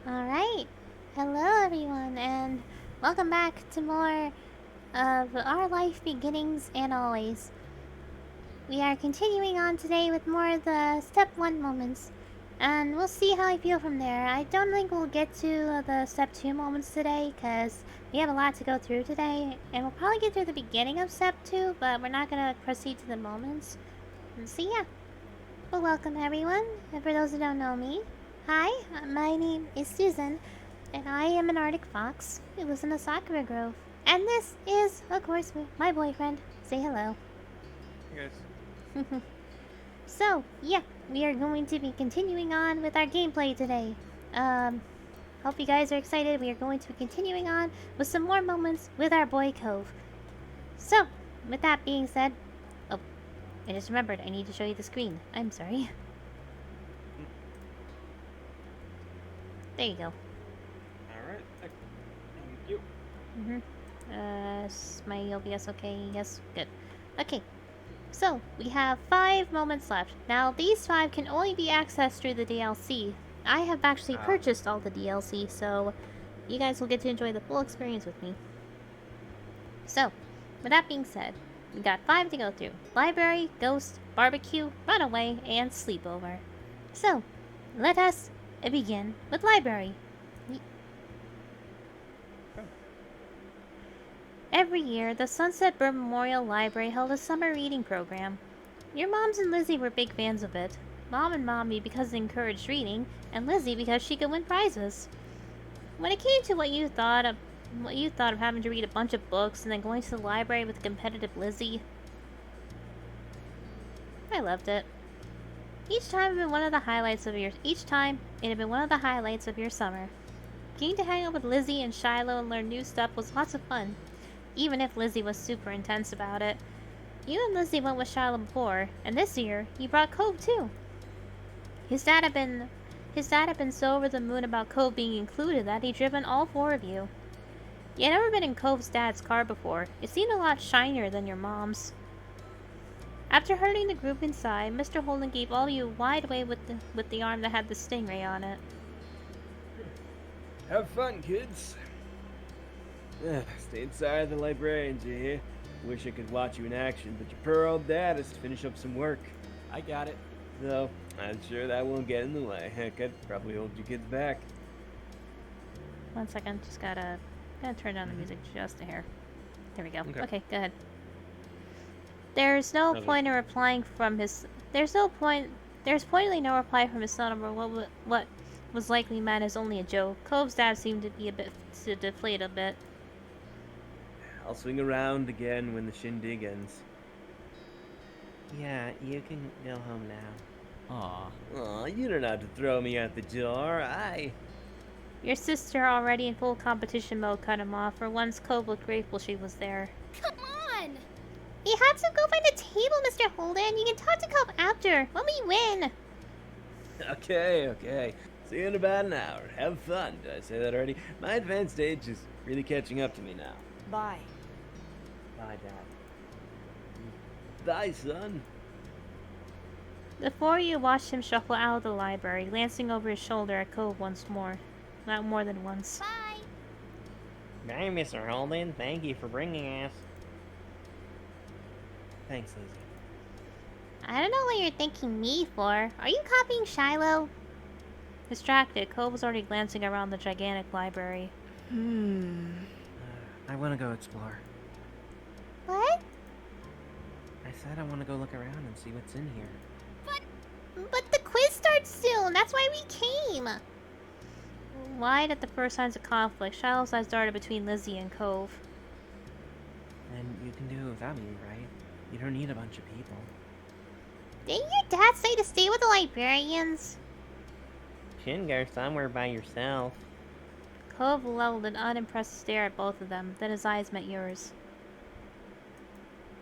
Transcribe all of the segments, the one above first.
Alright. Hello, everyone, and welcome back to more of Our Life Beginnings and Always. We are continuing on today with more of the Step 1 moments, and we'll see how I feel from there. I don't think we'll get to the Step 2 moments today, because we have a lot to go through today, and we'll probably get through the beginning of Step 2, but we're not going to proceed to the moments. And so yeah. Well, welcome, everyone, and for those who don't know me, hi, my name is Susan, and I am an Arctic fox who lives in a sakura grove. And this is, of course, my boyfriend. Say hello. Hey guys. So, yeah, we are going to be continuing on with our gameplay today. Hope you guys are excited. We are going to be continuing on with some more moments with our boy Cove. So, with that being said, oh, I just remembered I need to show you the screen. I'm sorry. There you go. Alright, thank you. Is my OBS okay? Yes, good. Okay, so we have 5 moments left. Now, these 5 can only be accessed through the DLC. I have actually purchased all the DLC, so you guys will get to enjoy the full experience with me. So, with that being said, we got 5 to go through. Library, Ghost, Barbecue, Runaway, and Sleepover. So, let us begin with Library. Every year, the Sunset Burn Memorial Library held a summer reading program. Your moms and Lizzie were big fans of it. Mom and Mommy because they encouraged reading, and Lizzie because she could win prizes. When it came to what you thought of having to read a bunch of books and then going to the library with a competitive Lizzie, I loved it. Each time it had been one of the highlights of your summer. Getting to hang out with Lizzie and Shiloh and learn new stuff was lots of fun, even if Lizzie was super intense about it. You and Lizzie went with Shiloh before, and this year, you brought Cove too. His dad had been so over the moon about Cove being included that he'd driven all 4 of you. You had never been in Cove's dad's car before. It seemed a lot shinier than your mom's. After herding the group inside, Mr. Holden gave all of you a wide away with the arm that had the stingray on it. Have fun, kids. Stay inside the librarians, you hear? Wish I could watch you in action, but your poor old dad has to finish up some work. I got it. So, I'm sure that won't get in the way. Heck, I'd probably hold you kids back. 1 second, just gotta turn down the music just a hair. There we go. Okay, go ahead. There's pointedly no reply from his son over what was likely meant as only a joke. Cove's dad seemed to deflate a bit. I'll swing around again when the shindig ends. Yeah, you can go home now. Aw, you don't have to throw me out the door. Your sister, already in full competition mode, cut him off. For once, Cove looked grateful she was there. Come on! You have to go find a table, Mr. Holden. You can talk to Cove after, when we win. Okay. See you in about an hour. Have fun. Did I say that already? My advanced age is really catching up to me now. Bye. Bye, Dad. Bye, son. The 4 of you watched him shuffle out of the library, glancing over his shoulder at Cove once more. Not more than once. Bye. Bye, Mr. Holden. Thank you for bringing us. Thanks, Lizzie. I don't know what you're thanking me for. Are you copying Shiloh? Distracted, Cove was already glancing around the gigantic library. I want to go explore. What? I said I want to go look around and see what's in here. But the quiz starts soon. That's why we came. Wide at the first signs of conflict, Shiloh's eyes darted between Lizzie and Cove. And you can do it without me, right? You don't need a bunch of people. Didn't your dad say to stay with the librarians? Shouldn't go somewhere by yourself. Cove leveled an unimpressed stare at both of them, then his eyes met yours.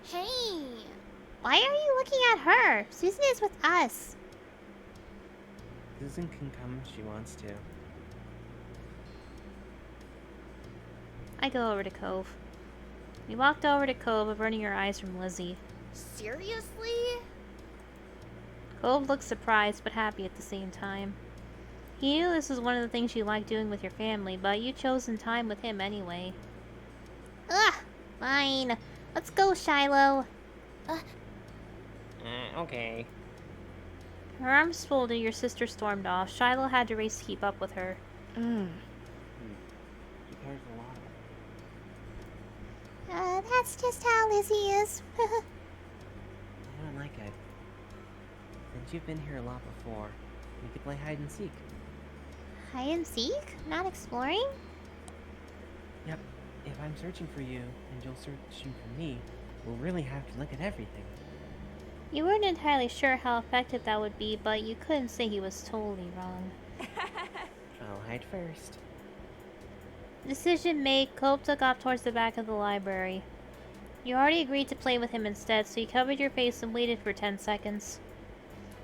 Hey! Why are you looking at her? Susan is with us. Susan can come if she wants to. I go over to Cove. We walked over to Cove, averting your eyes from Lizzie. Seriously? Cove looked surprised but happy at the same time. You knew this was one of the things you liked doing with your family, but you chosen time with him anyway. Ugh! Fine. Let's go, Shiloh. Okay. Her arms folded, your sister stormed off. Shiloh had to race to keep up with her. She cares a lot. That's just how Lizzie is. I don't like it. Since you've been here a lot before, we could play hide and seek. Hide and seek? Not exploring? Yep. If I'm searching for you and you're searching for me, we'll really have to look at everything. You weren't entirely sure how effective that would be, but you couldn't say he was totally wrong. I'll hide first. Decision made, Cope took off towards the back of the library. You already agreed to play with him instead, so you covered your face and waited for 10 seconds.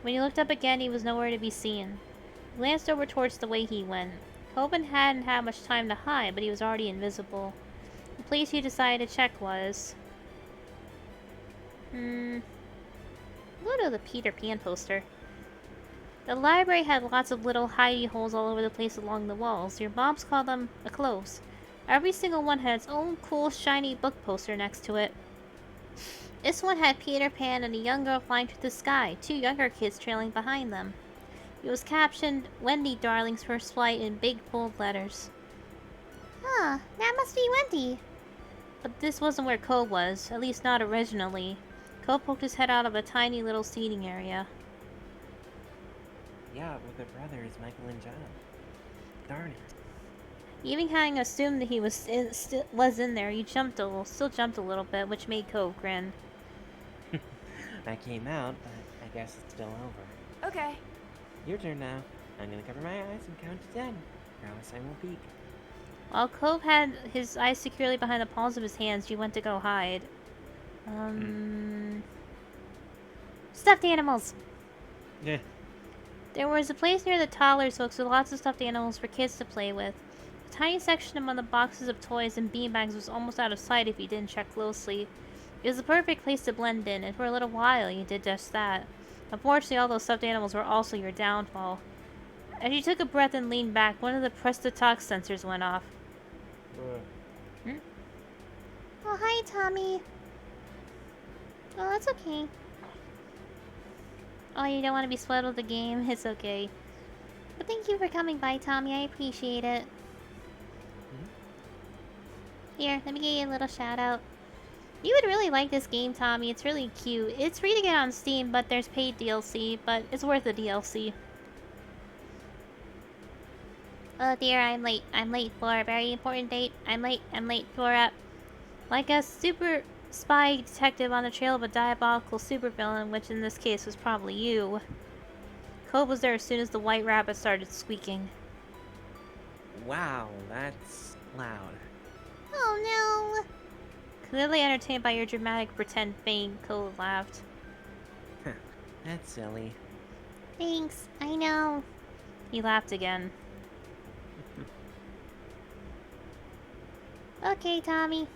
When you looked up again, he was nowhere to be seen. You glanced over towards the way he went. Cope hadn't had much time to hide, but he was already invisible. The place you decided to check was... Go to the Peter Pan poster. The library had lots of little hidey holes all over the place along the walls. Your moms called them a close. Every single one had its own cool, shiny book poster next to it. This one had Peter Pan and a young girl flying through the sky, 2 younger kids trailing behind them. It was captioned, "Wendy Darling's First Flight" in big bold letters. Huh, that must be Wendy. But this wasn't where Cole was, at least not originally. Cole poked his head out of a tiny little seating area. Yeah, with their brothers, Michael and John. Darn it. Even having assumed that he was in there, you still jumped a little bit, which made Cole grin. I came out, but I guess it's still over. Okay. Your turn now. I'm gonna cover my eyes and count to 10. Promise I won't peek. While Cove had his eyes securely behind the palms of his hands, you went to go hide. Stuffed animals! Yeah. There was a place near the toddler's hooks with lots of stuffed animals for kids to play with. A tiny section among the boxes of toys and beanbags was almost out of sight if you didn't check closely. It was the perfect place to blend in, and for a little while you did just that. Unfortunately, all those stuffed animals were also your downfall. As you took a breath and leaned back, one of the press-to-talk sensors went off. Oh, hi, Tommy. Oh, that's okay. Oh, you don't want to be spoiled with the game? It's okay. But thank you for coming by, Tommy. I appreciate it. Here, let me give you a little shout out. You would really like this game, Tommy. It's really cute. It's free to get on Steam, but there's paid DLC, but it's worth the DLC. Oh dear, I'm late. I'm late for a very important date. I'm late for a... Like a super spy detective on the trail of a diabolical supervillain, which in this case was probably you. Cove was there as soon as the white rabbit started squeaking. Wow, that's loud. Oh no! Clearly entertained by your dramatic pretend feign, Cove laughed. That's silly. Thanks, I know. He laughed again. Okay, Tommy.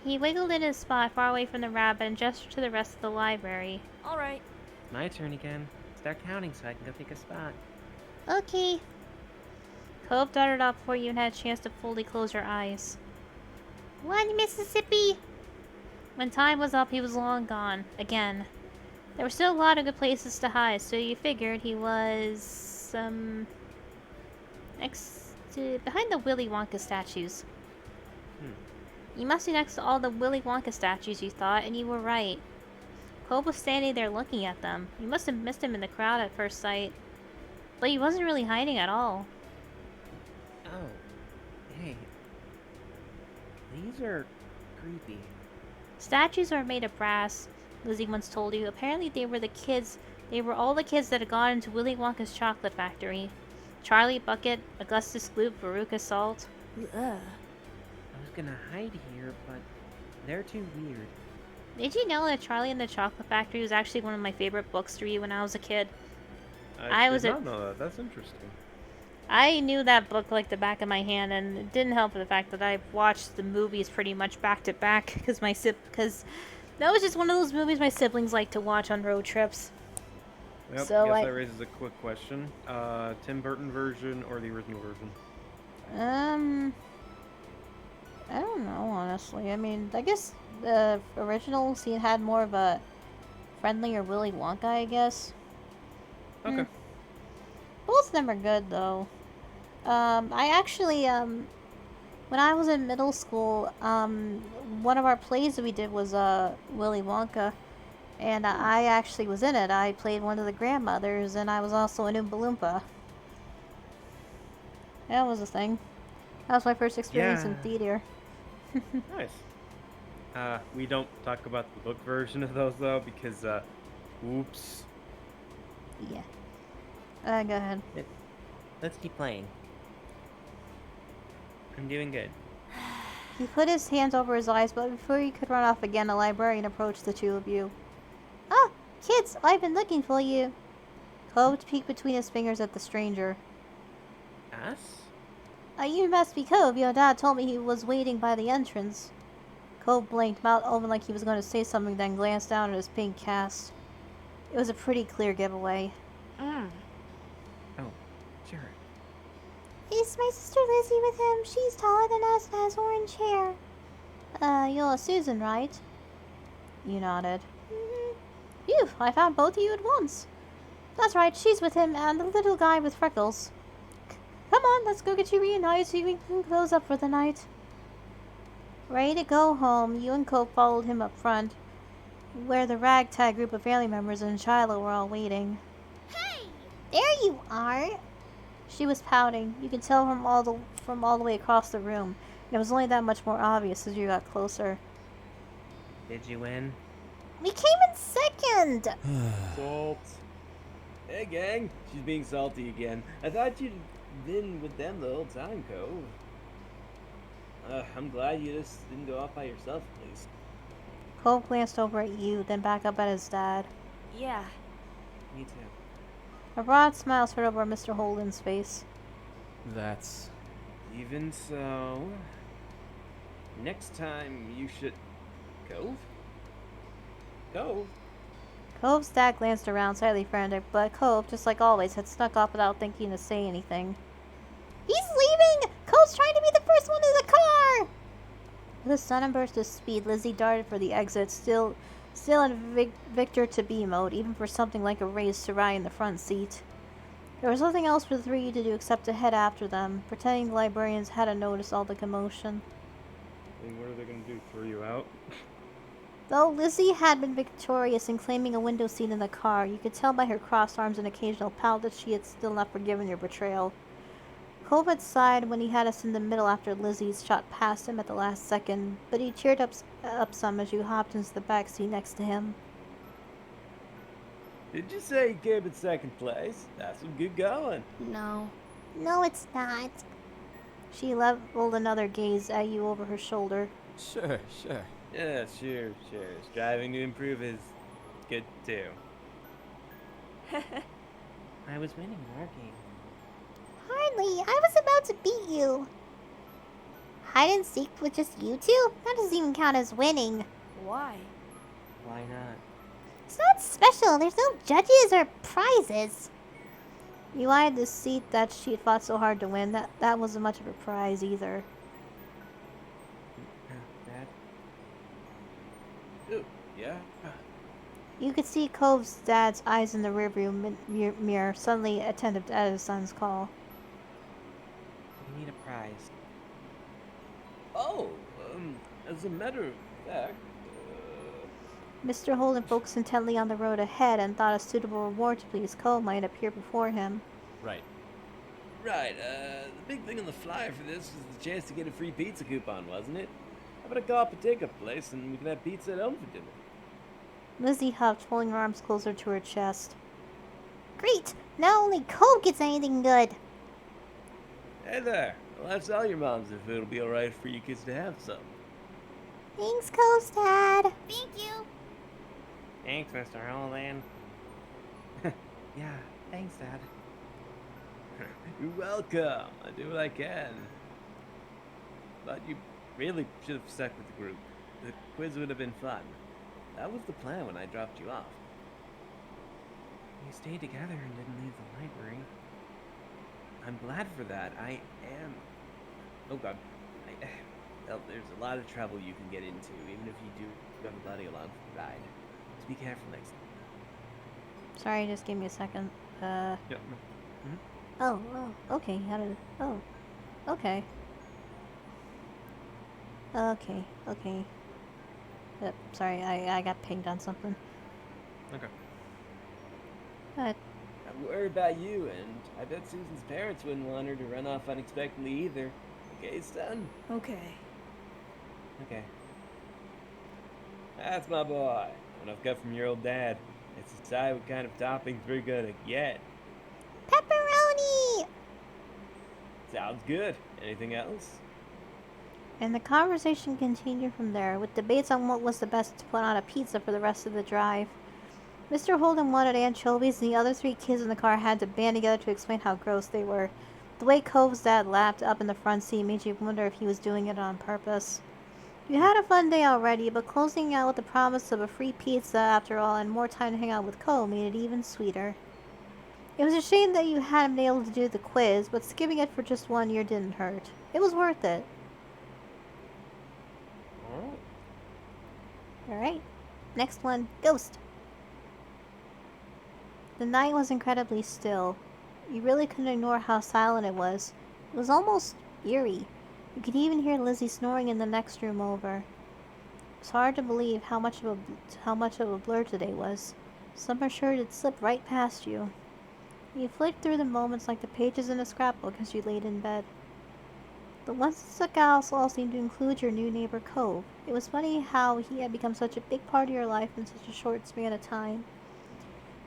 He wiggled in his spot far away from the rabbit and gestured to the rest of the library. All right. My turn again. Start counting so I can go pick a spot. Okay. Cove darted up before you had a chance to fully close your eyes. 1 Mississippi! When time was up, he was long gone. Again. There were still a lot of good places to hide, so you figured he was... behind the Willy Wonka statues. You must be next to all the Willy Wonka statues, you thought, and you were right. Cove was standing there looking at them. You must have missed him in the crowd at first sight. But he wasn't really hiding at all. Oh. Hey. These are creepy. Statues are made of brass, Lizzie once told you. Apparently they were all the kids that had gone into Willy Wonka's chocolate factory. Charlie Bucket, Augustus Gloop, Veruca Salt. Ugh. I was gonna hide here, but they're too weird. Did you know that Charlie and the Chocolate Factory was actually one of my favorite books to read when I was a kid? I did was not know that. That's interesting. I knew that book like the back of my hand, and it didn't help with the fact that I watched the movies pretty much back to back because that was just one of those movies my siblings like to watch on road trips. Yep. So Guess that raises a quick question. Tim Burton version or the original version? I don't know, honestly. I mean, I guess the original scene had more of a friendlier Willy Wonka, I guess. Okay. Both of them are good, though. I actually, when I was in middle school, one of our plays that we did was, Willy Wonka. And I actually was in it. I played one of the grandmothers, and I was also an Oompa Loompa. That was a thing. That was my first experience in Yeah. theater. Nice. We don't talk about the book version of those though because, oops. Yeah. Go ahead. Let's keep playing. I'm doing good. He put his hands over his eyes, but before he could run off again, a librarian approached the two of you. Ah, kids, I've been looking for you. Cove peeked between his fingers at the stranger. Us? You must be Cove. Your dad told me he was waiting by the entrance. Cove blinked, mouth open like he was going to say something, then glanced down at his pink cast. It was a pretty clear giveaway. Oh, sure. Is my sister Lizzie with him? She's taller than us and has orange hair. You're Susan, right? You nodded. Phew, I found both of you at once. That's right, she's with him and the little guy with freckles. Come on, let's go get you reunited so we can close up for the night. Ready to go home, you and Cope followed him up front, where the ragtag group of family members and Shiloh were all waiting. Hey! There you are! She was pouting. You could tell from all the way across the room. And it was only that much more obvious as you got closer. Did you win? We came in second! Salt. Hey, gang. She's being salty again. I thought you'd been with them the whole time, Cove. I'm glad you just didn't go off by yourself, at least. Cole glanced over at you, then back up at his dad. Yeah. Me too. A broad smile spread over Mr. Holden's face. That's... Even so... Next time you should... Cove? Cove? Cove's dad glanced around, slightly frantic, but Cove, just like always, had snuck off without thinking to say anything. He's leaving! Cove's trying to be the first one in the car! With a sudden burst of speed, Lizzie darted for the exit, still in Victor to be mode, even for something like a race to ride in the front seat. There was nothing else for the three to do except to head after them, pretending the librarians hadn't noticed all the commotion. And what are they gonna do? Throw you out? Though Lizzie had been victorious in claiming a window seat in the car, you could tell by her crossed arms and occasional pout that she had still not forgiven your betrayal. Cove had sighed when he had us in the middle after Lizzie's shot past him at the last second, but he cheered up some as you hopped into the back seat next to him. Did you say you came in second place? That's some good going. No. No, it's not. She leveled another gaze at you over her shoulder. Sure. Yeah, sure. Striving to improve is good too. I was winning our game. Hardly. I was about to beat you. Hide and seek with just you two? That doesn't even count as winning. Why? Why not? It's not special. There's no judges or prizes. You eyed the seat that she had fought so hard to win. That wasn't much of a prize either. Dad? Ooh, yeah. You could see Cove's dad's eyes in the rearview mirror, suddenly attentive at his son's call. We need a prize. Oh, as a matter of fact, Mr. Holden focused intently on the road ahead and thought a suitable reward to please Cove might appear before him. Right, the big thing on the flyer for this was the chance to get a free pizza coupon, wasn't it? How about a call up a take-up place and we can have pizza at home for dinner? Lizzie huffed, pulling her arms closer to her chest. Great! Now only Cove gets anything good! Hey there, well, that's all your moms if it'll be alright for you kids to have some. Thanks, Cove's dad! Thank you! Thanks, Mr. Holland. Yeah, thanks, Dad. You're welcome. I do what I can. But you really should have stuck with the group. The quiz would have been fun. That was the plan when I dropped you off. We stayed together and didn't leave the library. I'm glad for that. I am. Oh God. Well, there's a lot of trouble you can get into, even if you do have a buddy along for the ride. Just be careful next time. Sorry, just give me a second. Yeah. Oh, okay. How did... Oh, okay. Okay. Sorry, I got pinged on something. Okay. But, I'm worried about you, and I bet Susan's parents wouldn't want her to run off unexpectedly either. Okay, son? Okay. Okay. That's my boy. One I've got from your old dad. It's decide what kind of toppings we're gonna get. pepperoni! Sounds good. Anything else? And the conversation continued from there, with debates on what was the best to put on a pizza for the rest of the drive. Mr. Holden wanted anchovies, and the other 3 kids in the car had to band together to explain how gross they were. The way Cove's dad laughed up in the front seat made you wonder if he was doing it on purpose. You had a fun day already, but closing out with the promise of a free pizza after all and more time to hang out with Cove made it even sweeter. It was a shame that you hadn't been able to do the quiz, but skipping it for just 1 year didn't hurt. It was worth it. Alright, next one, Ghost. The night was incredibly still. You really couldn't ignore how silent it was. It was almost eerie. You could even hear Lizzie snoring in the next room over. It's hard to believe how much of a blur today was. Summer sure did slip right past you. You flicked through the moments like the pages in a scrapbook as you laid in bed. The ones that stuck out all seemed to include your new neighbor Cove. It was funny how he had become such a big part of your life in such a short span of time.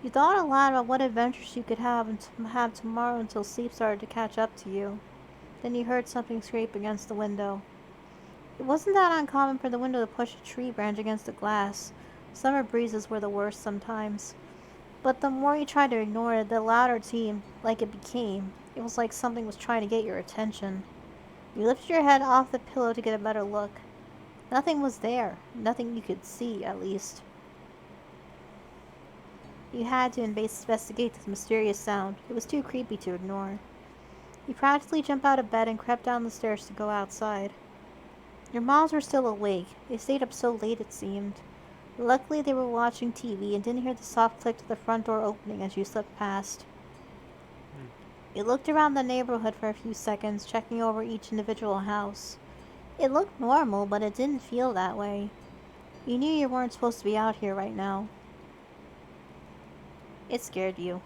You thought a lot about what adventures you could have tomorrow until sleep started to catch up to you. Then you heard something scrape against the window. It wasn't that uncommon for the window to push a tree branch against the glass. Summer breezes were the worst sometimes. But the more you tried to ignore it, the louder it seemed like it became. It was like something was trying to get your attention. You lifted your head off the pillow to get a better look. Nothing was there. Nothing you could see, at least. You had to investigate this mysterious sound. It was too creepy to ignore. You practically jumped out of bed and crept down the stairs to go outside. Your moms were still awake. They stayed up so late it seemed. Luckily they were watching TV and didn't hear the soft click to the front door opening as you slipped past. You looked around the neighborhood for a few seconds, checking over each individual house. It looked normal, but it didn't feel that way. You knew you weren't supposed to be out here right now. It scared you.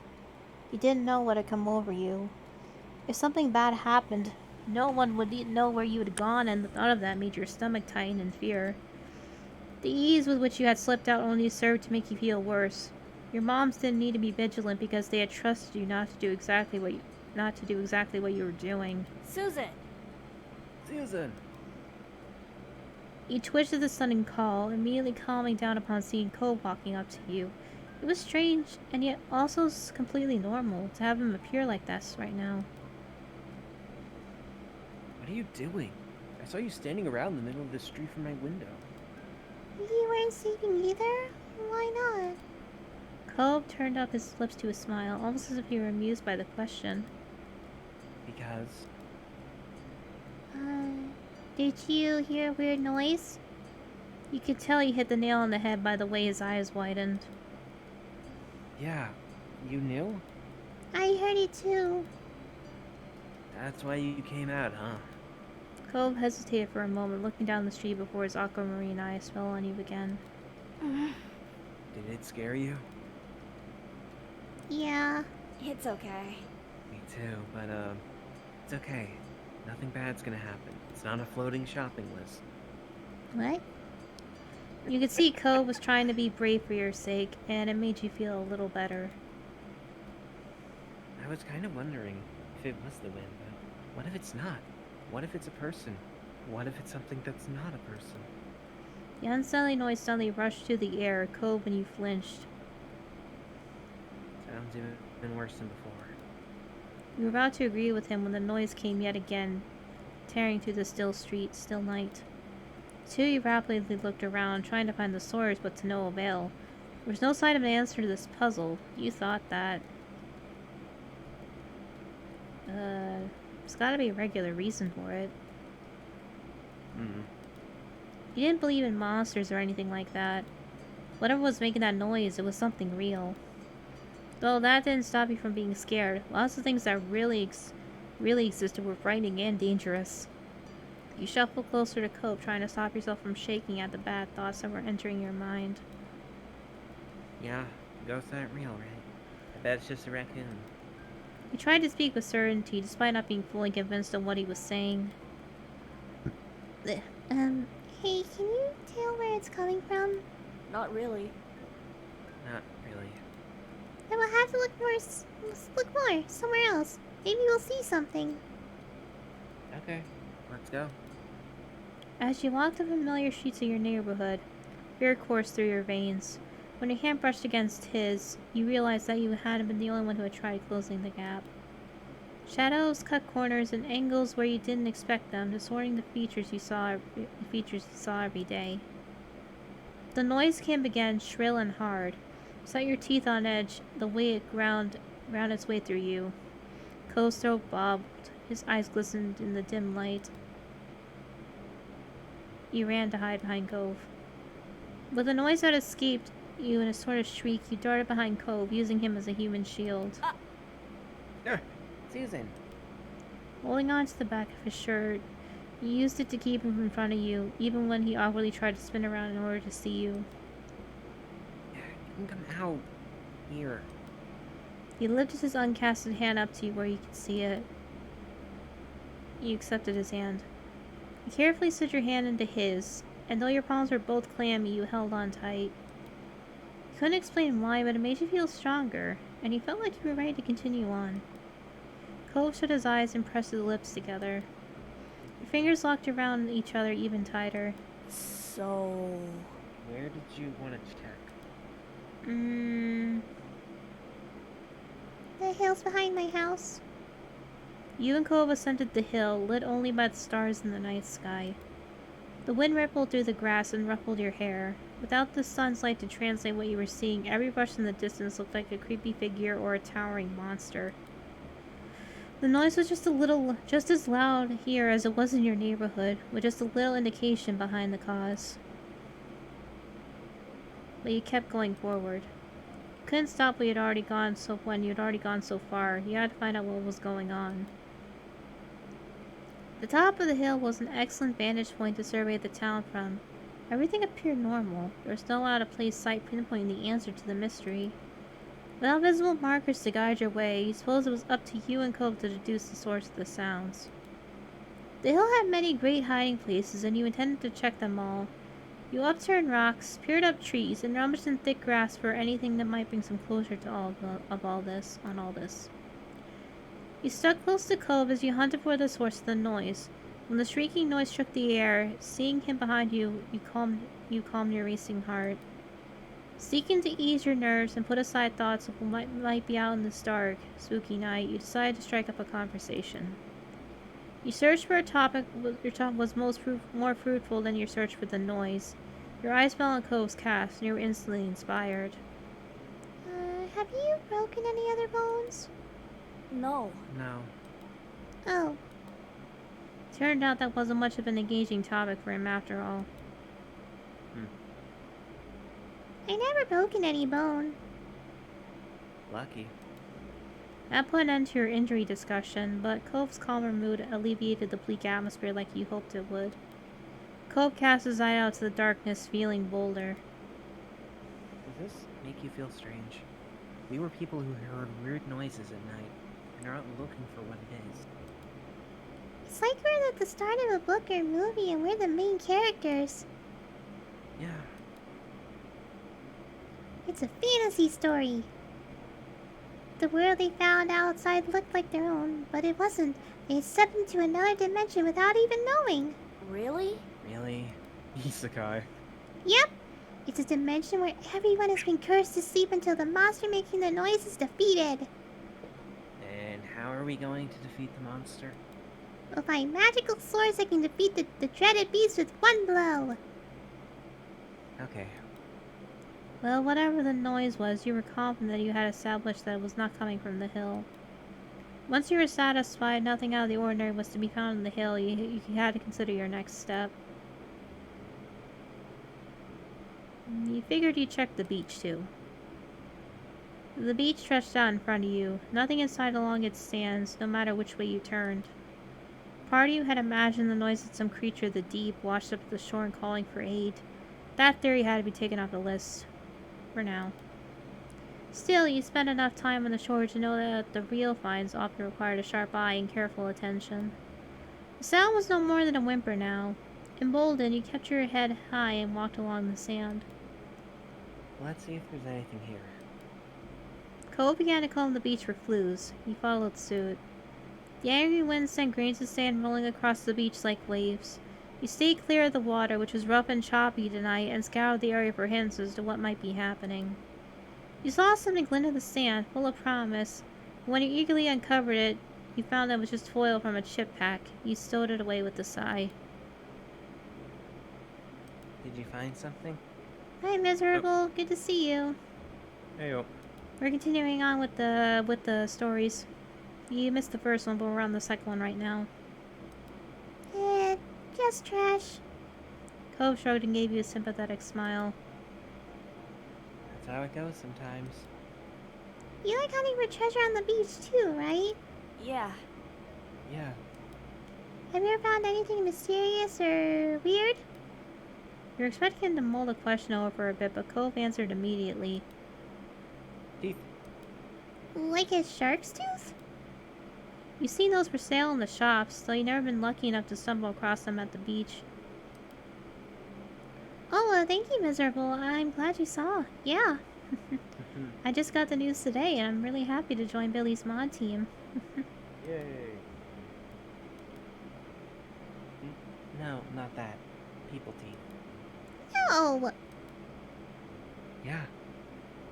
You didn't know what had come over you. If something bad happened, no one would know where you had gone, and the thought of that made your stomach tighten in fear. The ease with which you had slipped out only served to make you feel worse. Your moms didn't need to be vigilant because they had trusted you not to do exactly what you were doing. Susan! Susan! You twitched at the sudden call, immediately calming down upon seeing Cole walking up to you. It was strange, and yet also completely normal, to have him appear like this right now. What are you doing? I saw you standing around the middle of the street from my window. You weren't sleeping either? Why not? Cove turned up his lips to a smile, almost as if he were amused by the question. Because... Did you hear a weird noise? You could tell he hit the nail on the head by the way his eyes widened. Yeah, you knew? I heard it too. That's why you came out, huh? Cove hesitated for a moment, looking down the street before his aquamarine eyes fell on you again. Did it scare you? Yeah. It's okay. Me too, but it's okay. Nothing bad's gonna happen. It's not a floating shopping list. What? You could see Cove was trying to be brave for your sake, and it made you feel a little better. I was kind of wondering if it was the wind, but what if it's not? What if it's a person? What if it's something that's not a person? The unsteady noise suddenly rushed through the air, Cove, and you flinched. Sounds even worse than before. You were about to agree with him when the noise came yet again, tearing through the still street, still night. The two of you rapidly looked around, trying to find the source, but to no avail. There's no sign of an answer to this puzzle. You thought that... there's gotta be a regular reason for it. Hmm. You didn't believe in monsters or anything like that. Whatever was making that noise, it was something real. Though that didn't stop you from being scared. Lots of things that really existed were frightening and dangerous. You shuffled closer to Cope, trying to stop yourself from shaking at the bad thoughts that were entering your mind. Yeah, ghosts aren't real, right? I bet it's just a raccoon. He tried to speak with certainty, despite not being fully convinced of what he was saying. Hey, can you tell where it's coming from? Not really. Not really. Then we'll have to look more, somewhere else. Maybe we'll see something. Okay, let's go. As you walked the familiar streets of your neighborhood, fear coursed through your veins. When your hand brushed against his, you realized that you hadn't been the only one who had tried closing the gap. Shadows cut corners and angles where you didn't expect them, distorting the features you saw every day. The noise came again, shrill and hard. Set your teeth on edge the way it ground its way through you. Cole's throat bobbed, his eyes glistened in the dim light. You ran to hide behind Cove. With the noise that escaped you in a sort of shriek, you darted behind Cove, using him as a human shield. Susan! Holding on to the back of his shirt, you used it to keep him in front of you, even when he awkwardly tried to spin around in order to see you. You can come out. Here. He lifted his uncasted hand up to you where you could see it. You accepted his hand. You carefully slid your hand into his, and though your palms were both clammy, you held on tight. You couldn't explain why, but it made you feel stronger, and you felt like you were ready to continue on. Cove shut his eyes and pressed his lips together. Your fingers locked around each other even tighter. So... Where did you want to check? The hill's behind my house. You and Cove ascended the hill, lit only by the stars in the night sky. The wind rippled through the grass and ruffled your hair. Without the sun's light to translate what you were seeing, every brush in the distance looked like a creepy figure or a towering monster. The noise was just as loud here as it was in your neighborhood, with just a little indication behind the cause. But you kept going forward. You couldn't stop when you'd already gone so far. You had to find out what was going on. The top of the hill was an excellent vantage point to survey the town from. Everything appeared normal. There was no out-of-place sight pinpointing the answer to the mystery. Without visible markers to guide your way, you suppose it was up to you and Cove to deduce the source of the sounds. The hill had many great hiding places, and you intended to check them all. You upturned rocks, peered up trees, and rummaged in thick grass for anything that might bring some closure to all this. You stuck close to Cove as you hunted for the source of the noise. When the shrieking noise shook the air, seeing him behind you, you calmed your racing heart. Seeking to ease your nerves and put aside thoughts of what might be out in this dark, spooky night, you decided to strike up a conversation. You searched for a topic was more fruitful than your search for the noise. Your eyes fell on Cove's cast, and you were instantly inspired. Have you broken any other bones? No. No. Oh. Turned out that wasn't much of an engaging topic for him after all. I never broken any bone. Lucky. That put an end to your injury discussion, but Cove's calmer mood alleviated the bleak atmosphere like you hoped it would. Cove cast his eye out to the darkness, feeling bolder. Does this make you feel strange? We were people who heard weird noises at night, and are out looking for what it is. It's like we're at the start of a book or movie and we're the main characters. Yeah. It's a fantasy story. The world they found outside looked like their own, but it wasn't. They had stepped into another dimension without even knowing. Really? Really? Isekai. Yep. It's a dimension where everyone has been cursed to sleep until the monster making the noise is defeated. And how are we going to defeat the monster? We'll find magical swords that can defeat the dreaded beast with one blow. Okay. Well, whatever the noise was, you were confident that you had established that it was not coming from the hill. Once you were satisfied nothing out of the ordinary was to be found on the hill, you had to consider your next step. You figured you'd check the beach, too. The beach stretched out in front of you, nothing in sight along its sands, no matter which way you turned. Part of you had imagined the noise of some creature of the deep washed up at the shore and calling for aid. That theory had to be taken off the list. For now. Still, you spent enough time on the shore to know that the real finds often required a sharp eye and careful attention. The sound was no more than a whimper now. Emboldened, you kept your head high and walked along the sand. Let's see if there's anything here. Cole began to comb the beach for flues. He followed suit. The angry wind sent grains of sand rolling across the beach like waves. You stayed clear of the water, which was rough and choppy tonight, and scoured the area for hints as to what might be happening. You saw something glint in the sand, full of promise, but when you eagerly uncovered it, you found that it was just foil from a chip pack. You stowed it away with a sigh. Did you find something? Hi, Miserable. Good to see you. Heyo. We're continuing on with the stories. You missed the first one, but we're on the second one right now. Just trash. Cove shrugged and gave you a sympathetic smile. That's how it goes sometimes. You like hunting for treasure on the beach too, right? Yeah. Yeah. Have you ever found anything mysterious or weird? You're expecting him to mull the question over for a bit, but Cove answered immediately. Teeth. Like a shark's tooth? You've seen those for sale in the shops, though you've never been lucky enough to stumble across them at the beach. Oh, thank you, Miserable. I'm glad you saw. Yeah. I just got the news today, and I'm really happy to join Billy's mod team. Yay. No, not that. People teeth. No! Yeah.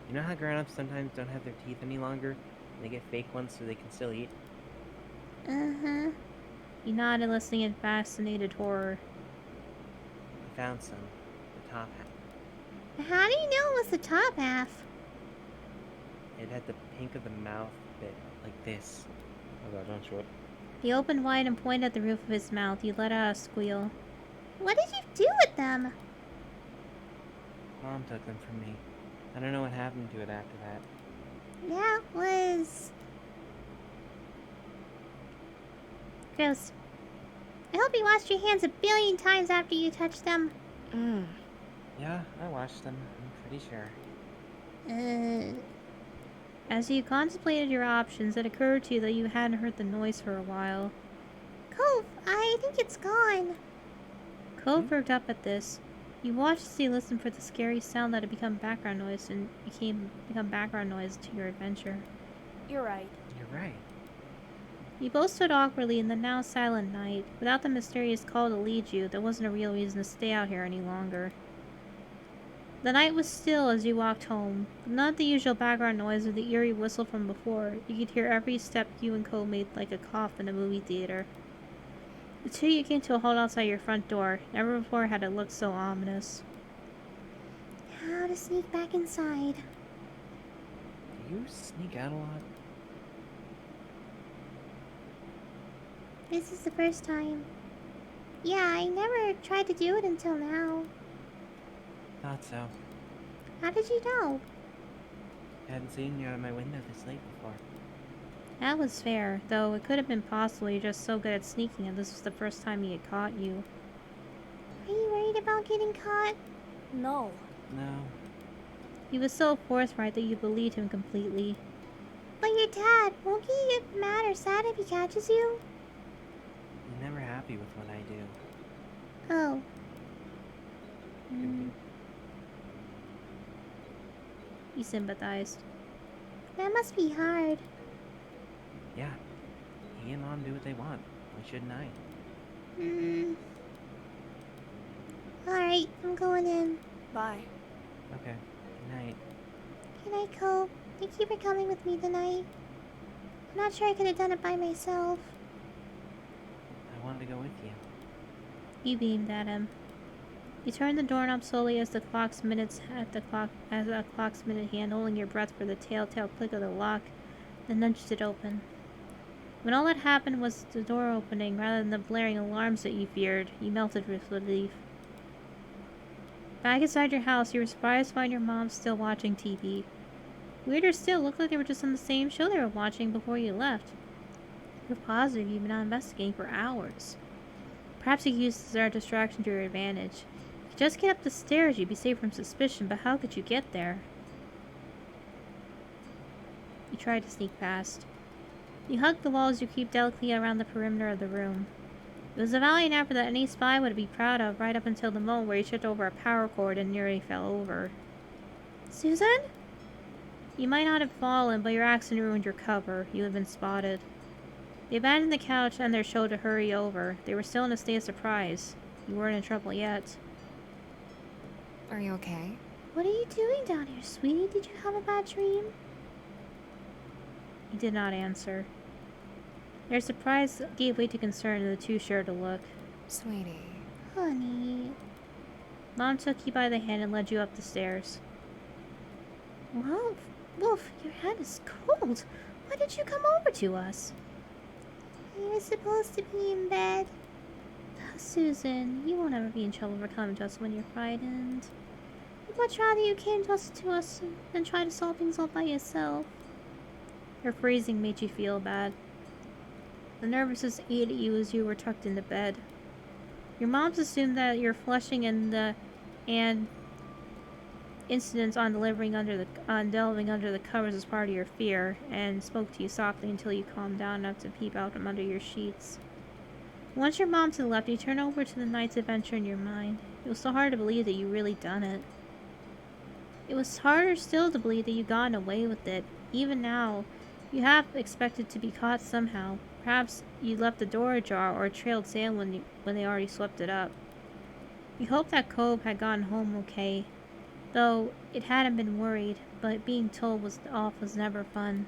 You know how grown-ups sometimes don't have their teeth any longer? And they get fake ones so they can still eat? Uh-huh. You nodded, listening in fascinated horror. I found some. The top half. How do you know it was the top half? It had the pink of the mouth bit, like this. Oh god, don't show it. He opened wide and pointed at the roof of his mouth. He let out a squeal. What did you do with them? Mom took them from me. I don't know what happened to it after that. That was... gross. I hope you washed your hands a billion times after you touched them. Yeah, I watched them. I'm pretty sure. As you contemplated your options, it occurred to you that you hadn't heard the noise for a while. Cove, I think it's gone. Cove perked up at this. You watched as he listened for the scary sound that had become background noise and become background noise to your adventure. You're right. You're right. You both stood awkwardly in the now silent night. Without the mysterious call to lead you, there wasn't a real reason to stay out here any longer. The night was still as you walked home. Not the usual background noise or the eerie whistle from before. You could hear every step you and Cole made like a cough in a movie theater. The two of you came to a halt outside your front door. Never before had it looked so ominous. How to sneak back inside. Do you sneak out a lot? This is the first time. Yeah, I never tried to do it until now. Thought so. How did you know? Hadn't seen you out of my window this late before. That was fair, though it could have been possible you're just so good at sneaking and this was the first time he had caught you. Are you worried about getting caught? No. No. He was so forthright that you believed him completely. But your dad, won't he get mad or sad if he catches you? I'm never happy with what I do. Oh. You sympathized. That must be hard. Yeah. He and Mom do what they want. Why shouldn't I? Alright, I'm going in. Bye. Okay. Good night. Good night, Cole. Thank you for coming with me tonight. I'm not sure I could have done it by myself. I wanted to go with you. You beamed at him. You turn the doorknob slowly as the clock's minute hand, holding your breath for the telltale click of the lock, then nudged it open. When all that happened was the door opening, rather than the blaring alarms that you feared, you melted with relief. Back inside your house, you were surprised to find your mom still watching TV. Weirder still, looked like they were just on the same show they were watching before you left. You're positive you've been out investigating for hours. Perhaps you could use their distraction to your advantage. If you just get up the stairs, you'd be safe from suspicion, but how could you get there? You tried to sneak past. You hugged the walls you creep delicately around the perimeter of the room. It was a valiant effort that any spy would be proud of, right up until the moment where you tripped over a power cord and nearly fell over. Susan? You might not have fallen, but your accident ruined your cover. You had been spotted. They abandoned the couch and their show to hurry over. They were still in a state of surprise. You weren't in trouble yet. Are you okay? What are you doing down here, sweetie? Did you have a bad dream? He did not answer. Their surprise gave way to concern, and the two shared a look. Sweetie. Honey. Mom took you by the hand and led you up the stairs. Wolf, your head is cold. Why did you come over to us? You were supposed to be in bed. Oh, Susan, you won't ever be in trouble for coming to us when you're frightened. I'd much rather you came to us than try to solve things all by yourself. Her phrasing made you feel bad. The nervousness ate at you as you were tucked into bed. Your moms assumed that your flushing and incidents on delving under the covers was part of your fear, and spoke to you softly until you calmed down enough to peep out from under your sheets. Once your moms had left, you turned over to the night's adventure in your mind. It was so hard to believe that you really done it. It was harder still to believe that you'd gotten away with it. Even now, you half expected to be caught somehow. Perhaps you left the door ajar or trailed sand when they already swept it up. You hoped that Cove had gotten home okay, though it hadn't been worried, but being told off was never fun.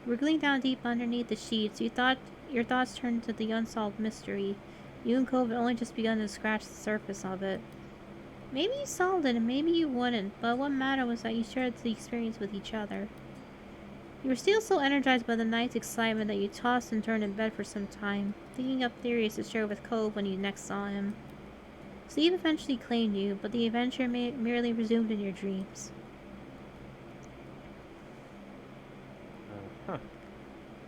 Wriggling down deep underneath the sheets, your thoughts turned to the unsolved mystery. You and Cove had only just begun to scratch the surface of it. Maybe you solved it and maybe you wouldn't, but what mattered was that you shared the experience with each other. You were still so energized by the night's excitement that you tossed and turned in bed for some time, thinking up theories to share with Cove when you next saw him. Sleep eventually claimed you, but the adventure merely resumed in your dreams.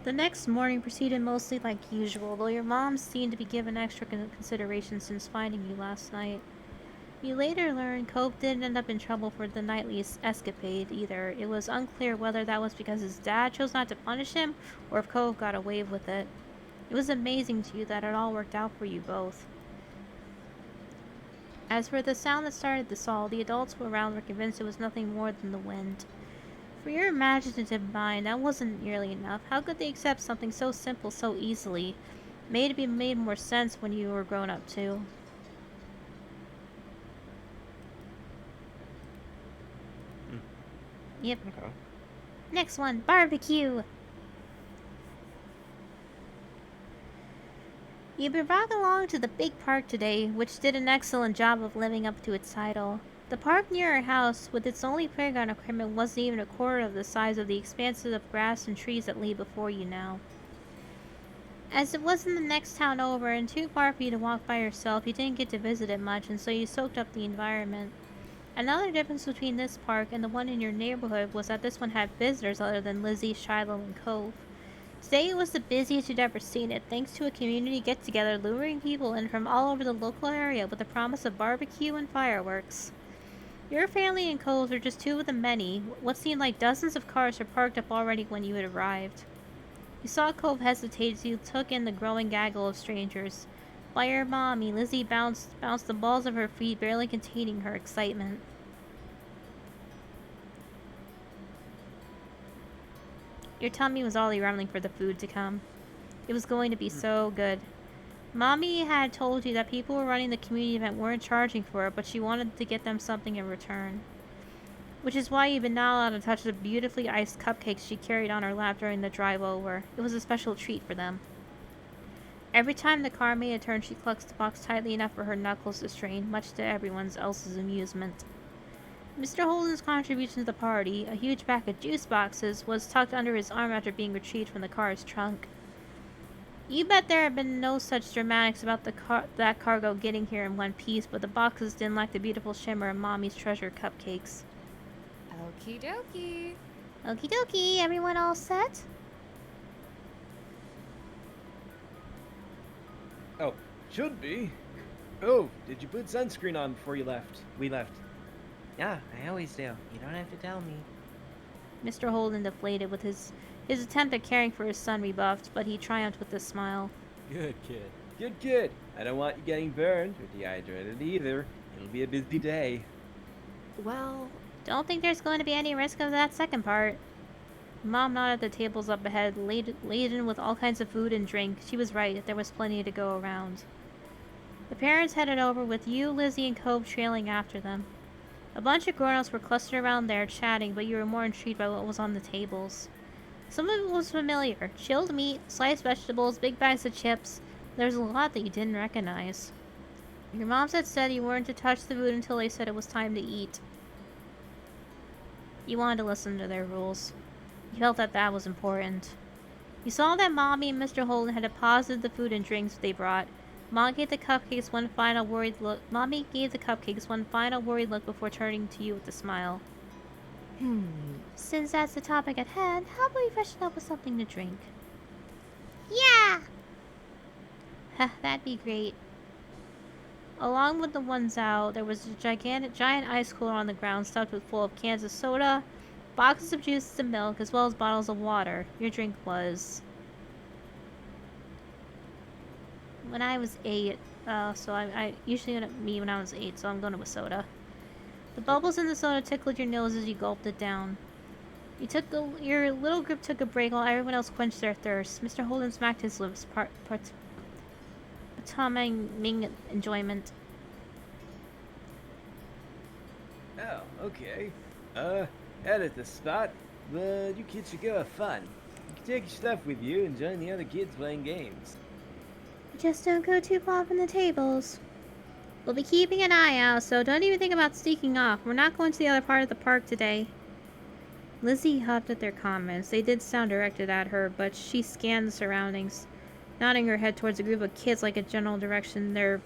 The next morning proceeded mostly like usual, though your mom seemed to be given extra consideration since finding you last night. You later learned Cove didn't end up in trouble for the nightly escapade either. It was unclear whether that was because his dad chose not to punish him, or if Cove got away with it. It was amazing to you that it all worked out for you both. As for the sound that started this all, the adults around were convinced it was nothing more than the wind. For your imaginative mind, that wasn't nearly enough. How could they accept something so simple so easily? It made more sense when you were grown up too. Yep. Okay. Next one, barbecue. You've been brought along to the big park today, which did an excellent job of living up to its title. The park near our house, with its only playground equipment, wasn't even a quarter of the size of the expanses of grass and trees that lay before you now. As it was in the next town over and too far for you to walk by yourself, you didn't get to visit it much, and so you soaked up the environment. Another difference between this park and the one in your neighborhood was that this one had visitors other than Lizzie, Shiloh, and Cove. Today it was the busiest you'd ever seen it, thanks to a community get-together luring people in from all over the local area with the promise of barbecue and fireworks. Your family and Cove's were just two of the many. What seemed like dozens of cars were parked up already when you had arrived. You saw Cove hesitate as you took in the growing gaggle of strangers. Fire Mommy, Lizzie bounced the balls of her feet, barely containing her excitement. Your tummy was already rumbling for the food to come. It was going to be so good. Mommy had told you that people who were running the community event weren't charging for it, but she wanted to get them something in return. Which is why you've been not allowed to touch the beautifully iced cupcakes she carried on her lap during the drive over. It was a special treat for them. Every time the car made a turn, she clutched the box tightly enough for her knuckles to strain, much to everyone else's amusement. Mr. Holden's contribution to the party, a huge pack of juice boxes, was tucked under his arm after being retrieved from the car's trunk. You bet there had been no such dramatics about that cargo getting here in one piece, but the boxes didn't lack the beautiful shimmer of Mommy's treasure cupcakes. Okie dokie. Okie dokie, everyone all set? Oh, should be. Oh, did you put sunscreen on before you left? We left. Yeah, I always do. You don't have to tell me. Mr. Holden deflated with his attempt at caring for his son rebuffed, but he triumphed with a smile. Good kid. Good kid. I don't want you getting burned or dehydrated either. It'll be a busy day. Well, Don't think there's going to be any risk of that second part. Mom nodded at the tables up ahead, laden with all kinds of food and drink. She was right, there was plenty to go around. The parents headed over, with you, Lizzie, and Cove trailing after them. A bunch of grown-ups were clustered around there, chatting, but you were more intrigued by what was on the tables. Some of it was familiar. Chilled meat, sliced vegetables, big bags of chips. There was a lot that you didn't recognize. Your moms had said you weren't to touch the food until they said it was time to eat. You wanted to listen to their rules. You felt that that was important. You saw that Mommy and Mr. Holden had deposited the food and drinks they brought. Mommy gave the cupcakes one final worried look before turning to you with a smile. Since that's the topic at hand, how about we freshen up with something to drink? Yeah! That'd be great. Along with the ones out, there was a giant ice cooler on the ground stuffed full of cans of soda, boxes of juices and milk, as well as bottles of water. Your drink was... When I was 8, so I usually went at me when I was 8, so I'm going with soda. The bubbles in the soda tickled your nose as you gulped it down. Your little group took a break while everyone else quenched their thirst. Mr. Holden smacked his lips, Ming enjoyment. Oh, okay. At the spot, but you kids should go have fun. You can take your stuff with you and join the other kids playing games. Just don't go too far from the tables. We'll be keeping an eye out, so don't even think about sneaking off. We're not going to the other part of the park today. Lizzie huffed at their comments. They did sound directed at her, but she scanned the surroundings, nodding her head towards a group of kids like a general direction. Their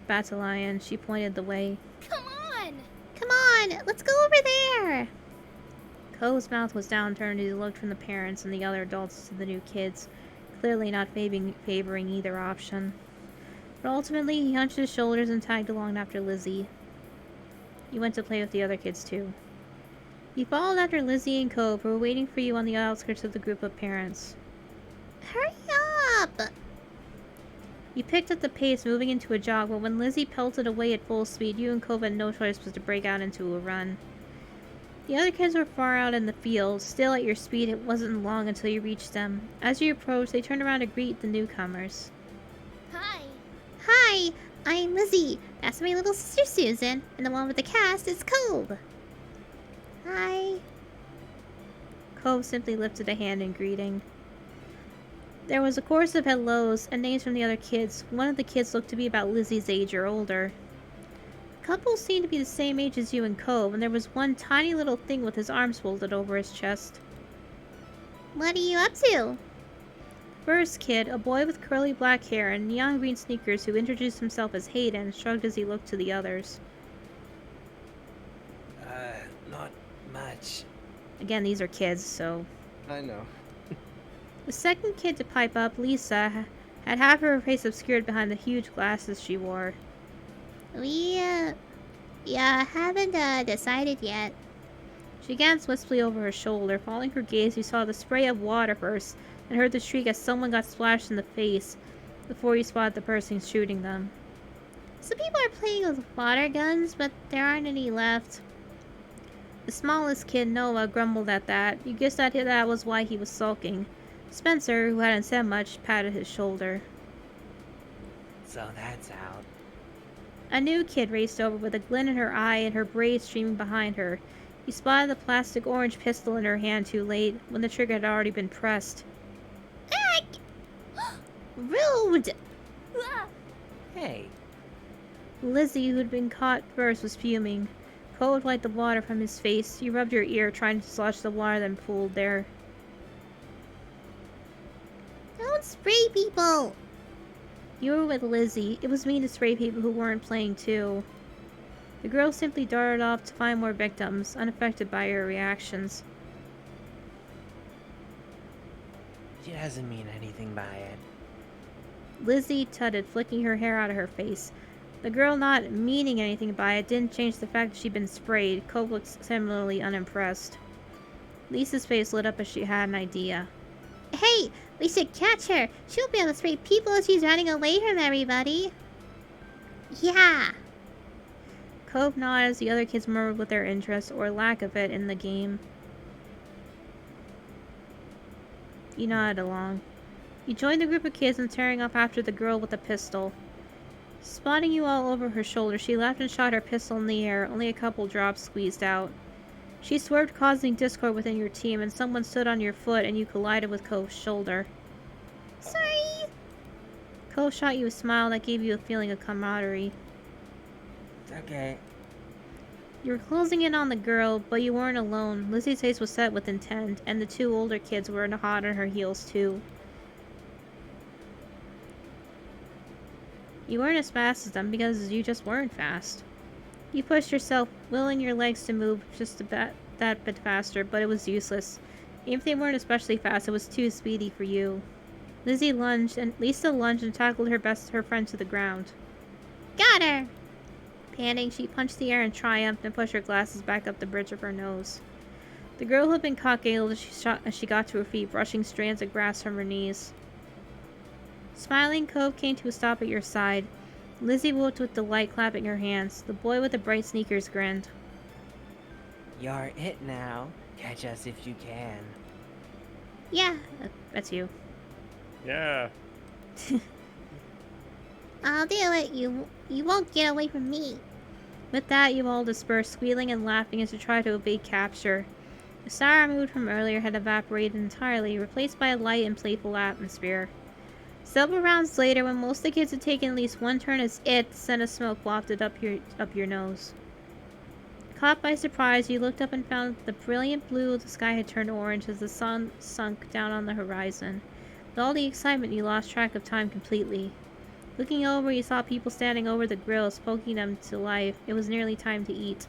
battalion. She pointed the way. Come on! Come on! Let's go over there! Cole's mouth was downturned as he looked from the parents and the other adults to the new kids, clearly not favoring either option. But ultimately, he hunched his shoulders and tagged along after Lizzie. You went to play with the other kids, too. You followed after Lizzie and Cove, who were waiting for you on the outskirts of the group of parents. Hurry up! You picked up the pace, moving into a jog, but when Lizzie pelted away at full speed, you and Cove had no choice but to break out into a run. The other kids were far out in the field. Still at your speed, it wasn't long until you reached them. As you approached, they turned around to greet the newcomers. Hi. Hi, I'm Lizzie. That's my little sister Susan, and the one with the cast is Cove. Hi. Cove simply lifted a hand in greeting. There was a chorus of hellos and names from the other kids. One of the kids looked to be about Lizzie's age or older. The couple seemed to be the same age as you and Cove, and there was one tiny little thing with his arms folded over his chest. What are you up to? First kid, a boy with curly black hair and neon green sneakers who introduced himself as Hayden, shrugged as he looked to the others. Not much. Again, these are kids, so... I know. The second kid to pipe up, Lisa, had half of her face obscured behind the huge glasses she wore. We haven't decided yet. She glanced wistfully over her shoulder. Following her gaze, you saw the spray of water first, and heard the shriek as someone got splashed in the face before you spotted the person shooting them. Some people are playing with water guns, but there aren't any left. The smallest kid, Noah, grumbled at that. You guessed that was why he was sulking. Spencer, who hadn't said much, patted his shoulder. So that's out. A new kid raced over with a glint in her eye and her braids streaming behind her. You spotted the plastic orange pistol in her hand too late, when the trigger had already been pressed. Heck! rude! Hey, Lizzie, who'd been caught first, was fuming. Cole wiped the water from his face. You rubbed your ear, trying to dislodge the water, then pooled there. Don't spray people! You were with Lizzie. It was mean to spray people who weren't playing too. The girl simply darted off to find more victims, unaffected by her reactions. she doesn't mean anything by it. Lizzie tutted, flicking her hair out of her face. The girl not meaning anything by it didn't change the fact that she'd been sprayed. Cove looked similarly unimpressed. Lisa's face lit up as she had an idea. Hey, we should catch her. She'll be able to spray people as she's running away from everybody. Yeah. Cove nodded as the other kids murmured with their interest, or lack of it, in the game. You nodded along. You joined the group of kids in tearing off after the girl with the pistol. Spotting you all over her shoulder, she laughed and shot her pistol in the air, only a couple drops squeezed out. She swerved, causing discord within your team, and someone stood on your foot and you collided with Cove's shoulder. Sorry. Cove shot you a smile that gave you a feeling of camaraderie. It's okay. You were closing in on the girl, but you weren't alone. Lizzie's face was set with intent, and the two older kids were hot on her heels too. You weren't as fast as them because you just weren't fast. You pushed yourself, willing your legs to move just that bit faster, but it was useless. Even if they weren't especially fast, it was too speedy for you. Lisa lunged and tackled her friend to the ground. Got her. Panting, she punched the air in triumph and pushed her glasses back up the bridge of her nose. The girl who had been caught giggled as she got to her feet, brushing strands of grass from her knees. Smiling, Cove came to a stop at your side. Lizzie whooped with delight, clapping her hands. The boy with the bright sneakers grinned. You're it now. Catch us if you can. Yeah. That's you. Yeah. I'll do it. You won't get away from me. With that, you all dispersed, squealing and laughing as you tried to evade capture. The sour mood from earlier had evaporated entirely, replaced by a light and playful atmosphere. Several rounds later, when most of the kids had taken at least one turn as it, the scent of smoke wafted up your nose. Caught by surprise, you looked up and found that the brilliant blue of the sky had turned orange as the sun sunk down on the horizon. With all the excitement, you lost track of time completely. Looking over, you saw people standing over the grills, poking them to life. It was nearly time to eat.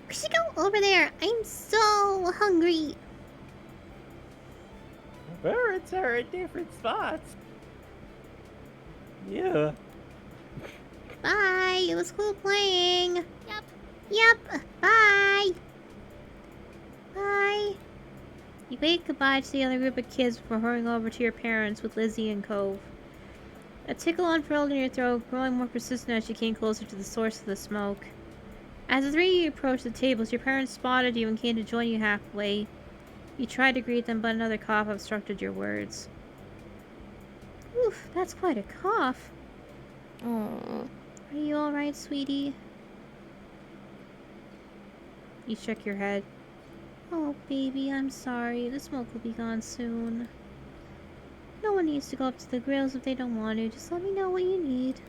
We should go over there. I'm so hungry. Birds are at different spots. Yeah. Bye. It was cool playing. Yep. Yep. Bye. Bye. You waved goodbye to the other group of kids before hurrying over to your parents with Lizzie and Cove. A tickle unfurled in your throat, growing more persistent as you came closer to the source of the smoke. As the three of you approached the tables, your parents spotted you and came to join you halfway. You tried to greet them, but another cough obstructed your words. Oof, that's quite a cough. Oh. Are you alright, sweetie? You shook your head. Oh, baby, I'm sorry. The smoke will be gone soon. No one needs to go up to the grills if they don't want to. Just let me know what you need.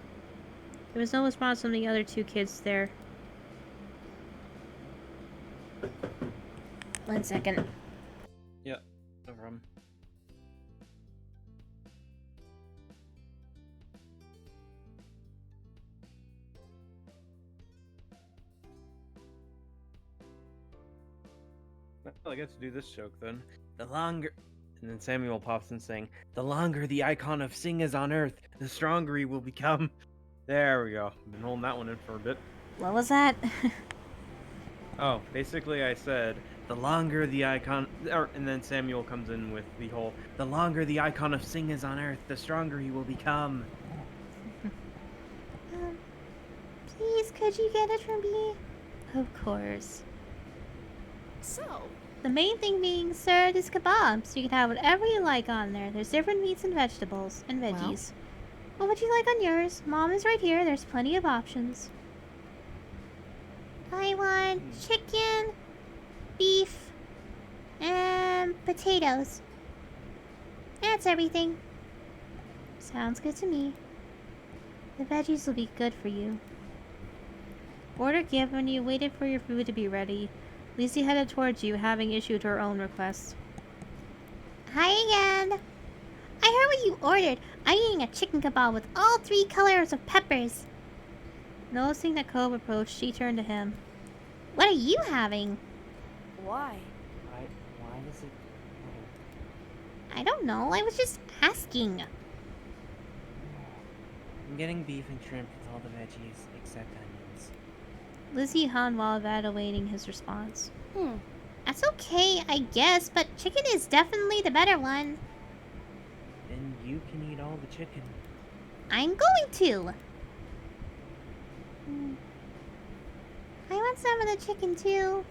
There was no response from the other two kids there. 1 second. Yeah. No problem. Well, I get to do this joke then. The longer... And then Samuel pops in saying, the longer the icon of Sing is on Earth, the stronger he will become. There we go. Been holding that one in for a bit. What was that? Oh, basically I said, the longer the icon... and then Samuel comes in with the whole, the longer the icon of Sing is on Earth, the stronger he will become. Please, could you get it for me? Of course. So, The main thing being served is kebabs. You can have whatever you like on there. There's different meats and vegetables and veggies. What would you like on yours? Mom is right here. There's plenty of options. I want chicken, beef, and potatoes. That's everything. Sounds good to me. The veggies will be good for you. Order given, you waited for your food to be ready. Lizzie headed towards you, having issued her own request. Hi again. I heard what you ordered. I'm eating a chicken kebab with all 3 colors of peppers. Noticing that Cove approached, she turned to him. What are you having? Why? Why does it matter? I don't know. I was just asking. I'm getting beef and shrimp with all the veggies except onions. Lizzie hummed while evaluating his response. That's okay, I guess, but chicken is definitely the better one. Then you can eat all the chicken. I'm going to. I want some of the chicken too.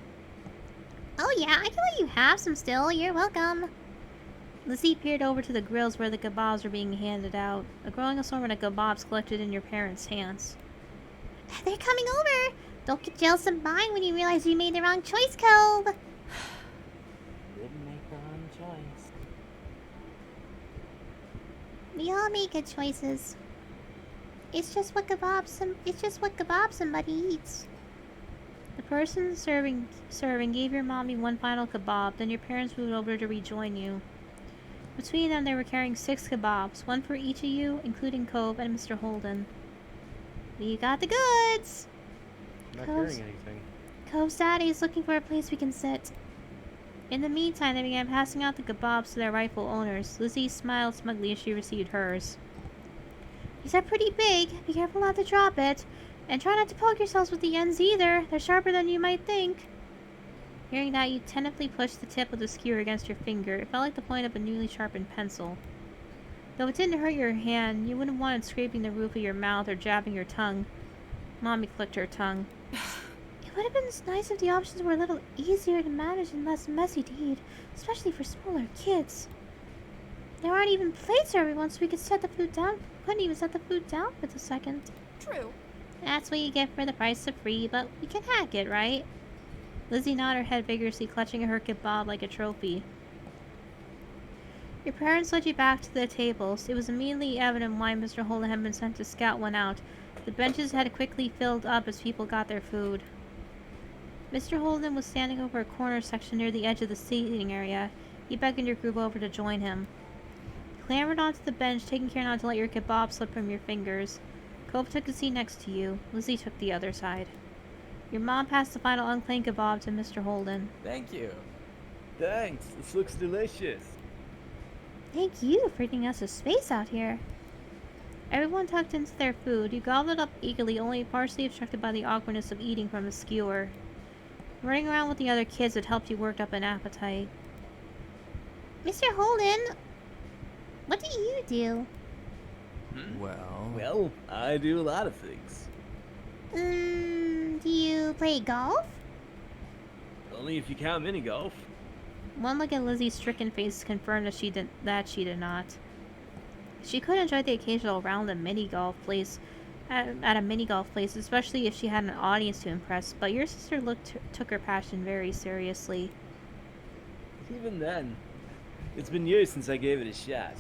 Oh yeah, I can let you have some still. You're welcome. Lizzie peered over to the grills where the kebabs were being handed out. A growing assortment of kebabs collected in your parents' hands. They're coming over. Don't get jealous of mine when you realize you made the wrong choice, Cove. Didn't make the wrong choice. We all make good choices. It's just what kebab somebody eats. The person serving gave your mommy one final kebab, then your parents moved over to rejoin you. Between them, they were carrying 6 kebabs, one for each of you, including Cove and Mr. Holden. We got the goods. I'm not Coves. carrying anything. Cove's daddy is looking for a place we can sit. In the meantime, they began passing out the kebabs to their rightful owners. Lizzie smiled smugly as she received hers. These are pretty big. Be careful not to drop it. And try not to poke yourselves with the ends either. They're sharper than you might think. Hearing that, you tentatively pushed the tip of the skewer against your finger. It felt like the point of a newly sharpened pencil. Though it didn't hurt your hand, you wouldn't want it scraping the roof of your mouth or jabbing your tongue. Mommy clicked her tongue. It would have been nice if the options were a little easier to manage and less messy to eat, especially for smaller kids. There aren't even plates for everyone, so we could set the food down. Couldn't even set the food down for the second. True. That's what you get for the price of free, but we can hack it, right? Lizzie nodded her head vigorously, clutching her kebab like a trophy. Your parents led you back to the tables. It was immediately evident why Mr. Holden had been sent to scout one out. The benches had quickly filled up as people got their food. Mr. Holden was standing over a corner section near the edge of the seating area. He beckoned your group over to join him. You clambered onto the bench, taking care not to let your kebab slip from your fingers. Cove took a seat next to you. Lizzie took the other side. Your mom passed the final unclaimed kebab to Mr. Holden. Thank you. Thanks. This looks delicious. Thank you for giving us a space out here. Everyone tucked into their food. You gobbled it up eagerly, only partially obstructed by the awkwardness of eating from a skewer. Running around with the other kids had helped you work up an appetite. Mr. Holden, what do you do? Well, I do a lot of things. Do you play golf? Only if you count mini golf. One look at Lizzie's stricken face confirmed that she did not. She could enjoy the occasional round of mini golf place at a mini golf place, especially if she had an audience to impress. But your sister took her passion very seriously. Even then, it's been years since I gave it a shot.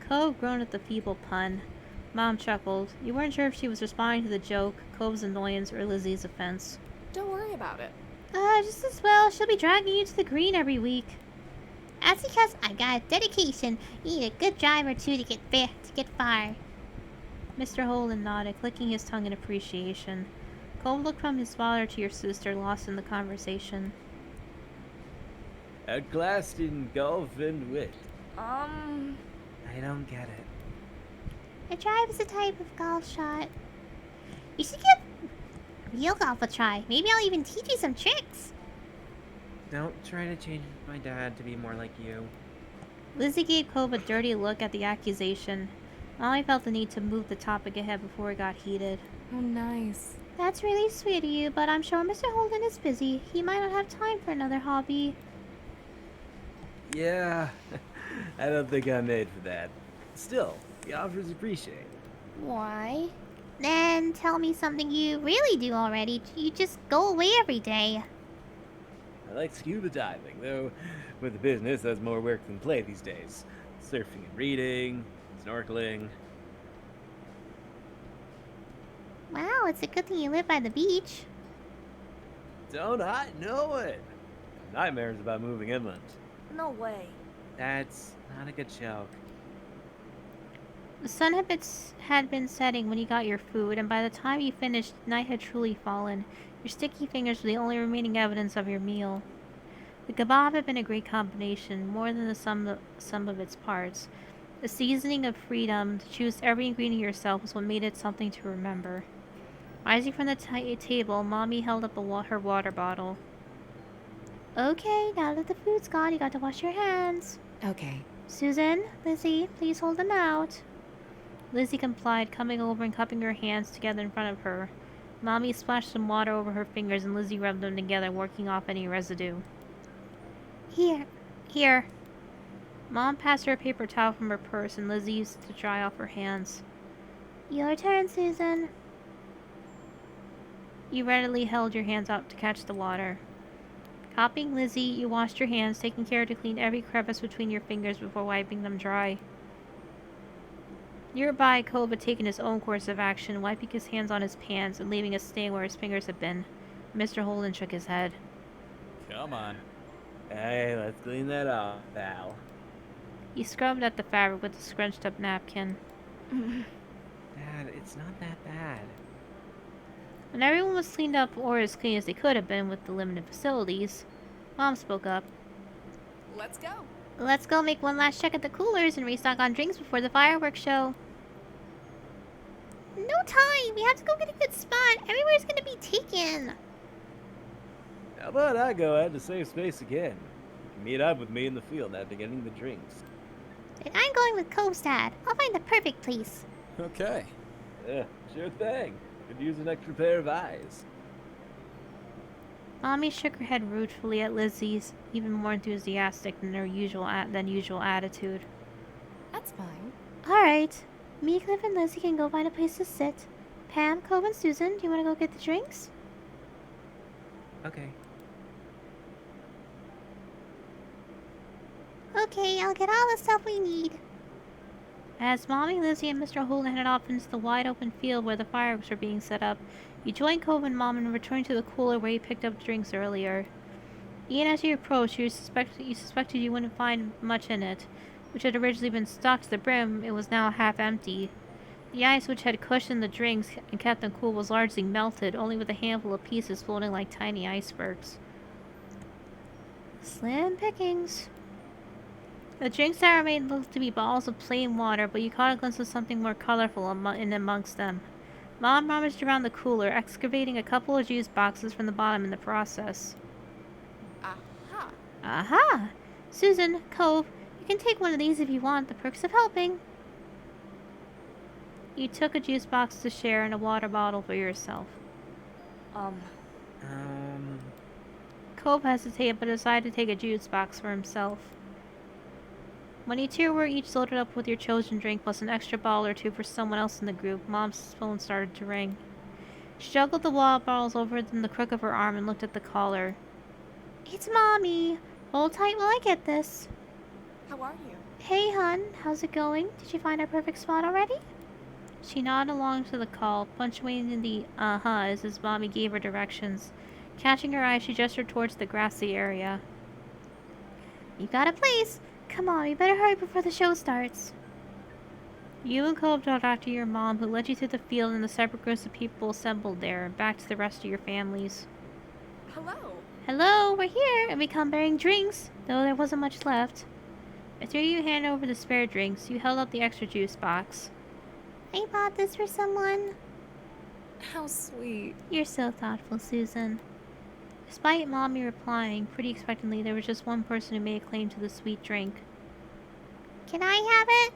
Cove groaned at the feeble pun. Mom chuckled. You weren't sure if she was responding to the joke, Cove's annoyance, or Lizzie's offense. Don't worry about it. Just as well. She'll be dragging you to the green every week. That's because I got dedication. You need a good drive or two to get far. Mr. Holden nodded, clicking his tongue in appreciation. Cove looked from his father to your sister, lost in the conversation. Outclassed in golf and wit. I don't get it. A drive is a type of golf shot. You should give real golf a try. Maybe I'll even teach you some tricks. Don't try to change my dad to be more like you. Lizzie gave Cove a dirty look at the accusation. Molly felt the need to move the topic ahead before it got heated. Oh, nice. That's really sweet of you, but I'm sure Mr. Holden is busy. He might not have time for another hobby. Yeah, I don't think I'm made for that. Still, the offer's appreciated. Why? Then tell me something you really do already. You just go away every day. I like scuba diving, though with the business, there's more work than play these days. Surfing and reading, snorkeling. Wow, it's a good thing you live by the beach. Don't I know it? Nightmares about moving inland. No way. That's not a good joke. The sun had been setting when you got your food, and by the time you finished, night had truly fallen. Your sticky fingers were the only remaining evidence of your meal. The kebab had been a great combination, more than the sum of its parts. The seasoning of freedom to choose every ingredient yourself was what made it something to remember. Rising from the table, Mommy held up her water bottle. Okay, now that the food's gone, you got to wash your hands. Okay. Susan, Lizzie, please hold them out. Lizzie complied, coming over and cupping her hands together in front of her. Mommy splashed some water over her fingers and Lizzie rubbed them together, working off any residue. Here. Mom passed her a paper towel from her purse and Lizzie used it to dry off her hands. Your turn, Susan. You readily held your hands up to catch the water. Copying Lizzie, you washed your hands, taking care to clean every crevice between your fingers before wiping them dry. Nearby, Cove had taken his own course of action, wiping his hands on his pants and leaving a stain where his fingers had been. Mr. Holden shook his head. Come on. Hey, let's clean that off, pal. He scrubbed at the fabric with a scrunched up napkin. Dad, it's not that bad. When everyone was cleaned up or as clean as they could have been with the limited facilities, Mom spoke up. Let's go. Let's go make one last check at the coolers and restock on drinks before the fireworks show. No time! We have to go get a good spot. Everywhere's gonna be taken. How about I go ahead to save space again? You can meet up with me in the field after getting the drinks. And I'm going with Cove's dad. I'll find the perfect place. Okay. Yeah, sure thing. Could use an extra pair of eyes. Mommy shook her head ruefully at Lizzie's even more enthusiastic than her usual attitude. That's fine. Alright. Me, Cliff, and Lizzie can go find a place to sit. Pam, Cove, and Susan, do you want to go get the drinks? Okay. Okay, I'll get all the stuff we need. As Mommy, Lizzie, and Mr. Holden headed off into the wide open field where the fireworks were being set up, you joined Cove and Mom and returned to the cooler where you picked up drinks earlier. Even as you approached, you suspected you wouldn't find much in it, which had originally been stocked to the brim. It was now half empty. The ice which had cushioned the drinks and kept them cool was largely melted, only with a handful of pieces floating like tiny icebergs. Slim pickings. The drinks that remained looked to be bottles of plain water, but you caught a glimpse of something more colorful in amongst them. Mom rummaged around the cooler, excavating a couple of juice boxes from the bottom in the process. Aha. Aha! Susan, Cove, you can take one of these if you want. The perks of helping. You took a juice box to share and a water bottle for yourself. Cove hesitated but decided to take a juice box for himself. When you two were each loaded up with your chosen drink plus an extra bottle or two for someone else in the group, Mom's phone started to ring. She juggled the water bottles over in the crook of her arm and looked at the caller. It's Mommy. Hold tight while I get this. How are you? Hey, hun. How's it going? Did you find our perfect spot already? She nodded along to the call, punctuating the uh-hus as Mommy gave her directions. Catching her eye, she gestured towards the grassy area. You got a place. Come on, we better hurry before the show starts. You and Cove brought after your mom, who led you through the field and the separate groups of people assembled there, and back to the rest of your families. Hello. Hello, we're here, and we come bearing drinks, though there wasn't much left. After you handed over the spare drinks, you held up the extra juice box. I bought this for someone. How sweet. You're so thoughtful, Susan. Despite Mommy replying pretty expectantly, there was just one person who made a claim to the sweet drink. Can I have it?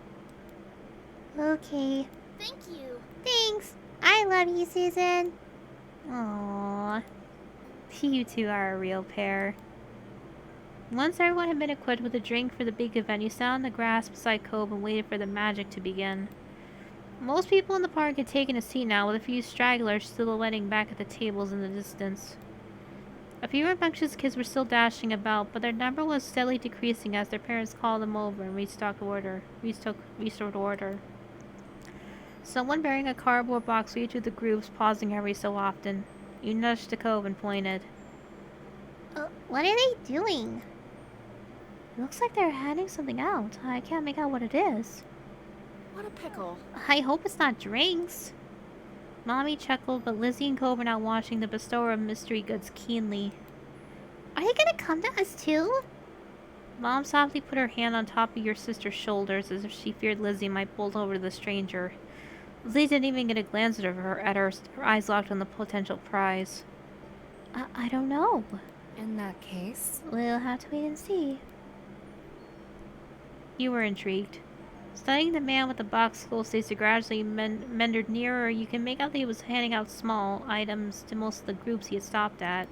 Okay. Thank you. Thanks. I love you, Susan. Aww. You two are a real pair. Once everyone had been equipped with a drink for the big event, you sat on the grass beside Cove and waited for the magic to begin. Most people in the park had taken a seat now, with a few stragglers silhouetting back at the tables in the distance. A few rambunctious kids were still dashing about, but their number was steadily decreasing as their parents called them over and restored order. Someone bearing a cardboard box waved to the groups, pausing every so often. You nudged the cove and pointed. What are they doing? Looks like they're handing something out. I can't make out what it is. What a pickle. I hope it's not drinks. Mommy chuckled, but Lizzie and Cove were now watching the bestower of mystery goods keenly. Are they gonna come to us too? Mom softly put her hand on top of your sister's shoulders as if she feared Lizzie might bolt over the stranger. Lizzie didn't even get a glance at her eyes locked on the potential prize. I don't know. In that case, We'll have to wait and see. You were intrigued. Studying the man with the box closely as he gradually mendered nearer, you can make out that he was handing out small items to most of the groups he had stopped at.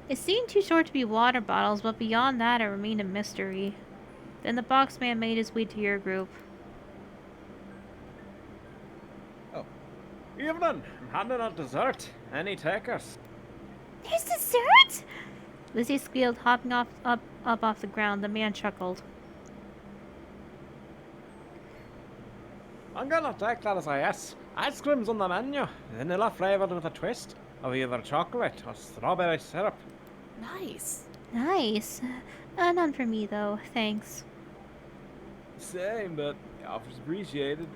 It seemed too short to be water bottles, but beyond that it remained a mystery. Then the box man made his way to your group. Evening. I'm handing out dessert. Any takers? There's dessert? Lizzie squealed, hopping up off the ground. The man chuckled. I'm gonna take that as a yes. Ice cream's on the menu. Vanilla flavored with a twist of either chocolate or strawberry syrup. Nice. Nice. None for me, though. Thanks. Same, but the offer's appreciated.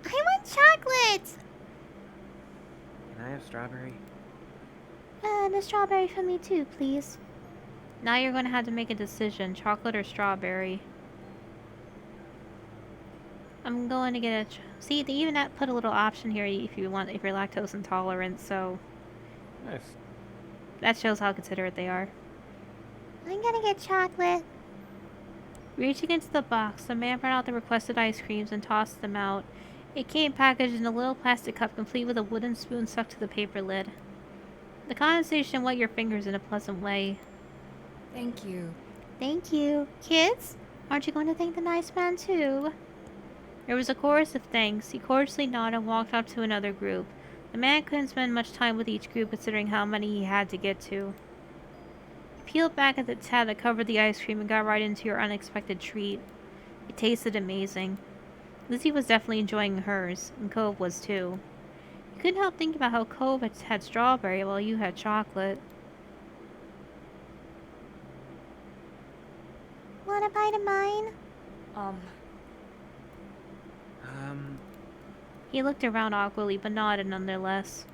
I want chocolate! Can I have strawberry? And a strawberry for me too, please. Now you're going to have to make a decision. Chocolate or strawberry? I'm going to get a... See, they even put a little option here if you're lactose intolerant, so... Nice. That shows how considerate they are. I'm gonna get chocolate. Reaching into the box, the man brought out the requested ice creams and tossed them out. It came packaged in a little plastic cup complete with a wooden spoon stuck to the paper lid. The condensation wet your fingers in a pleasant way. thank you. Thank you. Kids, aren't you going to thank the nice man too? There was a chorus of thanks. He cordially nodded and walked up to another group. The man couldn't spend much time with each group considering how many he had to get to. He peeled back at the tab that covered the ice cream and got right into your unexpected treat. It tasted amazing. Lizzie was definitely enjoying hers, and Cove was too. You couldn't help thinking about how Cove had strawberry while you had chocolate. Want a bite of mine? He looked around awkwardly, but nodded nonetheless.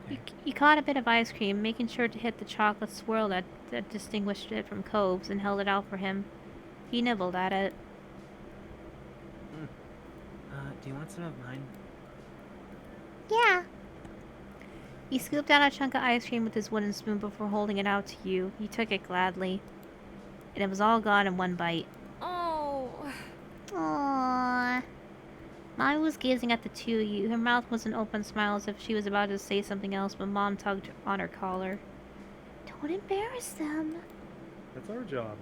Okay. You caught a bit of ice cream, making sure to hit the chocolate swirl that distinguished it from Cove's, and held it out for him. He nibbled at it. Do you want some of mine? Yeah. He scooped out a chunk of ice cream with his wooden spoon before holding it out to you. You took it gladly. And it was all gone in one bite. Oh, Aww. Mommy was gazing at the two of you. Her mouth was an open smile as if she was about to say something else, but Mom tugged on her collar. Don't embarrass them. That's our job.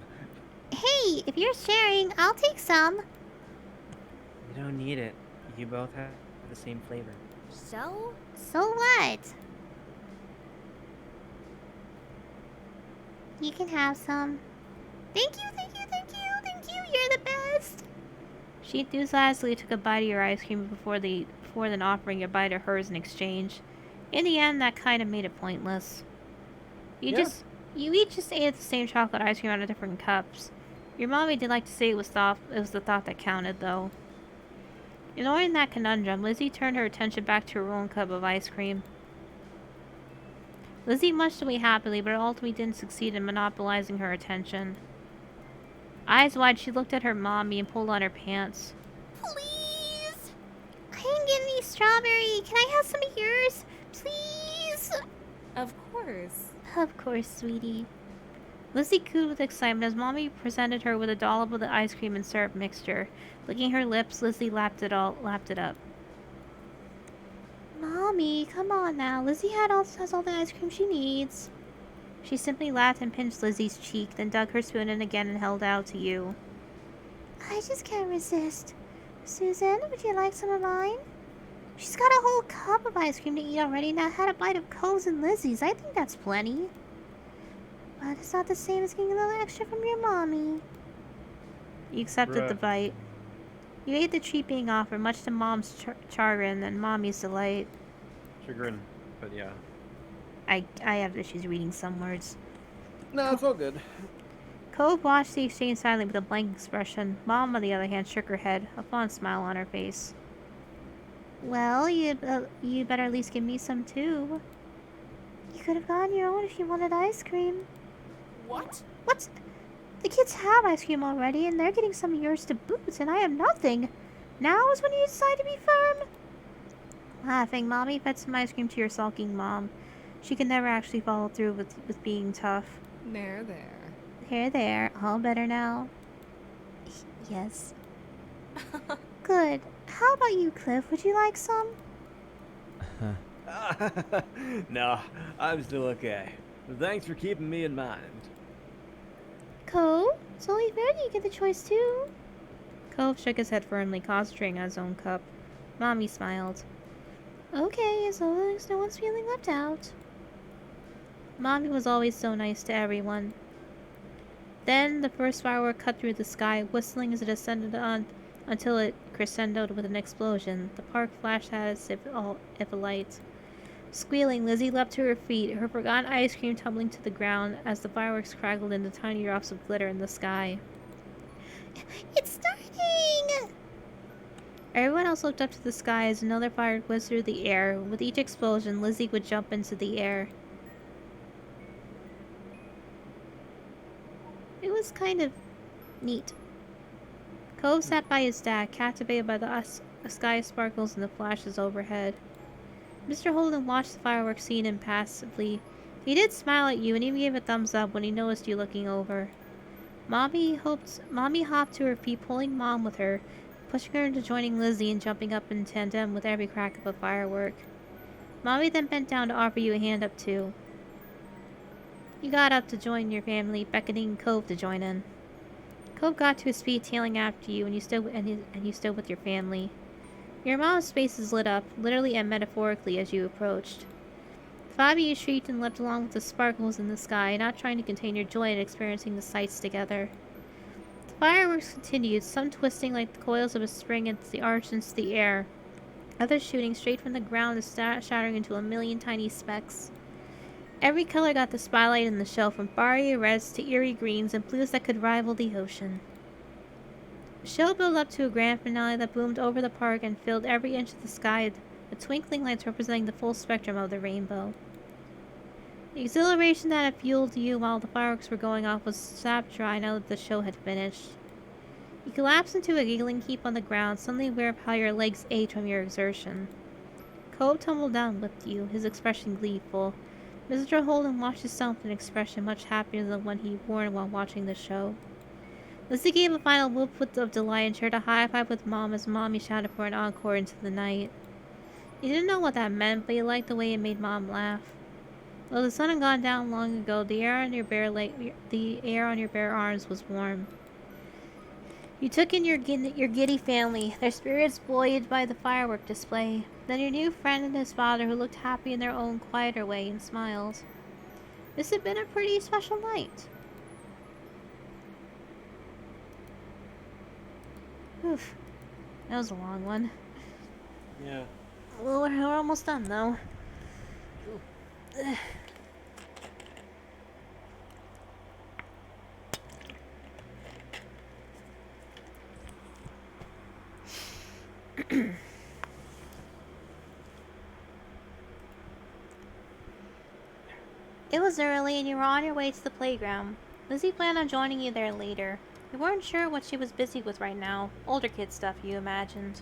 Hey, if you're sharing, I'll take some. You don't need it. You both have the same flavor. So? So what? You can have some. Thank you, thank you, thank you, thank you. You're the best. She enthusiastically took a bite of your ice cream before then offering a bite of hers in exchange. In the end, that kind of made it pointless. You each just ate the same chocolate ice cream out of different cups. Your mommy did like to say it was the thought that counted, though. Ignoring that conundrum, Lizzie turned her attention back to her own cup of ice cream. Lizzie munched away happily, but ultimately didn't succeed in monopolizing her attention. Eyes wide, she looked at her mommy and pulled on her pants. Please. I didn't get any strawberry. Can I have some of yours? Please. of course. Of course, sweetie. Lizzie cooed with excitement as Mommy presented her with a dollop of the ice cream and syrup mixture. Licking her lips, Lizzie lapped it up. Mommy, come on now. Lizzie has all the ice cream she needs. She simply laughed and pinched Lizzie's cheek, then dug her spoon in again and held it out to you. I just can't resist. Susan, would you like some of mine? She's got a whole cup of ice cream to eat already, and I had a bite of Cole's and Lizzie's. I think that's plenty. But it's not the same as getting a little extra from your mommy. You accepted the Bruh. bite. You ate the treat being offered, much to Mom's chagrin and Mommy's delight. Chagrin, but yeah. I have issues reading some words. No, it's all good. Cove watched the exchange silently with a blank expression. Mom, on the other hand, shook her head, a fond smile on her face. Well, you better at least give me some too. You could have gotten your own if you wanted ice cream. What? What? The kids have ice cream already, and they're getting some of yours to boot, and I have nothing. Now is when you decide to be firm? Laughing, Mommy fed some ice cream to your sulking mom. She could never actually follow through with being tough. There. There. All better now? Yes. Good. How about you, Cliff? Would you like some? No, I'm still okay. Thanks for keeping me in mind. Cove? It's only fair that you get the choice too. Cove shook his head firmly, concentrating on his own cup. Mommy smiled. Okay, as long as no one's feeling left out. Mommy was always so nice to everyone. Then the first firework cut through the sky, whistling as it ascended on until it crescendoed with an explosion. The park flashed at us if alight. Squealing, Lizzie leapt to her feet, her forgotten ice cream tumbling to the ground as the fireworks crackled into tiny drops of glitter in the sky. It's starting! Everyone else looked up to the sky as another firework whizzed through the air. With each explosion, Lizzie would jump into the air. It was kind of neat. Cove sat by his dad, captivated by the sky sparkles and the flashes overhead. Mr. Holden watched the fireworks scene impassively. He did smile at you and even gave a thumbs up when he noticed you looking over. Mommy hopped to her feet, pulling Mom with her, pushing her into joining Lizzie and jumping up in tandem with every crack of a firework. Mommy then bent down to offer you a hand up too. You got up to join your family, beckoning Cove to join in. Cove got to his feet, tailing after you, and you stood with your family. Your mom's faces lit up, literally and metaphorically, as you approached. The five of you shrieked and leapt along with the sparkles in the sky, not trying to contain your joy at experiencing the sights together. The fireworks continued, some twisting like the coils of a string as they arched into the air, others shooting straight from the ground and shattering into a million tiny specks. Every color got the spotlight in the show, from fiery reds to eerie greens and blues that could rival the ocean. The show built up to a grand finale that boomed over the park and filled every inch of the sky, the twinkling lights representing the full spectrum of the rainbow. The exhilaration that had fueled you while the fireworks were going off was sapped dry now that the show had finished. You collapsed into a giggling heap on the ground, suddenly aware of how your legs ached from your exertion. Cove tumbled down with you, his expression gleeful. Mr. Holden watched his son with an expression much happier than the one he wore while watching the show. Lizzie gave a final whoop of delight and shared a high five with Mom as Mommy shouted for an encore into the night. You didn't know what that meant, but you liked the way it made Mom laugh. Though the sun had gone down long ago, the air on your bare arms was warm. You took in your giddy family, their spirits buoyed by the firework display. Then your new friend and his father, who looked happy in their own quieter way and smiled. This had been a pretty special night. Oof. That was a long one. Yeah. Well, we're almost done, though. It was early and you were on your way to the playground. Lizzie planned on joining you there later. You weren't sure what she was busy with right now. Older kid stuff, you imagined.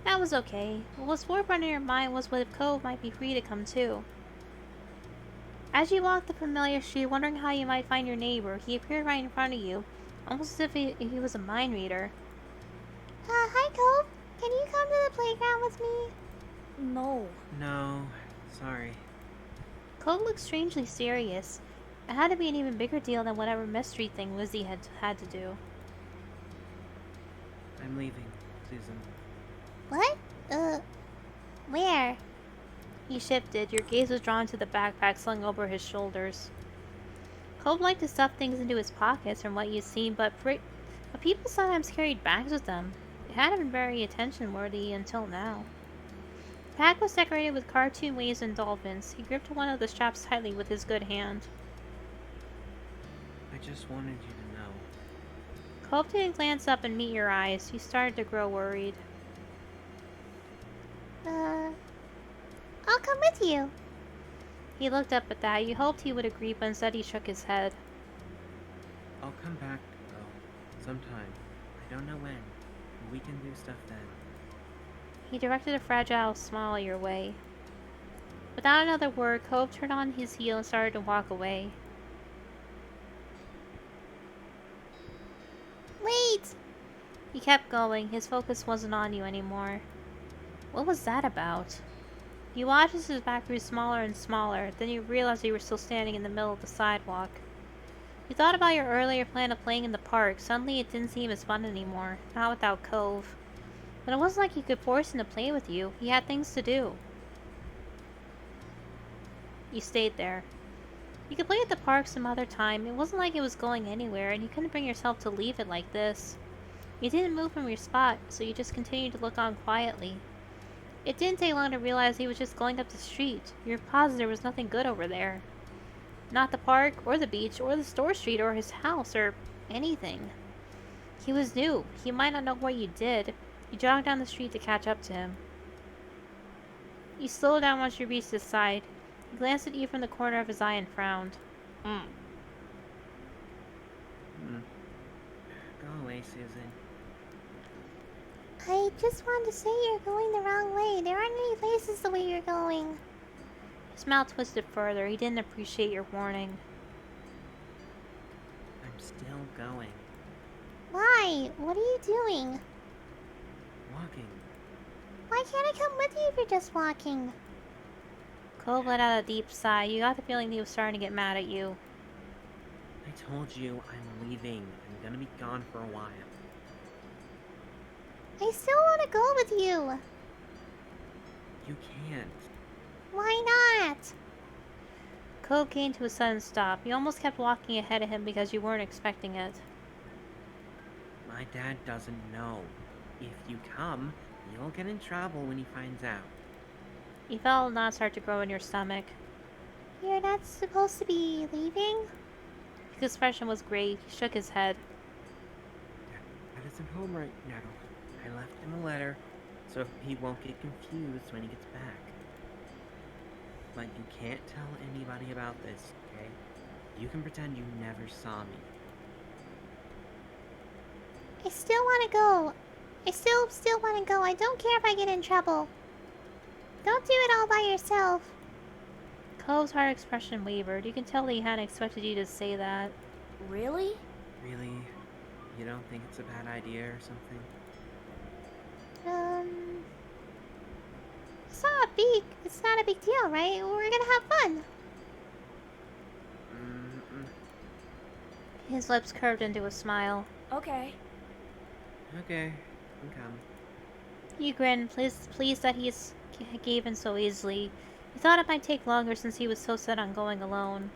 That was okay. What was forefront in your mind was what if Cove might be free to come too. As you walked the familiar street, wondering how you might find your neighbor, he appeared right in front of you, almost as if he was a mind reader. Hi, Cove. Can you come to the playground with me? No. No, sorry. Cove looked strangely serious. It had to be an even bigger deal than whatever mystery thing Lizzie had to do. I'm leaving, Susan. What? Where? He shifted. Your gaze was drawn to the backpack slung over his shoulders. Cove liked to stuff things into his pockets from what you'd seen, but people sometimes carried bags with them. It hadn't been very attention-worthy until now. The pack was decorated with cartoon waves and dolphins. He gripped one of the straps tightly with his good hand. I just wanted you to know. Cove didn't glance up and meet your eyes. He started to grow worried. I'll come with you. He looked up at that. You hoped he would agree, but instead he shook his head. I'll come back, though, sometime. I don't know when. We can do stuff then. He directed a fragile smile your way. Without another word, Cove turned on his heel and started to walk away. Wait! He kept going. His focus wasn't on you anymore. What was that about? You watched as his back grew smaller and smaller, then you realized you were still standing in the middle of the sidewalk. You thought about your earlier plan of playing in the park. Suddenly it didn't seem as fun anymore, not without Cove. But it wasn't like you could force him to play with you. He had things to do. You stayed there. You could play at the park some other time. It wasn't like it was going anywhere, and you couldn't bring yourself to leave it like this. You didn't move from your spot, so you just continued to look on quietly. It didn't take long to realize he was just going up the street. You were positive there was nothing good over there. Not the park, or the beach, or the store street, or his house, or anything. He was new. He might not know what you did. You jogged down the street to catch up to him. You slowed down once you reached his side. He glanced at you from the corner of his eye and frowned. Go away, Susan. I just wanted to say you're going the wrong way. There aren't any places the way you're going. His mouth twisted further. He didn't appreciate your warning. I'm still going. Why? What are you doing? Walking. Why can't I come with you if you're just walking? Cove let out a deep sigh. You got the feeling he was starting to get mad at you. I told you I'm leaving. I'm gonna be gone for a while. I still want to go with you. You can't. Why not? Cove came to a sudden stop. You almost kept walking ahead of him because you weren't expecting it. My dad doesn't know. If you come, you'll get in trouble when he finds out. You felt a knot start to grow in your stomach. You're not supposed to be leaving? His expression was grave. He shook his head. Dad isn't home right now. I left him a letter, so he won't get confused when he gets back. But you can't tell anybody about this, okay? You can pretend you never saw me. I still want to go. I still want to go. I don't care if I get in trouble. Don't do it all by yourself. Cove's hard expression wavered. You can tell that he hadn't expected you to say that. Really? Really? You don't think it's a bad idea or something? It's not a big deal, right? We're gonna have fun. His lips curved into a smile. Okay. Okay, you can come. You grinned, pleased that he gave in so easily. You thought it might take longer since he was so set on going alone.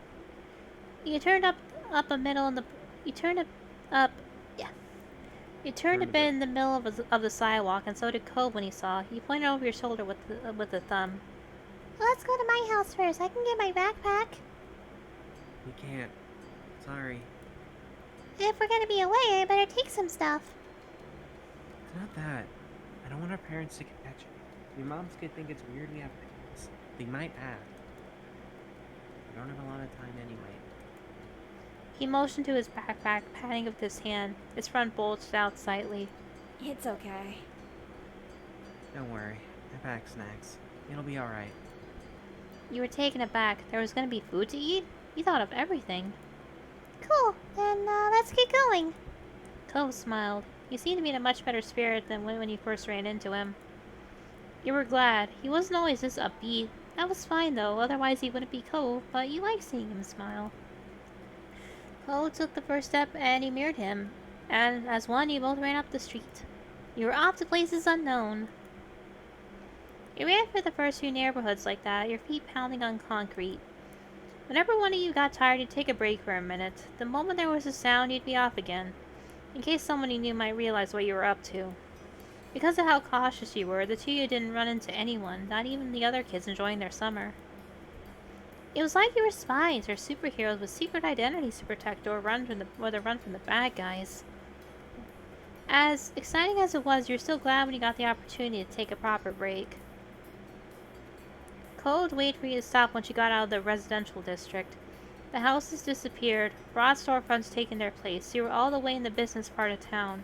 You turned up a middle in the. You turned it up. Yeah. You turned a bit in the middle of the sidewalk, and so did Cove when he saw. He pointed over your shoulder with the thumb. Let's go to my house first. I can get my backpack. We can't. Sorry. If we're gonna be away, I better take some stuff. It's not that. I don't want our parents to catch it. Your moms could think it's weird we have pets. They might have. We don't have a lot of time anyway. He motioned to his backpack, patting it with his hand. Its front bulged out slightly. It's okay. Don't worry. I pack snacks. It'll be alright. You were taken aback. There was going to be food to eat? You thought of everything. Cool. Then let's get going. Cove smiled. You seemed to be in a much better spirit than when you first ran into him. You were glad. He wasn't always this upbeat. That was fine, though. Otherwise, he wouldn't be Cove, but you liked seeing him smile. Cove took the first step, and he mirrored him. And as one, you both ran up the street. You were off to places unknown. You ran through the first few neighborhoods like that, your feet pounding on concrete. Whenever one of you got tired, you'd take a break for a minute. The moment there was a sound, you'd be off again, in case someone you knew might realize what you were up to. Because of how cautious you were, the two of you didn't run into anyone, not even the other kids enjoying their summer. It was like you were spies or superheroes with secret identities to protect or run from the bad guys. As exciting as it was, you were still glad when you got the opportunity to take a proper break. Cole would wait for you to stop once you got out of the residential district. The houses disappeared, broad storefronts taking their place. You were all the way in the business part of town.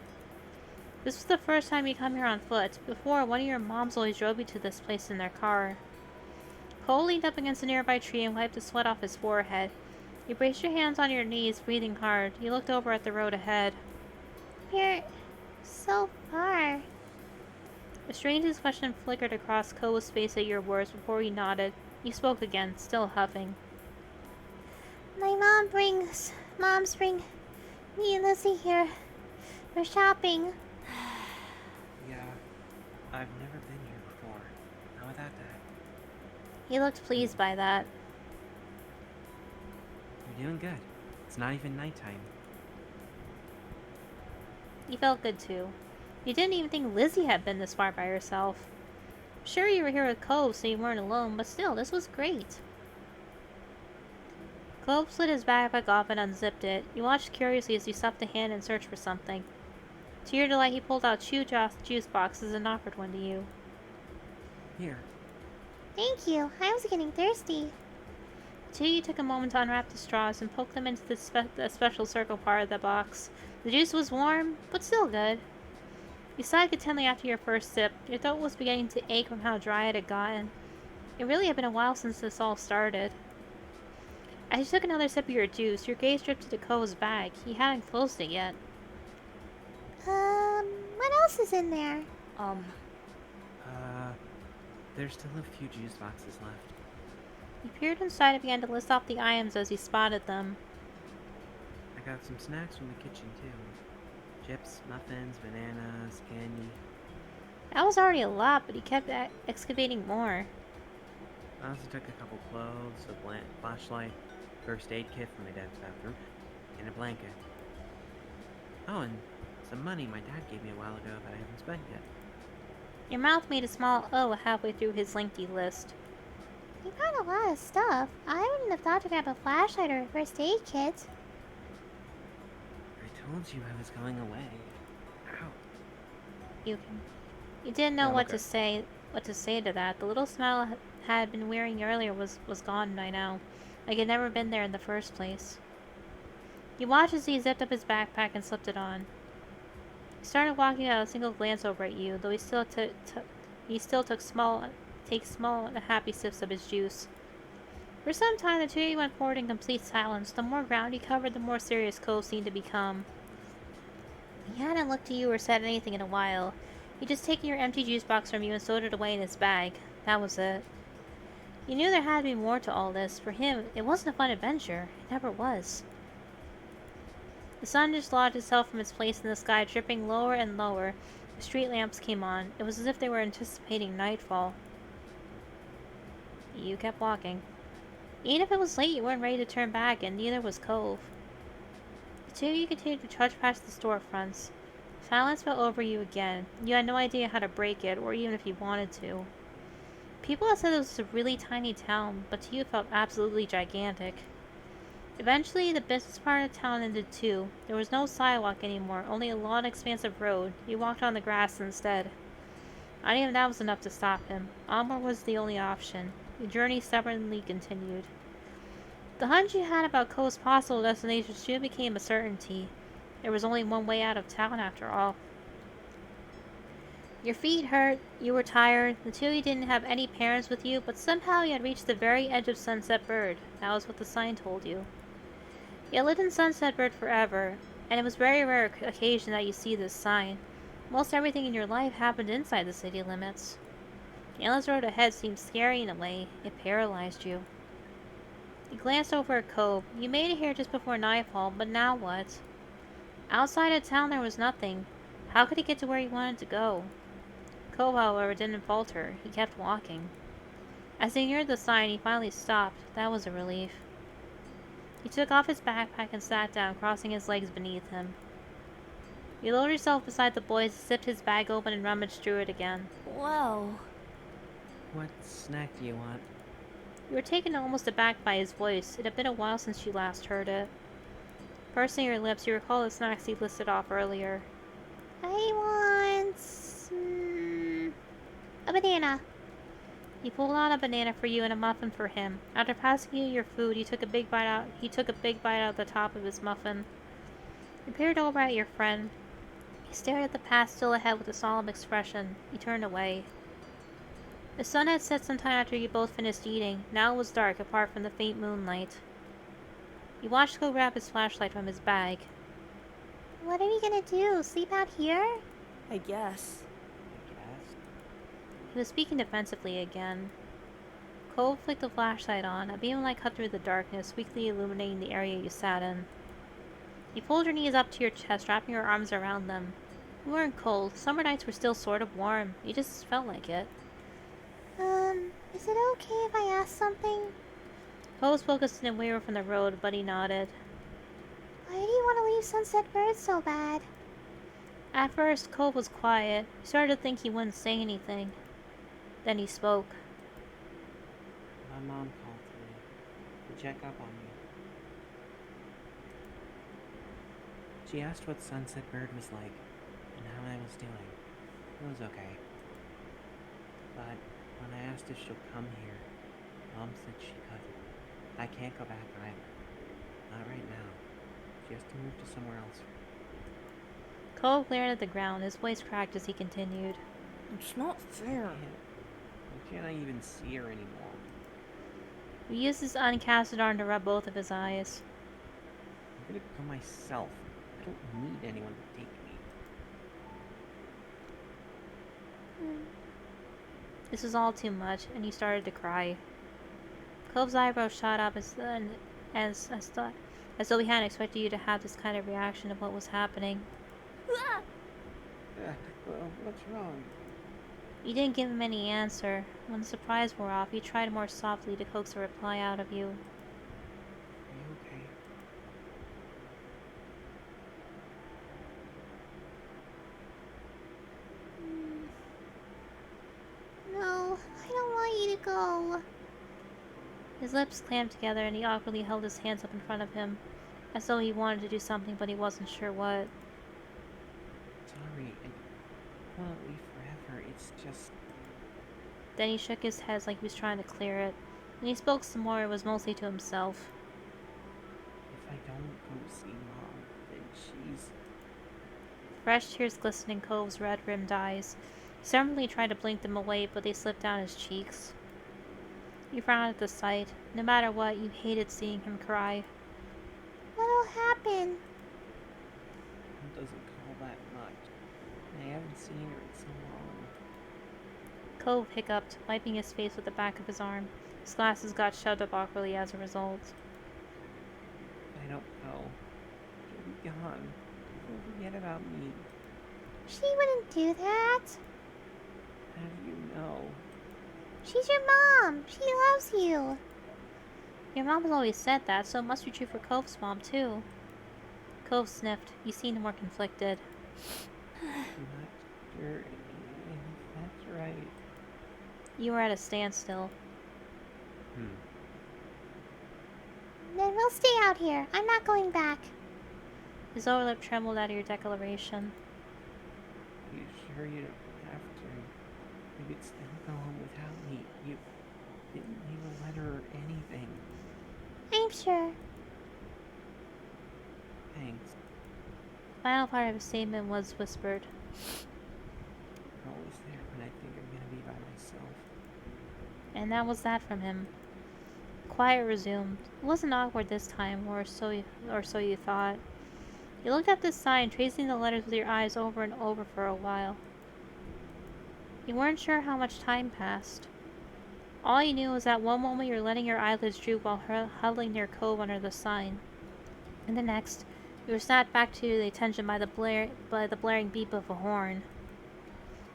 This was the first time you come here on foot. Before, one of your moms always drove you to this place in their car. Cole leaned up against a nearby tree and wiped the sweat off his forehead. You braced your hands on your knees, breathing hard. You looked over at the road ahead. We're so far. A strange expression flickered across Cole's face at your words before he nodded. He spoke again, still huffing. My moms bring me and Lizzie here. We're shopping. Yeah, I've never been here before. How about that? He looked pleased by that. You're doing good. It's not even nighttime. He felt good too. You didn't even think Lizzie had been this far by herself. Sure, you were here with Cove, so you weren't alone, but still, this was great. Cove slid his backpack off and unzipped it. You watched curiously as he stuffed a hand and searched for something. To your delight, he pulled out two juice boxes and offered one to you. Here. Thank you. I was getting thirsty. The two of you took a moment to unwrap the straws and poke them into the special circle part of the box. The juice was warm, but still good. You sighed contentedly after your first sip. Your throat was beginning to ache from how dry it had gotten. It really had been a while since this all started. As you took another sip of your juice, your gaze drifted to Ko's bag. He hadn't closed it yet. What else is in there? There's still a few juice boxes left. He peered inside and began to list off the items as he spotted them. I got some snacks from the kitchen too. Chips, muffins, bananas, candy. That was already a lot, but he kept excavating more. I also took a couple clothes, a flashlight, first aid kit from my dad's bathroom, and a blanket. Oh, and some money my dad gave me a while ago that I haven't spent yet. Your mouth made a small O halfway through his lengthy list. You got a lot of stuff. I wouldn't have thought to grab a flashlight or a first aid kit. I told you I was going away. Ow. You didn't know Yeah, what okay. to say to that. The little smile had been wearing earlier was gone by now. Like it had never been there in the first place. You watched as he zipped up his backpack and slipped it on. He started walking without a single glance over at you, though he still took small and happy sips of his juice. For some time, the two of you went forward in complete silence. The more ground he covered, the more serious Cole seemed to become. He hadn't looked at you or said anything in a while. He'd just taken your empty juice box from you and stowed it away in his bag. That was it. You knew there had to be more to all this. For him, it wasn't a fun adventure. It never was. The sun dislodged itself from its place in the sky, dripping lower and lower. The street lamps came on. It was as if they were anticipating nightfall. You kept walking. Even if it was late, you weren't ready to turn back, and neither was Cove. The two of you continued to trudge past the storefronts. Silence fell over you again. You had no idea how to break it, or even if you wanted to. People had said this was a really tiny town, but to you it felt absolutely gigantic. Eventually, the business part of town ended too. There was no sidewalk anymore, only a long, expansive road. You walked on the grass instead. Not even that was enough to stop him. Onward was the only option. Your journey stubbornly continued. The hunch you had about Co's possible destination soon became a certainty. There was only one way out of town after all. Your feet hurt, you were tired, the two of you didn't have any parents with you, but somehow you had reached the very edge of Sunset Bird. That was what the sign told you. You had lived in Sunset Bird forever, and it was very rare occasion that you see this sign. Most everything in your life happened inside the city limits. The endless road ahead seemed scary in a way. It paralyzed you. You glanced over at Cove. You made it here just before nightfall, but now what? Outside of town there was nothing. How could he get to where he wanted to go? Cove, however, didn't falter. He kept walking. As he neared the sign, he finally stopped. That was a relief. He took off his backpack and sat down, crossing his legs beneath him. He lowered himself beside the boys, zipped his bag open, and rummaged through it again. Whoa. What snack do you want? You were taken almost aback by his voice. It had been a while since you last heard it. Pursing your lips, you recall the snacks he listed off earlier. I want a banana. He pulled out a banana for you and a muffin for him. After passing you your food, he took a big bite out of the top of his muffin. He peered over at your friend. He stared at the path still ahead with a solemn expression. He turned away. The sun had set some time after you both finished eating. Now it was dark, apart from the faint moonlight. You watched Cole grab his flashlight from his bag. What are we gonna do? Sleep out here? I guess. I guess. He was speaking defensively again. Cole flicked the flashlight on. A beam of light cut through the darkness, weakly illuminating the area you sat in. You pulled your knees up to your chest, wrapping your arms around them. You weren't cold. Summer nights were still sort of warm. You just felt like it. Is it okay if I ask something? Cole was focused away from the road, but he nodded. Why do you want to leave Sunset Bird so bad? At first, Cole was quiet. You started to think he wouldn't say anything. Then he spoke. My mom called today to check up on me. She asked what Sunset Bird was like and how I was doing. It was okay. But when I asked if she'll come here, Mom said she couldn't. I can't go back either. Not right now. She has to move to somewhere else. Cole glared at the ground. His voice cracked as he continued. It's not fair. Why can't I even see her anymore? He used his uncasted arm to rub both of his eyes. I'm gonna go myself. I don't need anyone to take me. This was all too much, and he started to cry. Cove's eyebrows shot up as though he hadn't expected you to have this kind of reaction to what was happening. Well, what's wrong? You didn't give him any answer. When the surprise wore off, he tried more softly to coax a reply out of you. Are you okay? No, I don't want you to go. His lips clamped together, and he awkwardly held his hands up in front of him, as though he wanted to do something, but he wasn't sure what. Sorry, I won't leave forever. It's just... Then he shook his head like he was trying to clear it. When he spoke some more, it was mostly to himself. If I don't go see Mom, then she's... Fresh tears glistened in Cove's red-rimmed eyes. He stubbornly tried to blink them away, but they slipped down his cheeks. You frowned at the sight. No matter what, you hated seeing him cry. What'll happen? Mom doesn't call that much. I haven't seen her in so long. Cove hiccuped, wiping his face with the back of his arm. His glasses got shoved up awkwardly as a result. I don't know. She'll be gone. She'll forget about me. She wouldn't do that. How do you know? She's your mom. She loves you. Your mom has always said that, so it must be true for Cove's mom, too. Cove sniffed. You seemed more conflicted. I'm not sure if that's right. You were at a standstill. Then we'll stay out here. I'm not going back. His lower lip trembled out of your declaration. Are you sure you don't have to? You could still go home without me. You didn't leave a letter or anything. I'm sure. Thanks. The final part of his statement was whispered. You're always there when I think I'm gonna be by myself. And that was that from him. Quiet resumed. It wasn't awkward this time, or so you thought. You looked at the sign, tracing the letters with your eyes over and over for a while. You weren't sure how much time passed. All you knew was that one moment you were letting your eyelids droop while huddling near Cove under the sign. And the next, you were snapped back to the attention by the blaring beep of a horn.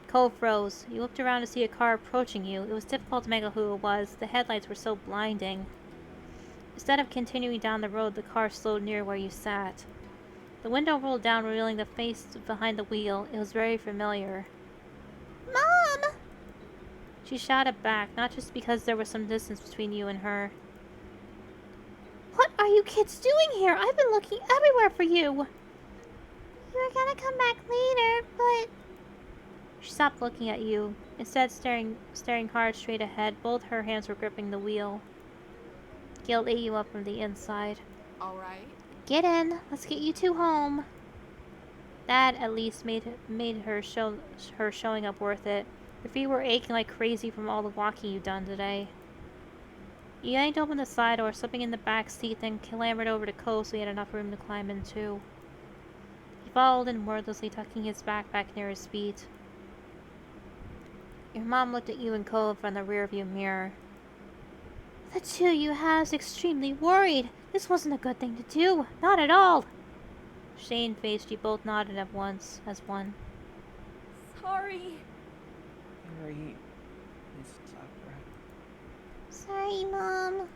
Cove froze. You looked around to see a car approaching you. It was difficult to make out who it was. The headlights were so blinding. Instead of continuing down the road, the car slowed near where you sat. The window rolled down, revealing the face behind the wheel. It was very familiar. Mom! She shouted back, not just because there was some distance between you and her. What are you kids doing here? I've been looking everywhere for you. You were gonna come back later, but... She stopped looking at you, instead staring hard straight ahead. Both her hands were gripping the wheel. Guilt ate you up from the inside. All right. Get in. Let's get you two home. That at least made her showing up worth it. Your feet were aching like crazy from all the walking you'd done today. You yanked open the side door, slipping in the back seat, then clambered over to Cove so he had enough room to climb into. He followed in wordlessly, tucking his backpack near his feet. Your mom looked at you and Cove from the rearview mirror. The two of you had us extremely worried. This wasn't a good thing to do. Not at all. Shame-faced, you both nodded at once, as one. Sorry. Sorry, Miss Sakura. Sorry, Mom.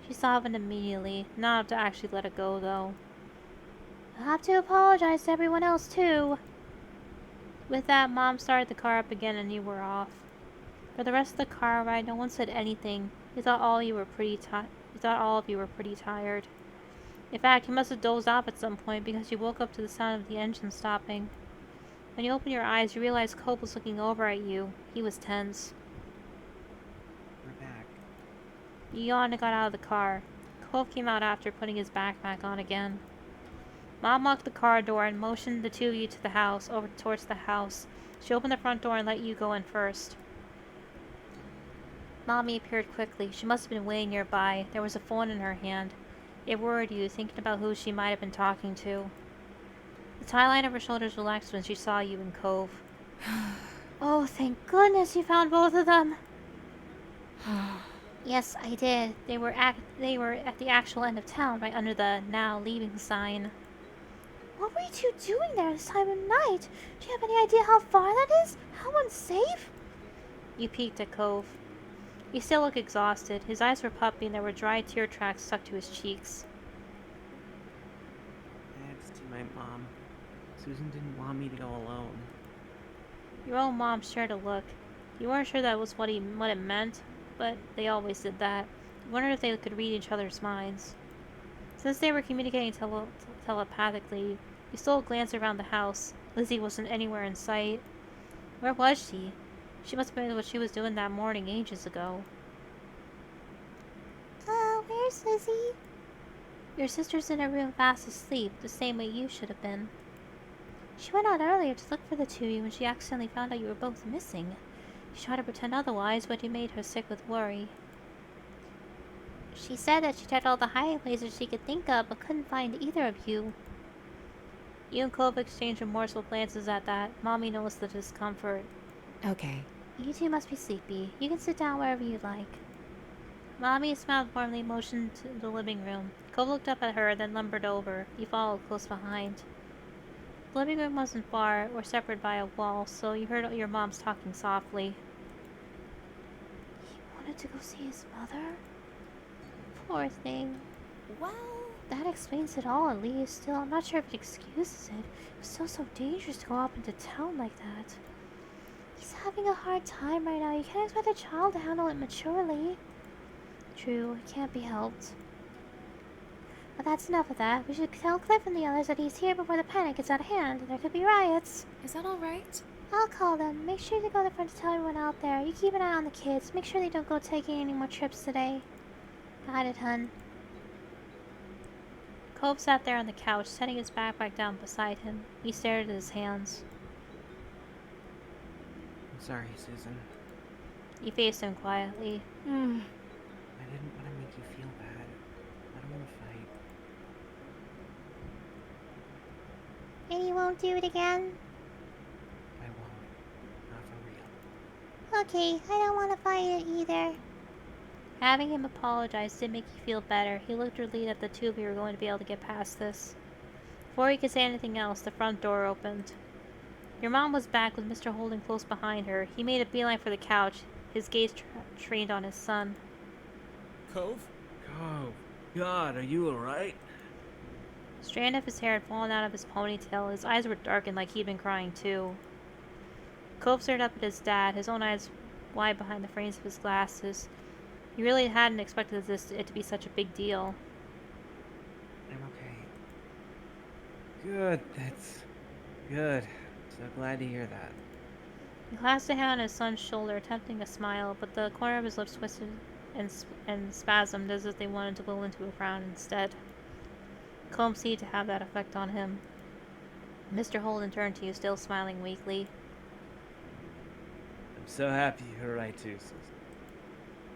She softened immediately, not enough to actually let it go, though. I'll have to apologize to everyone else, too. With that, Mom started the car up again and you were off. For the rest of the car ride, no one said anything. You thought all of you were pretty tired. In fact, you must have dozed off at some point because you woke up to the sound of the engine stopping. When you opened your eyes, you realized Cope was looking over at you. He was tense. We're back. You yawned and got out of the car. Cope came out after, putting his backpack on again. Mom locked the car door and motioned the two of you to the house, over towards the house. She opened the front door and let you go in first. Mommy appeared quickly. She must have been way nearby. There was a phone in her hand. It worried you, thinking about who she might have been talking to. The tie line of her shoulders relaxed when she saw you in Cove. Oh, thank goodness you found both of them. Yes, I did. They were at the actual end of town, right under the now leaving sign. What were you two doing there this time of night? Do you have any idea how far that is? How unsafe? You peeked at Cove. He still looked exhausted. His eyes were puffy and there were dry tear tracks stuck to his cheeks. I had to see my mom. Susan didn't want me to go alone. Your own mom shared a look. You weren't sure that was what it meant, but they always did that. You wondered if they could read each other's minds. Since they were communicating telepathically, you stole a glance around the house. Lizzie wasn't anywhere in sight. Where was she? She must have been what she was doing that morning ages ago. Where's Lizzie? Your sister's in her room fast asleep, the same way you should have been. She went out earlier to look for the two of you when she accidentally found out you were both missing. She tried to pretend otherwise, but you made her sick with worry. She said that she checked all the hiding places she could think of, but couldn't find either of you. You and Cove exchanged remorseful glances at that. Mommy noticed the discomfort. Okay. You two must be sleepy. You can sit down wherever you like. Mommy smiled warmly, motioned to the living room. Cove looked up at her, then lumbered over. You followed close behind. The living room wasn't far, or separated by a wall, so you heard your mom's talking softly. He wanted to go see his mother? Poor thing. Well, That explains it all, at least. Still, I'm not sure if it excuses it. It was still so dangerous to go up into town like that. He's having a hard time right now. You can't expect a child to handle it maturely. True, it can't be helped. But that's enough of that. We should tell Cliff and the others that he's here before the panic gets out of hand. There could be riots. Is that all right? I'll call them. Make sure to go to the front to tell everyone out there. You keep an eye on the kids. Make sure they don't go taking any more trips today. Got it, hun. Cove sat there on the couch, setting his backpack down beside him. He stared at his hands. I'm sorry, Susan. He faced him quietly. I didn't want to make you feel bad. I don't want to fight. And you won't do it again? I won't. Not for real. Okay, I don't want to fight it either. Having him apologize did make you feel better. He looked relieved that the two of you were going to be able to get past this. Before he could say anything else, the front door opened. Your mom was back with Mr. Holden close behind her. He made a beeline for the couch, his gaze trained on his son. Cove? Oh, God, are you alright? A strand of his hair had fallen out of his ponytail. His eyes were darkened like he'd been crying too. Cove stared up at his dad, his own eyes wide behind the frames of his glasses. He really hadn't expected it to be such a big deal. I'm okay. Good, that's good. So glad to hear that. He clasped a hand on his son's shoulder, attempting a smile, but the corner of his lips twisted and spasmed as if they wanted to will into a frown instead. Combe seemed to have that effect on him. Mr. Holden turned to you, still smiling weakly. I'm so happy you're alright too, Susan.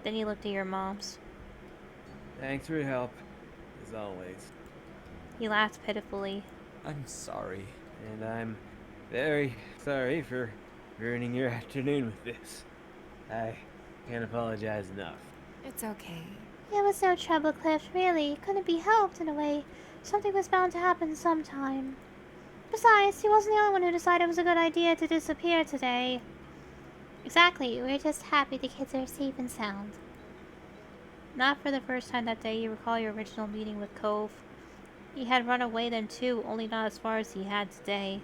Then he looked at your moms. Thanks for your help, as always. He laughed pitifully. I'm sorry. And I'm very sorry for ruining your afternoon with this. I can't apologize enough. It's okay. It was no trouble, Cliff, really. It couldn't be helped in a way. Something was bound to happen sometime. Besides, he wasn't the only one who decided it was a good idea to disappear today. Exactly, we're just happy the kids are safe and sound. Not for the first time that day, you recall your original meeting with Cove. He had run away then too, only not as far as he had today.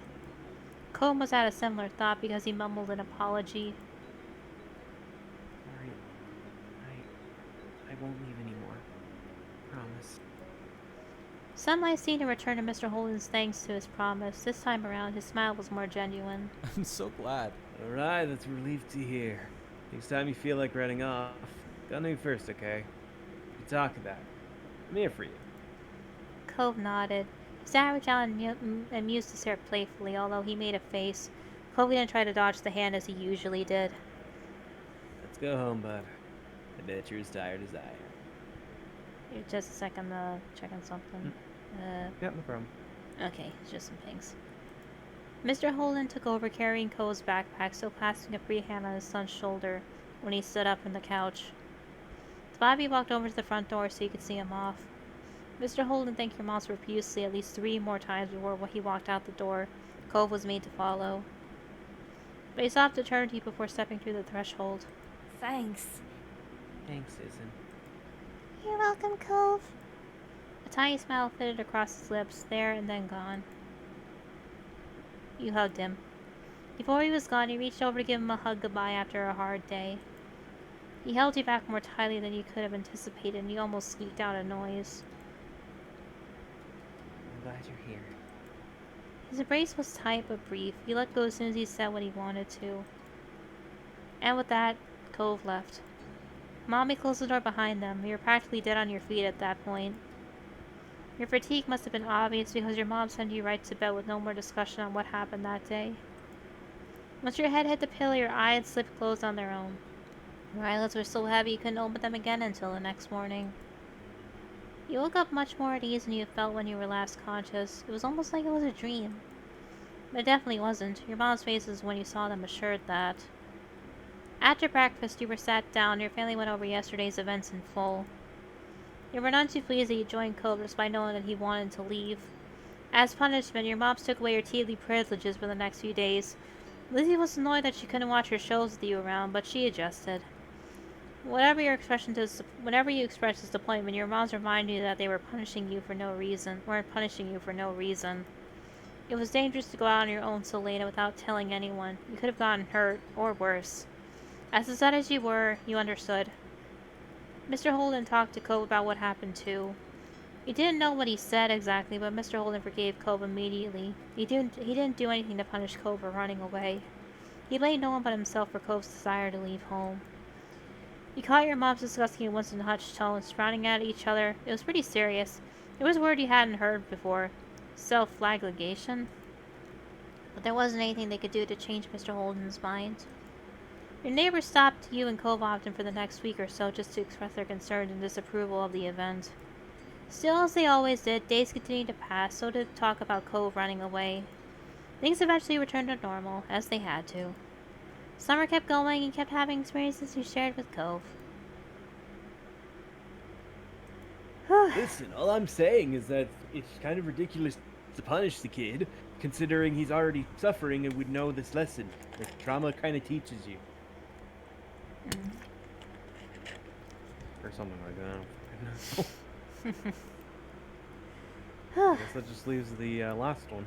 Cove was at a similar thought because he mumbled an apology. Alright. I won't leave anymore. Promise. Sunlight seemed to return to Mr. Holden's thanks to his promise. This time around, his smile was more genuine. I'm so glad. Alright, that's relieved to hear. Next time you feel like running off, go to me first, okay? We talk about it. I'm here for you. Cove nodded. His dad reached out and amused his hair playfully, although he made a face. Cove didn't try to dodge the hand as he usually did. Let's go home, bud. I bet you're as tired as I am. Just a second, check on something. Yep, no problem. Okay, just some things. Mr. Holden took over carrying Cove's backpack, still clasping a free hand on his son's shoulder when he stood up from the couch. Bobby walked over to the front door so he could see him off. Mr. Holden thanked your moms profusely at least 3 more times before he walked out the door. Cove was made to follow. But he stopped to turn to you before stepping through the threshold. Thanks. Thanks, Susan. You're welcome, Cove. A tiny smile flitted across his lips, there and then gone. You hugged him. Before he was gone, you reached over to give him a hug goodbye after a hard day. He held you back more tightly than you could have anticipated, and you almost squeaked out a noise. I'm glad you're here. His embrace was tight but brief. He let go as soon as he said what he wanted to. And with that, Cove left. Mommy closed the door behind them. You were practically dead on your feet at that point. Your fatigue must have been obvious because your mom sent you right to bed with no more discussion on what happened that day. Once your head hit the pillow, your eyes slipped closed on their own. Your eyelids were so heavy you couldn't open them again until the next morning. You woke up much more at ease than you felt when you were last conscious. It was almost like it was a dream. But it definitely wasn't. Your mom's faces when you saw them assured that. After breakfast, you were sat down. Your family went over yesterday's events in full. You were none too pleased that you joined Cove despite knowing that he wanted to leave. As punishment, your moms took away your TV privileges for the next few days. Lizzie was annoyed that she couldn't watch her shows with you around, but she adjusted. Whenever you expressed disappointment, your moms reminded you that they were punishing you for no reason. It was dangerous to go out on your own so late without telling anyone. You could have gotten hurt, or worse. As upset as you were, you understood. Mr. Holden talked to Cove about what happened too. You didn't know what he said exactly, but Mr. Holden forgave Cove immediately. He didn't do anything to punish Cove for running away. He blamed no one but himself for Cove's desire to leave home. You caught your moms discussing it once in hushed tones, frowning at each other. It was pretty serious. It was a word you hadn't heard before. Self-flagellation. But there wasn't anything they could do to change Mr. Holden's mind. Your neighbors stopped you and Cove often for the next week or so just to express their concern and disapproval of the event. Still, as they always did, days continued to pass, so did talk about Cove running away. Things eventually returned to normal, as they had to. Summer kept going and kept having experiences you shared with Cove. Listen, all I'm saying is that it's kind of ridiculous to punish the kid, considering he's already suffering and would know this lesson that trauma kind of teaches you. Or something like that. I guess that just leaves the last one.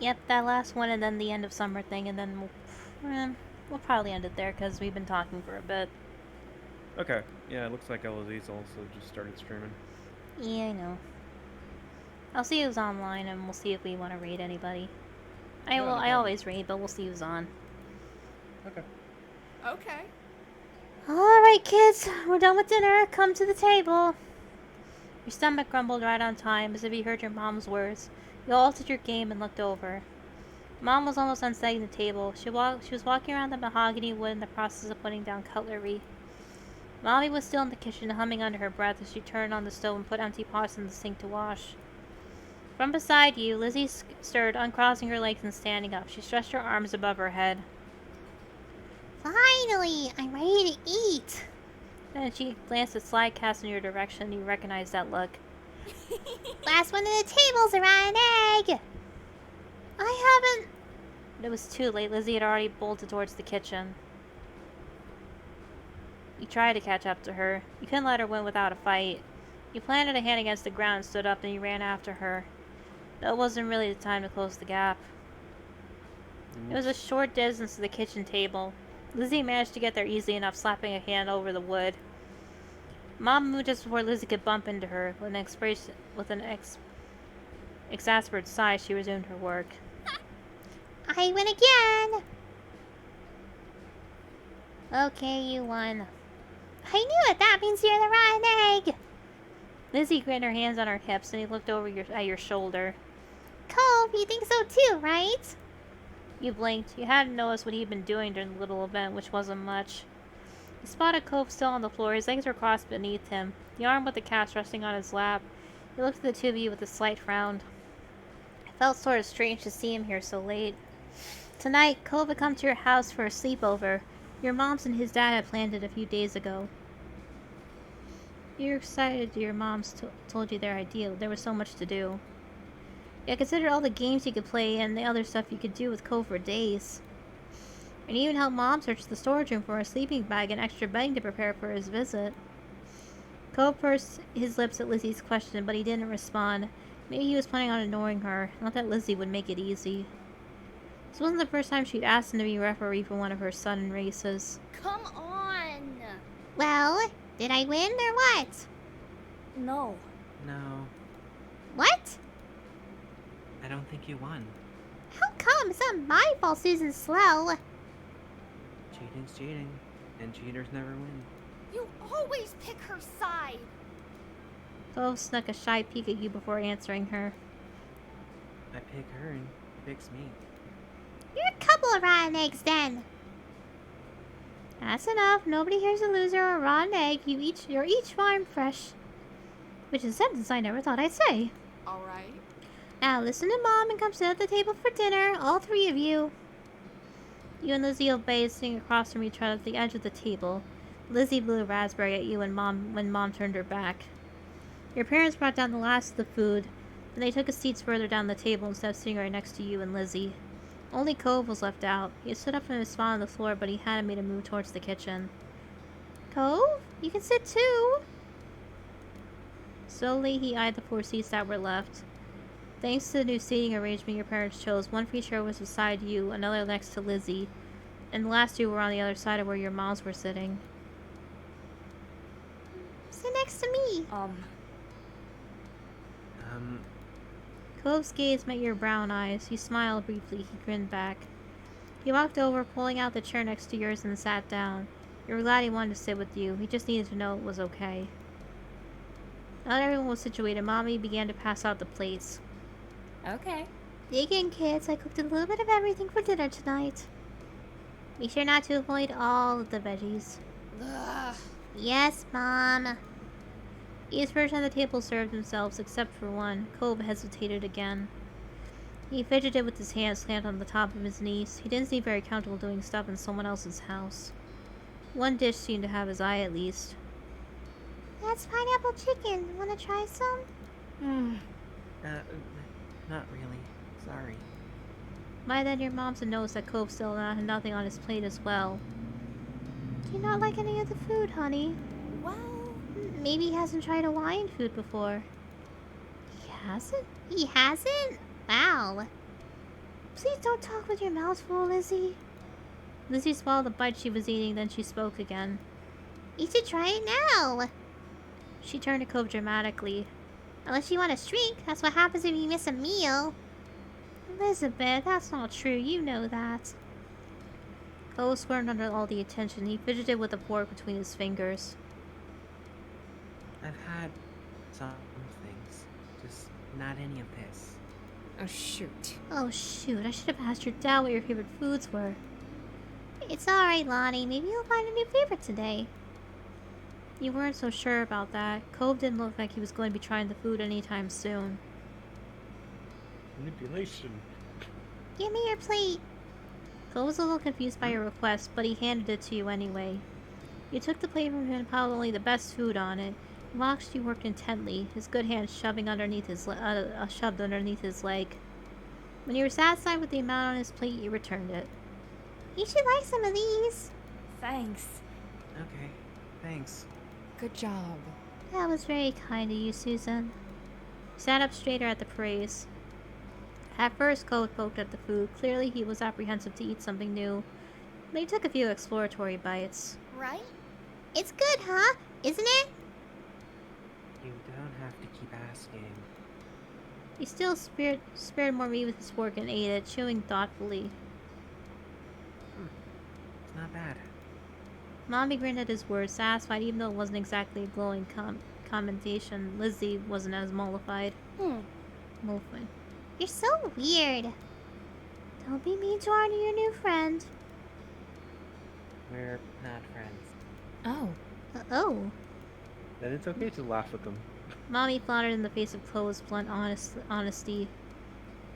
Yep, that last one and then the end of summer thing, and then we'll probably end it there because we've been talking for a bit. Okay, yeah, it looks like Eloise also just started streaming. Yeah, I know. I'll see who's online and we'll see if we want to raid anybody. Yeah, no I problem. always raid, but we'll see who's on. Okay. Okay. Alright, kids, we're done with dinner. Come to the table. Your stomach grumbled right on time, as if you heard your mom's words. You altered your game and looked over. Mom was almost done setting the table. She was walking around the mahogany wood in the process of putting down cutlery. Mommy was still in the kitchen, humming under her breath as she turned on the stove and put empty pots in the sink to wash. From beside you, Lizzie stirred, uncrossing her legs and standing up. She stretched her arms above her head. Finally, I'm ready to eat. Then she glanced a sly cast in your direction, and you recognized that look. Last one of the tables around an egg. I haven't. But it was too late. Lizzie had already bolted towards the kitchen. You tried to catch up to her. You couldn't let her win without a fight. You planted a hand against the ground and stood up, and you ran after her. But it wasn't really the time to close the gap. It was a short distance to the kitchen table. Lizzie managed to get there easily enough, slapping a hand over the wood. Mom moved just before Lizzie could bump into her. With an exasperated sigh, she resumed her work. I win again. Okay, you won. I knew it. That means you're the rotten egg. Lizzie grinned her hands on her hips, and he looked over at your shoulder. Cove, you think so too, right? You blinked. You hadn't noticed what he'd been doing during the little event, which wasn't much. You spotted Cove still on the floor. His legs were crossed beneath him, the arm with the cast resting on his lap. He looked at the two of you with a slight frown. It felt sort of strange to see him here so late. Tonight, Cove had come to your house for a sleepover. Your mom's and his dad had planned it a few days ago. You were excited your moms told you their idea. There was so much to do. You considered all the games you could play and the other stuff you could do with Cove for days. And even helped Mom search the storage room for a sleeping bag and extra bedding to prepare for his visit. Cove pursed his lips at Lizzie's question, but he didn't respond. Maybe he was planning on ignoring her. Not that Lizzie would make it easy. This wasn't the first time she'd asked him to be referee for one of her sudden races. Come on. Well, did I win or what? No. No, What? I don't think you won. How come? It's not my fault Susan's slow. Cheating's cheating, and cheaters never win. You always pick her side. Cove snuck a shy peek at you before answering her. I pick her and he picks me. You're a couple of rotten eggs then. That's enough. Nobody here's a loser or a rotten egg. You're each farm fresh. Which is a sentence I never thought I'd say. Alright. Now listen to Mom and come sit at the table for dinner, all three of you. You and Lizzie obeyed, sitting across from each other at the edge of the table. Lizzie blew a raspberry at you when Mom turned her back. Your parents brought down the last of the food, and they took a seat further down the table instead of sitting right next to you and Lizzie. Only Cove was left out. He had stood up from his spot on the floor, but he hadn't made a move towards the kitchen. Cove? You can sit too! Slowly, he eyed the 4 seats that were left. Thanks to the new seating arrangement your parents chose, one free chair was beside you, another next to Lizzie, and the last 2 were on the other side of where your moms were sitting. Sit next to me. Cove's gaze met your brown eyes. He smiled briefly. He grinned back. He walked over, pulling out the chair next to yours, and sat down. You were glad he wanted to sit with you. He just needed to know it was okay. Now that everyone was situated, Mommy began to pass out the plates. Okay. Dig in, kids. I cooked a little bit of everything for dinner tonight. Be sure not to avoid all of the veggies. Ugh. Yes, Mom. Each person at the table served themselves, except for one. Cove hesitated again. He fidgeted with his hands slammed on the top of his knees. He didn't seem very comfortable doing stuff in someone else's house. One dish seemed to have his eye at least. That's pineapple chicken. Wanna try some? Not really. Sorry. By then, your moms had noticed that Cove still had nothing on his plate as well. Do you not like any of the food, honey? Well, Maybe he hasn't tried Hawaiian food before. He hasn't? He hasn't? Wow. Please don't talk with your mouth full, Lizzie. Lizzie swallowed the bite she was eating, then she spoke again. You should try it now. She turned to Cove dramatically. Unless you want to shrink, that's what happens if you miss a meal. Elizabeth, that's not true. You know that. Cove squirmed under all the attention. He fidgeted with a fork between his fingers. I've had some things, just not any of this. Oh, shoot. Oh shoot, I should have asked your dad what your favorite foods were. It's alright, Lonnie. Maybe you'll find a new favorite today. You weren't so sure about that. Cove didn't look like he was going to be trying the food anytime soon. Manipulation. Give me your plate. Cove was a little confused by your request, but he handed it to you anyway. You took the plate from him and piled only the best food on it. He watched you work intently, his good hand shoved underneath his leg. When you were satisfied with the amount on his plate, you returned it. You should like some of these. Thanks. Okay, thanks. Good job. That was very kind of you, Susan. He sat up straighter at the praise. At first, Cove poked at the food. Clearly, he was apprehensive to eat something new. But he took a few exploratory bites. Right? It's good, huh? Isn't it? You don't have to keep asking. He still spared more meat with his fork and ate it, chewing thoughtfully. It's not bad. Mommy grinned at his words, satisfied even though it wasn't exactly a glowing commendation. Lizzie wasn't as mollified. Mollified. You're so weird. Don't be mean to your new friend. We're not friends. Oh. Oh. Then it's okay to laugh at them. Mommy floundered in the face of Clove's blunt honesty.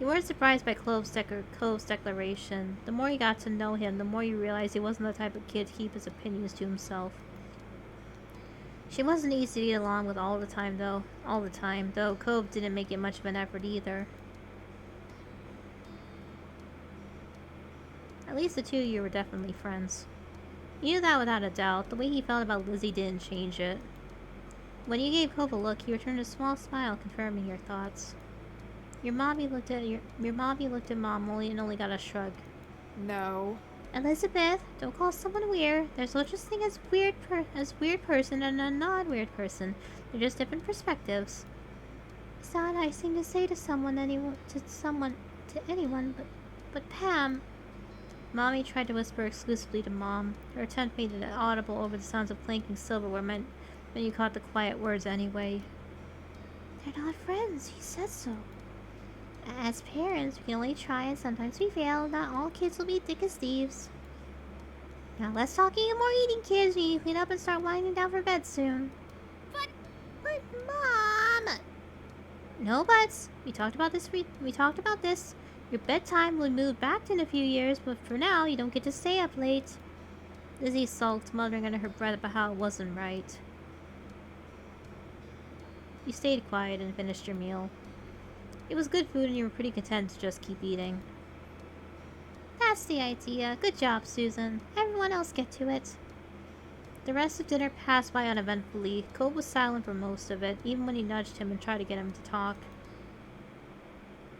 You weren't surprised by Clove's declaration. The more you got to know him, the more you realized he wasn't the type of kid to keep his opinions to himself. She wasn't easy to get along with all the time, though. Cove didn't make it much of an effort either. At least the two of you were definitely friends. You knew that without a doubt. The way he felt about Lizzie didn't change it. When you gave Cove a look, he returned a small smile, confirming your thoughts. Your mommy looked at Mom and only got a shrug. No. Elizabeth, don't call someone weird. There's no such thing as weird person and a non-weird person. They're just different perspectives. It's not a nice thing to say to anyone, but Pam. Mommy tried to whisper exclusively to Mom. Her attempt made it audible over the sounds of clanking silverware meant when you caught the quiet words anyway. They're not friends, he said so. As parents, we can only try and sometimes we fail. Not all kids will be thick as thieves. Now less talking and more eating, kids. You need to clean up and start winding down for bed soon. But Mom! No buts. We talked about this. Your bedtime will move back in a few years, but for now, you don't get to stay up late. Lizzie sulked, muttering under her breath about how it wasn't right. You stayed quiet and finished your meal. It was good food and you were pretty content to just keep eating. That's the idea. Good job, Susan. Everyone else get to it. The rest of dinner passed by uneventfully. Cove was silent for most of it, even when you nudged him and tried to get him to talk.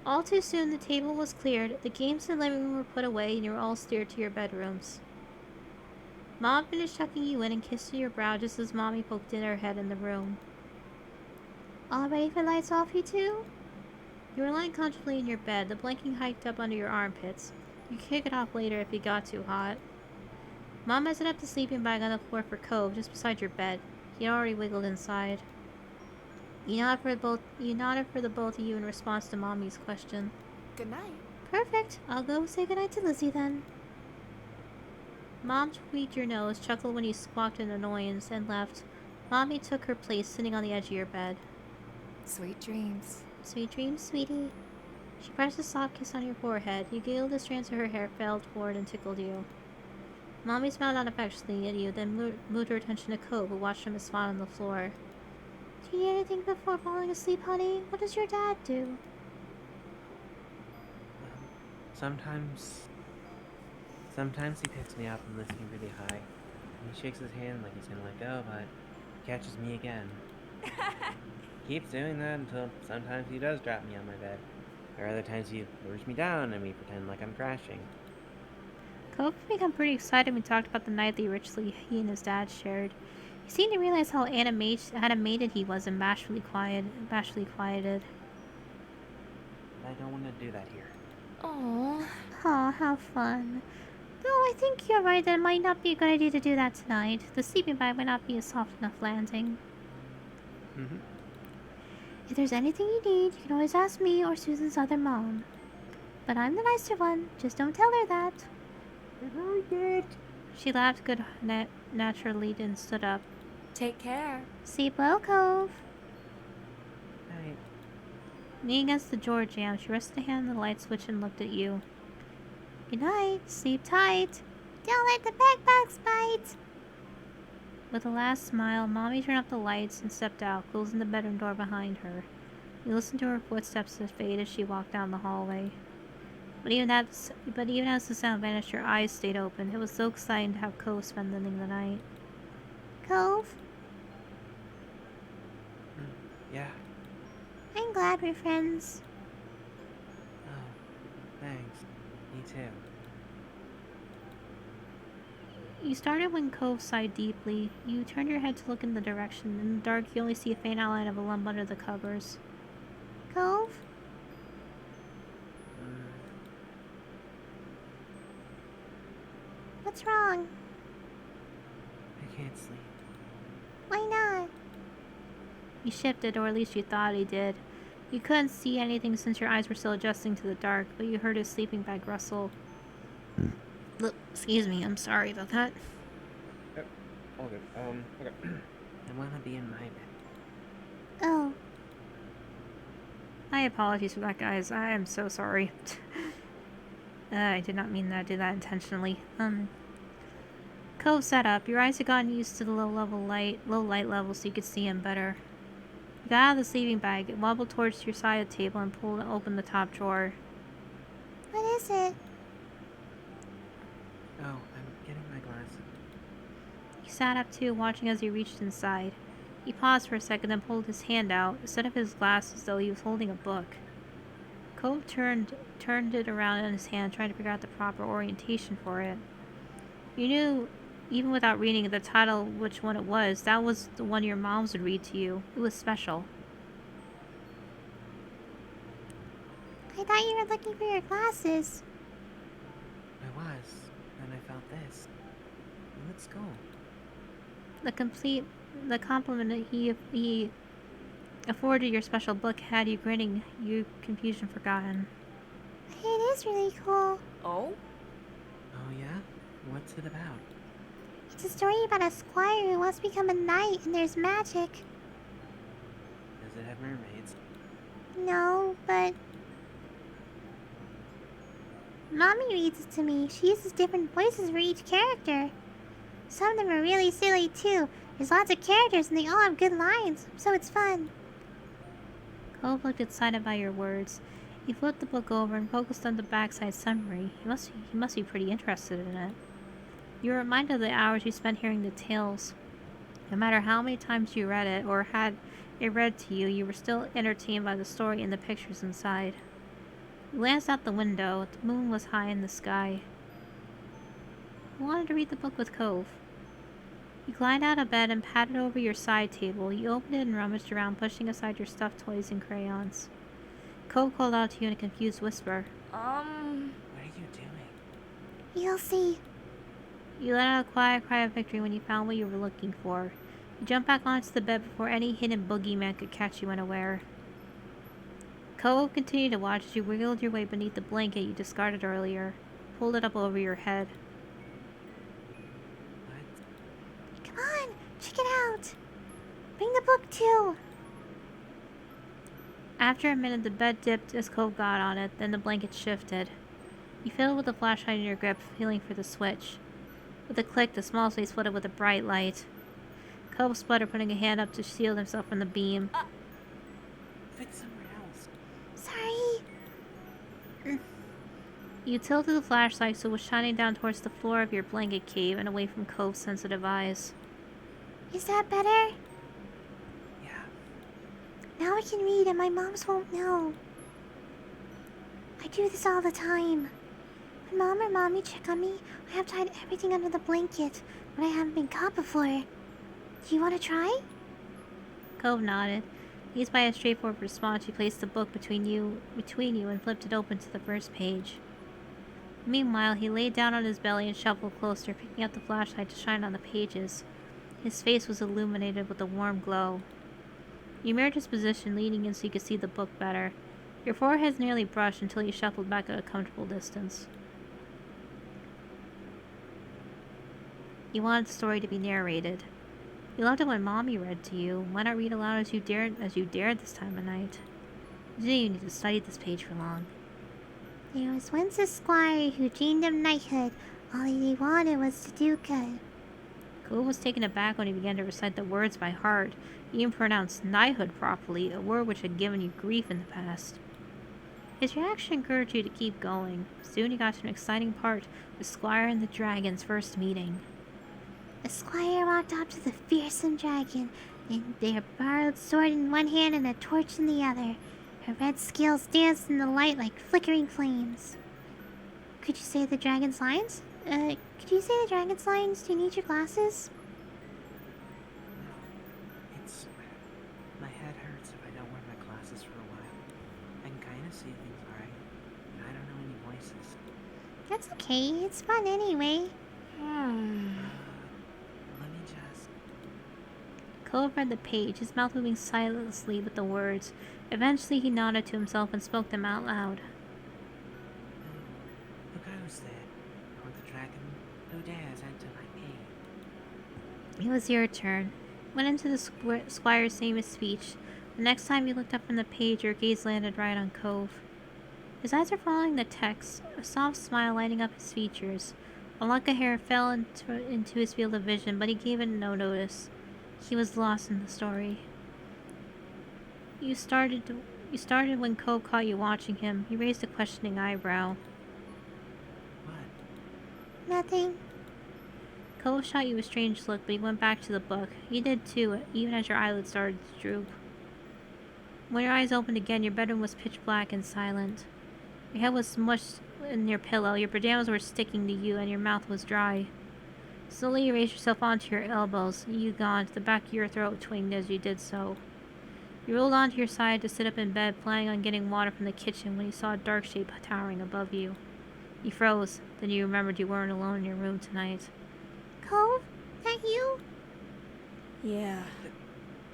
All too soon, the table was cleared, the games in the living room were put away, and you were all steered to your bedrooms. Mom finished tucking you in and kissed your brow just as Mommy poked in her head in the room. All ready for lights off, you two? You were lying comfortably in your bed, the blanket hiked up under your armpits. You could kick it off later if it got too hot. Mom had set up the sleeping bag on the floor for Cove, just beside your bed. He had already wiggled inside. You nodded for the both of you in response to Mommy's question. Good night. Perfect. I'll go say goodnight to Lizzie then. Mom tweaked your nose, chuckled when you squawked in annoyance, and left. Mommy took her place sitting on the edge of your bed. Sweet dreams. Sweet dreams, sweetie. She pressed a soft kiss on your forehead. You giggled as strands of her hair fell forward and tickled you. Mommy smiled out affectionately at you, then moved her attention to Cove, who watched from his spot on the floor. Do you need anything before falling asleep, honey? What does your dad do? Sometimes he picks me up and lifts me really high. And he shakes his hand like he's gonna let go, but catches me again. Keeps doing that until sometimes he does drop me on my bed. Or other times he lures me down and we pretend like I'm crashing. Cove became pretty excited when we talked about the nightly ritual he and his dad shared. He seemed to realize how animated he was and bashfully quieted. But I don't want to do that here. Aww. Aw, how fun. Though I think you're right that it might not be a good idea to do that tonight. The sleeping bag might not be a soft enough landing. Mm-hmm. If there's anything you need, you can always ask me or Susan's other mom. But I'm the nicer one, just don't tell her that. She laughed naturally and stood up. Take care. Sleep well, Cove. Night. Leaning against the door jamb, she rested a hand on the light switch and looked at you. Good night. Sleep tight. Don't let the bed bugs bite. With a last smile, Mommy turned off the lights and stepped out, closing the bedroom door behind her. You listened to her footsteps fade as she walked down the hallway. But even as the sound vanished, your eyes stayed open. It was so exciting to have Cove spending the night. Cove, Yeah. I'm glad we're friends. Oh, thanks. Me too. You started when Cove sighed deeply. You turned your head to look in the direction. In the dark, you only see a faint outline of a lump under the covers. Cove, what's wrong? I can't sleep. Why not? He shifted, or at least you thought he did. You couldn't see anything since your eyes were still adjusting to the dark, but you heard his sleeping bag rustle. Excuse me, I'm sorry about that. Yep. All good. Okay. I want to be in my bed. Oh, My apologies for that, guys. I am so sorry. I did not mean to do that intentionally. Cove sat up. Your eyes had gotten used to the low light level so you could see him better. You got out of the sleeping bag, wobbled towards your side of the table, and pulled open the top drawer. what is it? Oh, I'm getting my glasses. He sat up too, watching as he reached inside. He paused for a second, then pulled his hand out, instead of his glasses as though he was holding a book. Cove turned it around in his hand, trying to figure out the proper orientation for it. You knew, even without reading the title, which one it was. That was the one your moms would read to you. It was special. I thought you were looking for your glasses. I was. Then I felt this. Let's go. The compliment that he afforded your special book had you grinning, your confusion forgotten. It is really cool. Oh? Oh yeah? What's it about? It's a story about a squire who wants to become a knight and there's magic. Does it have mermaids? No, but Mommy reads it to me. She uses different voices for each character. Some of them are really silly too. There's lots of characters and they all have good lines, so it's fun. Cove looked excited by your words. He flipped the book over and focused on the backside summary. He must be pretty interested in it. You were reminded of the hours you spent hearing the tales. No matter how many times you read it or had it read to you, you were still entertained by the story and the pictures inside. You glanced out the window. The moon was high in the sky. You wanted to read the book with Cove. You climbed out of bed and patted over your side table. You opened it and rummaged around, pushing aside your stuffed toys and crayons. Cove called out to you in a confused whisper. What are you doing? You'll see. You let out a quiet cry of victory when you found what you were looking for. You jumped back onto the bed before any hidden boogeyman could catch you unaware. Cove continued to watch as you wiggled your way beneath the blanket you discarded earlier, pulled it up over your head. What? Come on, check it out. Bring the book too. After a minute, the bed dipped as Cove got on it, then the blanket shifted. You fiddled with the flashlight in your grip, feeling for the switch. With a click, the small space flooded with a bright light. Cove sputtered, putting a hand up to shield himself from the beam. Fit somewhere else. Sorry. You tilted the flashlight so it was shining down towards the floor of your blanket cave and away from Cove's sensitive eyes. Is that better? Now I can read and my moms won't know. I do this all the time. When Mom or Mommy check on me, I have to hide everything under the blanket, but I haven't been caught before. Do you want to try? Cove nodded. Pleased by a straightforward response, he placed the book between you and flipped it open to the first page. Meanwhile, he lay down on his belly and shuffled closer, picking up the flashlight to shine on the pages. His face was illuminated with a warm glow. You mirrored his position, leaning in so you could see the book better. Your forehead's nearly brushed until you shuffled back at a comfortable distance. You wanted the story to be narrated. You loved it when Mommy read to you. Why not read aloud as you dared this time of night? You didn't even need to study this page for long. There was once a squire who dreamed of knighthood. All he wanted was to do good. Cove was taken aback when he began to recite the words by heart. He even pronounced knighthood properly, a word which had given you grief in the past. His reaction encouraged you to keep going. Soon you got to an exciting part, the Squire and the Dragon's first meeting. The squire walked up to the fearsome dragon, and their borrowed sword in one hand and a torch in the other. Her red scales danced in the light like flickering flames. Could you say the dragon's lines? Could you say the dragon's lines? Do you need your glasses? No. It's... My head hurts if I don't wear my glasses for a while. I can kind of see things alright, but I don't know any voices. That's okay. It's fun anyway. Let me just... Cove read the page, his mouth moving silently with the words. Eventually he nodded to himself and spoke them out loud. Who goes there? Or the dragon who dares enter my cave? It was your turn. Went into the squire's famous speech. The next time you looked up from the page, your gaze landed right on Cove. His eyes were following the text, a soft smile lighting up his features. A lock of hair fell into his field of vision, but he gave it no notice. He was lost in the story. You started when Cove caught you watching him. He raised a questioning eyebrow. What? Nothing. Cove shot you a strange look, but he went back to the book. You did too, even as your eyelids started to droop. When your eyes opened again, your bedroom was pitch black and silent. Your head was smushed in your pillow, your pajamas were sticking to you, and your mouth was dry. Slowly you raised yourself onto your elbows. You yawned, the back of your throat twinged as you did so. You rolled onto your side to sit up in bed, planning on getting water from the kitchen when you saw a dark shape towering above you. You froze, then you remembered you weren't alone in your room tonight. Cove? That you? Yeah.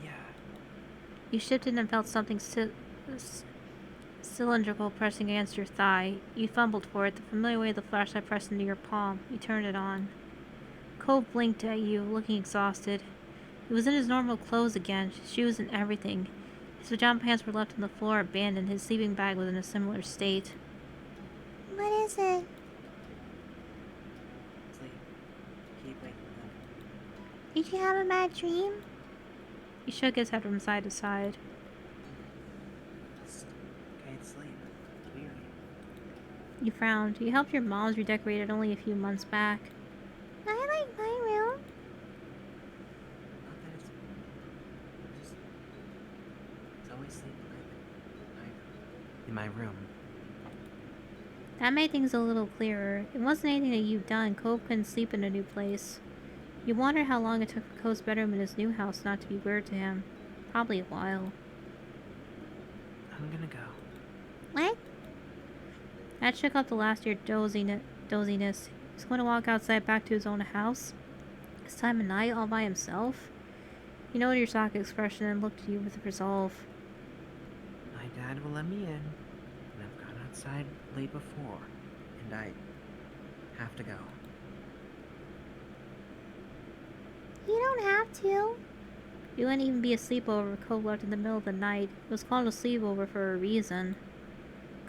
Yeah. You shifted and felt something cylindrical pressing against your thigh. You fumbled for it, the familiar way the flashlight pressed into your palm. You turned it on. Cove blinked at you, looking exhausted. He was in his normal clothes again, shoes and everything. His pajama pants were left on the floor abandoned. His sleeping bag was in a similar state. What is it? Sleep. Keep waking up. Did you have a bad dream? He shook his head from side to side. Just can't sleep. Clearly. You frowned. You helped your moms redecorate it only a few months back. I like my room. Not that it's just... It's always sleeping in my room. That made things a little clearer. It wasn't anything that you'd done. Cove couldn't sleep in a new place. You wondered how long it took for Cove's bedroom in his new house not to be weird to him. Probably a while. I'm gonna go. What? That shook up the last of your doziness. He's going to walk outside back to his own house. This time of night, all by himself. You noted your shocked expression and looked at you with resolve. My dad will let me in, and I've gone outside late before, and I have to go. You don't have to. It wouldn't even be a sleepover Cove left in the middle of the night. It was called a sleepover for a reason.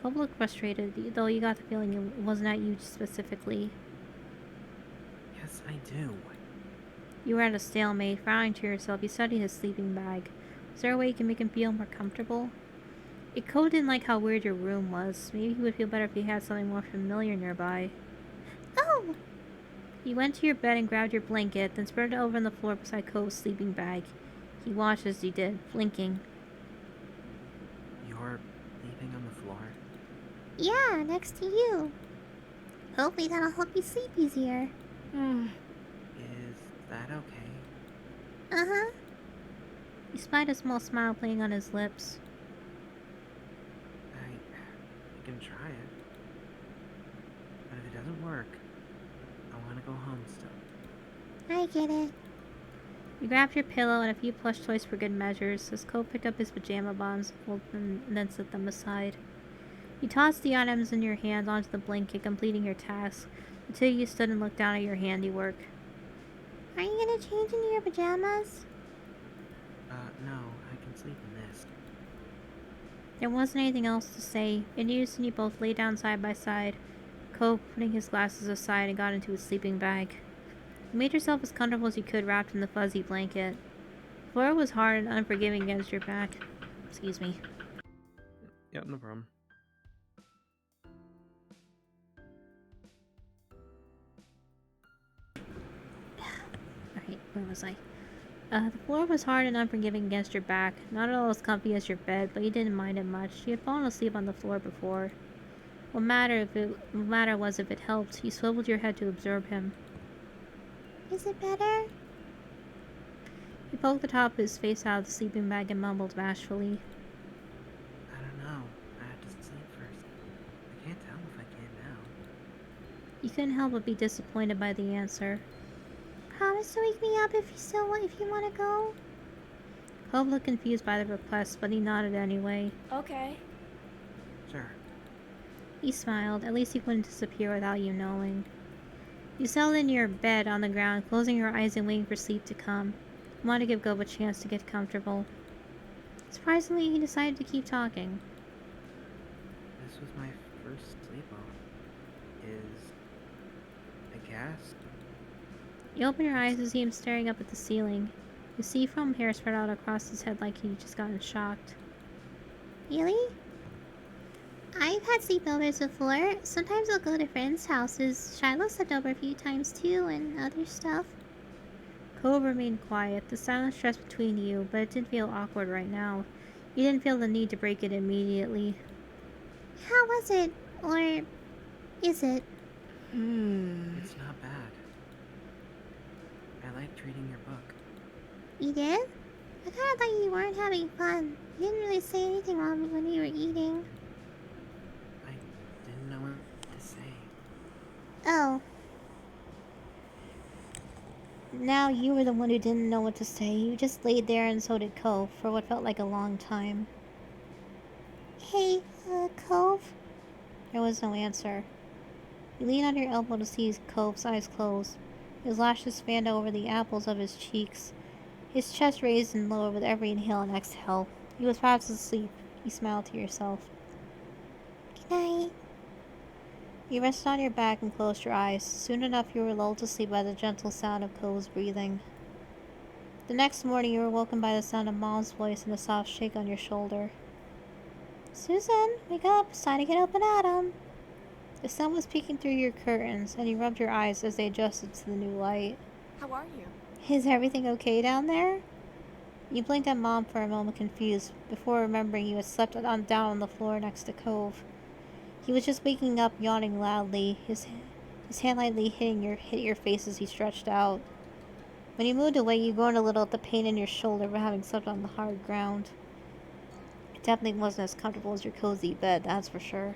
Cove looked frustrated, though you got the feeling it wasn't at you specifically. Yes, I do. You were at a stalemate, frowning to yourself. You studied his sleeping bag. Was there a way you can make him feel more comfortable? Cove didn't like how weird your room was. Maybe he would feel better if he had something more familiar nearby. Oh! You went to your bed and grabbed your blanket, then spread it over on the floor beside Cove's sleeping bag. He watched as you did, blinking. sleeping on the floor? Yeah, next to you. Hopefully that'll help you sleep easier. Is that okay? Uh-huh. He spied a small smile playing on his lips. I can try it. But if it doesn't work, I want to go home still. I get it. You grabbed your pillow and a few plush toys for good measures as Cole picked up his pajama bombs and then set them aside. You tossed the items in your hands onto the blanket, completing your task. The two of you stood and looked down at your handiwork. Are you gonna change into your pajamas? No, I can sleep in this. There wasn't anything else to say. In unison, you both lay down side by side, Cole putting his glasses aside and got into his sleeping bag. You made yourself as comfortable as you could wrapped in the fuzzy blanket. The floor was hard and unforgiving against your back. Excuse me. Yep, no problem. Alright, where was I? The floor was hard and unforgiving against your back. Not at all as comfy as your bed, but you didn't mind it much. You had fallen asleep on the floor before. What matter was if it helped. You swiveled your head to observe him. Is it better? He poked the top of his face out of the sleeping bag and mumbled bashfully. I don't know. I have to sleep first. I can't tell if I can now. You couldn't help but be disappointed by the answer. Promise to wake me up if you want to go. Hope looked confused by the request, but he nodded anyway. Okay. Sure. He smiled. At least he wouldn't disappear without you knowing. You settled in your bed on the ground, closing your eyes and waiting for sleep to come. You wanted to give Gob a chance to get comfortable. Surprisingly, he decided to keep talking. This was my first sleepover. Is a gas? You open your eyes to see him staring up at the ceiling. You see foam hair spread out across his head like he'd just gotten shocked. Really? I've had sleepovers before. Sometimes I'll go to friends' houses. Shiloh slept over a few times too, and other stuff. Cole remained quiet, the silence stretched between you, but it didn't feel awkward right now. You didn't feel the need to break it immediately. How was it? Or is it? It's not bad. I liked reading your book. You did? I kinda thought you weren't having fun. You didn't really say anything wrong when you were eating. I didn't know what to say. Oh. Now you were the one who didn't know what to say. You just laid there and so did Cove for what felt like a long time. Hey, Cove? There was no answer. You leaned on your elbow to see Cove's eyes close. His lashes fanned over the apples of his cheeks. His chest raised and lowered with every inhale and exhale. He was fast asleep. You smiled to yourself. Good night. You rested on your back and closed your eyes. Soon enough, you were lulled to sleep by the gentle sound of Cove's breathing. The next morning, you were woken by the sound of Mom's voice and a soft shake on your shoulder. Susan, wake up. It's time to get up and at 'em. The sun was peeking through your curtains, and you rubbed your eyes as they adjusted to the new light. How are you? Is everything okay down there? You blinked at Mom for a moment, confused, before remembering you had slept down on the floor next to Cove. He was just waking up, yawning loudly, his hand lightly hit your face as he stretched out. When he moved away, you groaned a little at the pain in your shoulder for having slept on the hard ground. It definitely wasn't as comfortable as your cozy bed, that's for sure.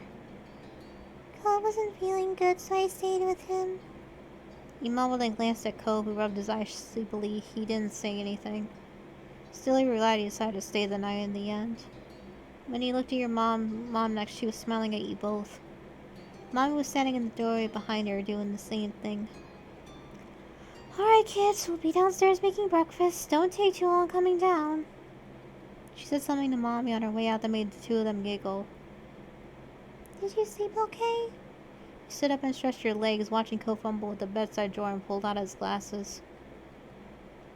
Cole wasn't feeling good, so I stayed with him. You mumbled and glanced at Cove, who rubbed his eyes sleepily. He didn't say anything. Still, you were glad you decided to stay the night in the end. When you looked at your mom next, she was smiling at you both. Mommy was standing in the doorway behind her, doing the same thing. Alright, kids, we'll be downstairs making breakfast. Don't take too long coming down. She said something to Mommy on her way out that made the two of them giggle. Did you sleep okay? You stood up and stretched your legs, watching Cove fumble with the bedside drawer and pulled out his glasses.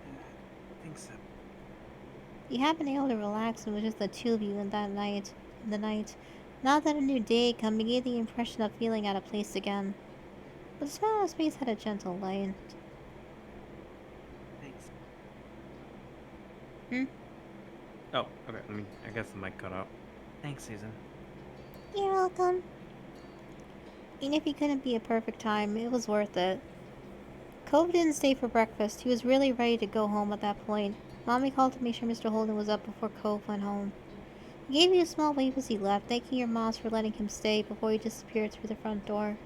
I think so. You had been able to relax and it was just the two of you in the night. Now that a new day had come, you gave the impression of feeling out of place again. But the smile on his face had a gentle light. Thanks. Oh, okay. I guess the mic cut out. Thanks, Susan. You're welcome. Even if he couldn't be a perfect time, it was worth it. Cove didn't stay for breakfast. He was really ready to go home at that point. Mommy called to make sure Mr. Holden was up before Cove went home. He gave you a small wave as he left, thanking your moms for letting him stay before he disappeared through the front door.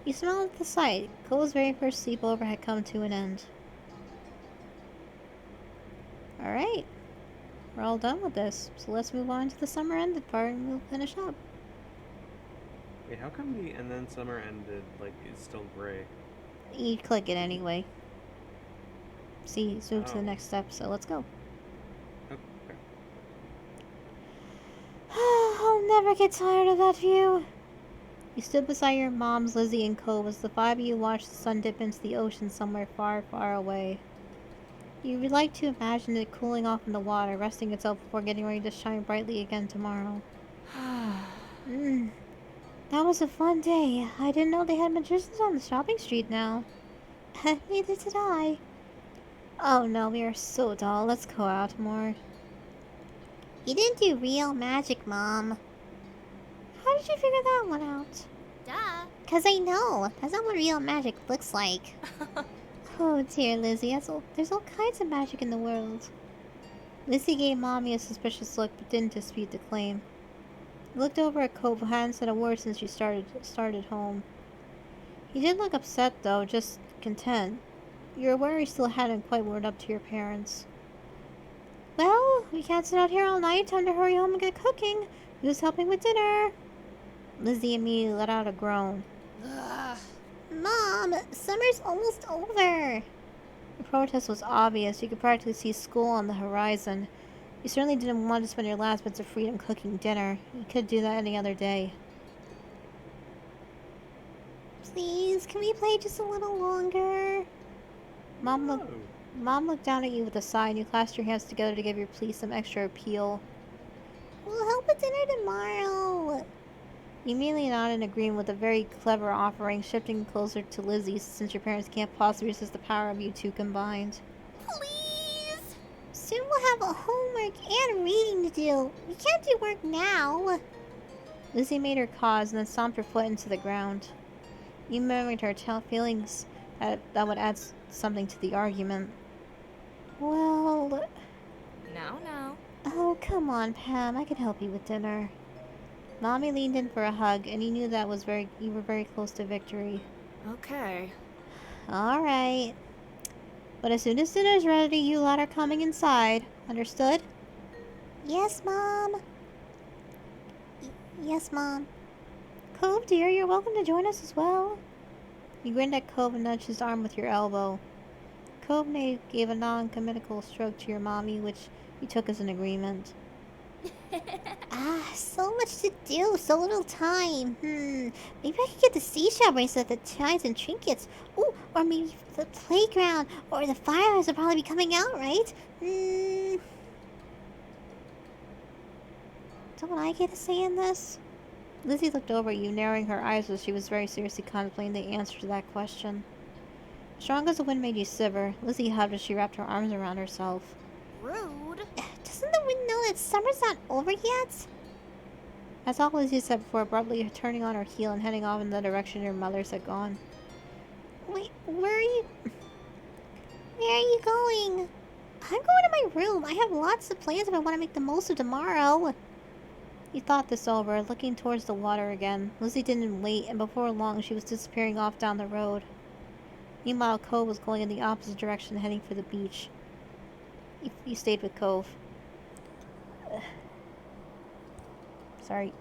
You smiled at the sight. Cove's very first sleepover had come to an end. Alright. We're all done with this, so let's move on to the summer ended part and we'll finish up. Wait, how come the and then summer ended like it's still gray? You click it anyway. See, it's moved to the Oh. next step, so let's go. Okay. I'll never get tired of that view. You stood beside your moms, Lizzie, and Cove as the five of you watched the sun dip into the ocean somewhere far, far away. You would like to imagine it cooling off in the water, resting itself before getting ready to shine brightly again tomorrow. That was a fun day. I didn't know they had magicians on the shopping street now. Neither did I. Oh no, we are so dull. Let's go out more. You didn't do real magic, Mom. How did you figure that one out? Duh. 'Cause I know. That's not what real magic looks like. Oh dear, Lizzie. There's all kinds of magic in the world. Lizzie gave Mommy a suspicious look, but didn't dispute the claim. He looked over at Cove, who hadn't said a word since you started home. He didn't look upset, though, just content. You were aware he still hadn't quite warmed up to your parents. Well, we can't sit out here all night. Time to hurry home and get cooking. Who's helping with dinner? Lizzie immediately let out a groan. Ugh. Mom, summer's almost over. The protest was obvious. You could practically see school on the horizon. You certainly didn't want to spend your last bits of freedom cooking dinner. You could do that any other day. Please, can we play just a little longer? Mom looked down at you with a sigh, and you clasped your hands together to give your plea some extra appeal. We'll help with dinner tomorrow. You immediately nodded in agreement with a very clever offering, shifting closer to Lizzie's since your parents can't possibly resist the power of you two combined. Please. Soon we'll have a homework and reading to do. We can't do work now. Lizzie made her pause and then stomped her foot into the ground. You murmured her feelings that would add something to the argument. Well... No. Oh, come on, Pam. I can help you with dinner. Mommy leaned in for a hug, and you knew that you were very close to victory. Okay. Alright. But as soon as dinner's ready, you lot are coming inside. Understood? Yes, Mom. Yes, Mom. Cove, dear, you're welcome to join us as well. You grinned at Cove and nudged his arm with your elbow. Cove gave a non-committal stroke to your mommy, which you took as an agreement. So much to do, so little time. Maybe I could get the seashell bracelet, the ties and trinkets. Ooh, or maybe the playground, or the fireworks will probably be coming out, right? Don't I get a say in this? Lizzie looked over at you, narrowing her eyes as she was very seriously contemplating the answer to that question. Strong as the wind made you shiver, Lizzie hugged as she wrapped her arms around herself. Rude. Doesn't the wind know that summer's not over yet? That's all Lizzie said before abruptly turning on her heel and heading off in the direction your mothers had gone. Wait, where are you? Where are you going? I'm going to my room. I have lots of plans if I want to make the most of tomorrow. You thought this over, looking towards the water again. Lizzie didn't wait, and before long she was disappearing off down the road. Meanwhile, Cove was going in the opposite direction, heading for the beach. You stayed with Cove. Sorry.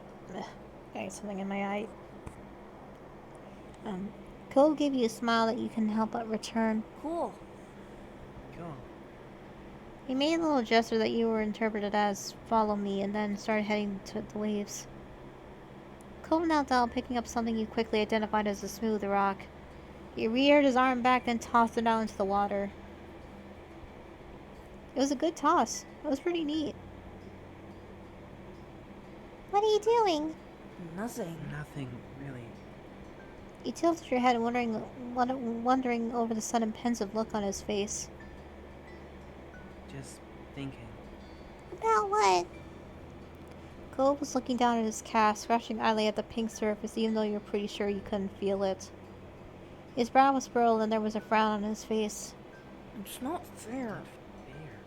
Got something in my eye. Cove gave you a smile that you couldn't help but return. Cool. He made a little gesture that you were interpreted as, follow me, and then started heading to the waves. Cove knelt down, picking up something you quickly identified as a smooth rock. He reared his arm back, then tossed it out into the water. It was a good toss. It was pretty neat. What are you doing? Nothing. Nothing, really. You tilted your head, wondering over the sudden pensive look on his face. Just thinking. About what? Cole was looking down at his cast, scratching idly at the pink surface even though you were pretty sure you couldn't feel it. His brow was furrowed and there was a frown on his face. It's not fair. Fair.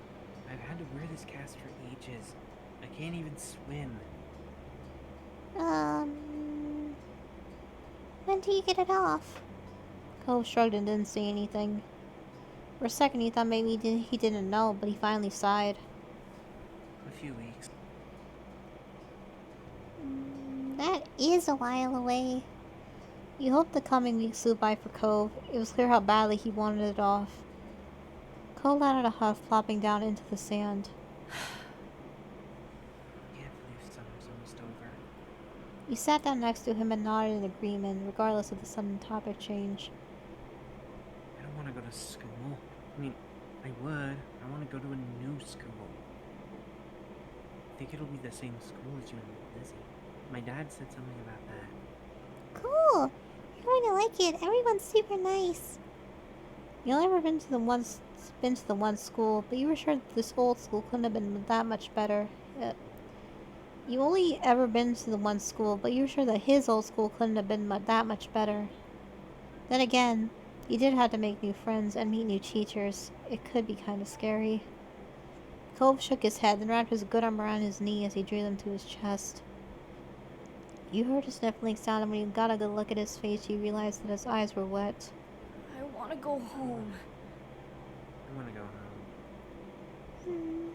I've had to wear this cast for ages. I can't even swim. When do you get it off? Cole shrugged and didn't say anything. For a second he thought maybe he didn't know, but he finally sighed. A few weeks. That is a while away. You hoped the coming weeks flew by for Cove. It was clear how badly he wanted it off. Cole let out a huff, plopping down into the sand. Can't believe summer's almost over. You sat down next to him and nodded in agreement, regardless of the sudden topic change. I don't want to go to school. I mean, I would. I want to go to a new school. I think it'll be the same school as you and Lizzie. My dad said something about that. Cool. You're going to like it. Everyone's super nice. You've never been to the one school, but you were sure that this old school couldn't have been that much better. You only ever been to the one school, but you were sure that his old school couldn't have been that much better. Then again, you did have to make new friends and meet new teachers. It could be kind of scary. Cove shook his head, then wrapped his good arm around his knee as he drew them to his chest. You heard a sniffling sound, and when you got a good look at his face, you realized that his eyes were wet. I want to go home. I want to go home.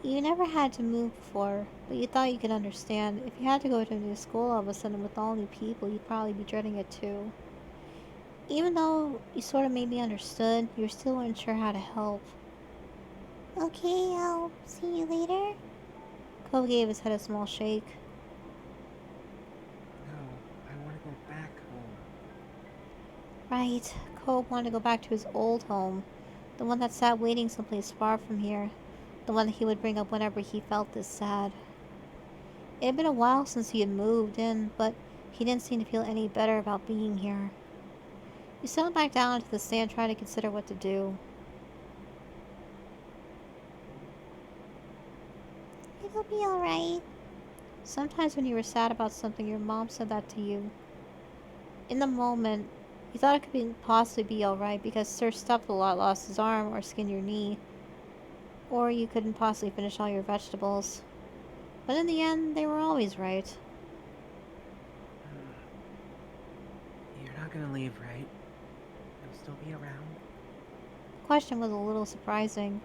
You never had to move before, but you thought you could understand. If you had to go to a new school all of a sudden with all new people, you'd probably be dreading it too. Even though you sort of maybe understood, you still weren't sure how to help. Okay, I'll see you later. Cove gave his head a small shake. No, I want to go back home. Right, Cove wanted to go back to his old home. The one that sat waiting someplace far from here. The one that he would bring up whenever he felt this sad. It had been a while since he had moved in, but he didn't seem to feel any better about being here. He settled back down into the sand, trying to consider what to do. It'll be alright. Sometimes when you were sad about something, your mom said that to you. In the moment, you thought it could possibly be alright because Sir Stuffalot lost his arm or skinned your knee. Or you couldn't possibly finish all your vegetables. But in the end, they were always right. You're not going to leave, right? You'll still be around? The question was a little surprising.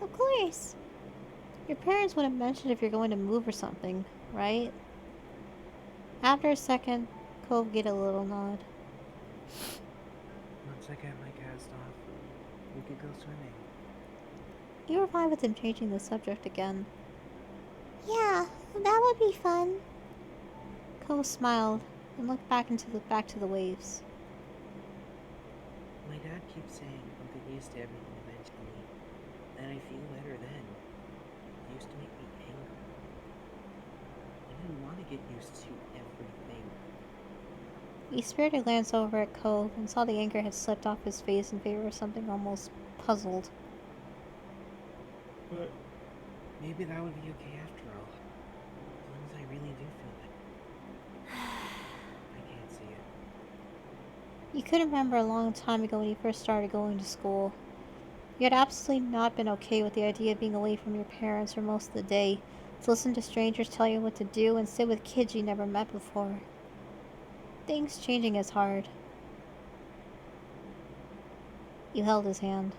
Of course. Your parents would have mentioned if you're going to move or something, right? After a second, Cove gave a little nod. Once I get my cast off, we could go swimming. You were fine with him changing the subject again. Yeah, that would be fun. Cove smiled and looked back to the waves. My dad keeps saying I'll get used to everything eventually, and I feel better then. It used to make me angry. I didn't want to get used to everything. He spared a glance over at Cove and saw the anger had slipped off his face in favor of something almost puzzled. But maybe that would be okay after all. As long as I really do feel it. I can't see it. You could remember a long time ago when you first started going to school. You had absolutely not been okay with the idea of being away from your parents for most of the day, to listen to strangers tell you what to do and sit with kids you never met before. Things changing is hard. You held his hand.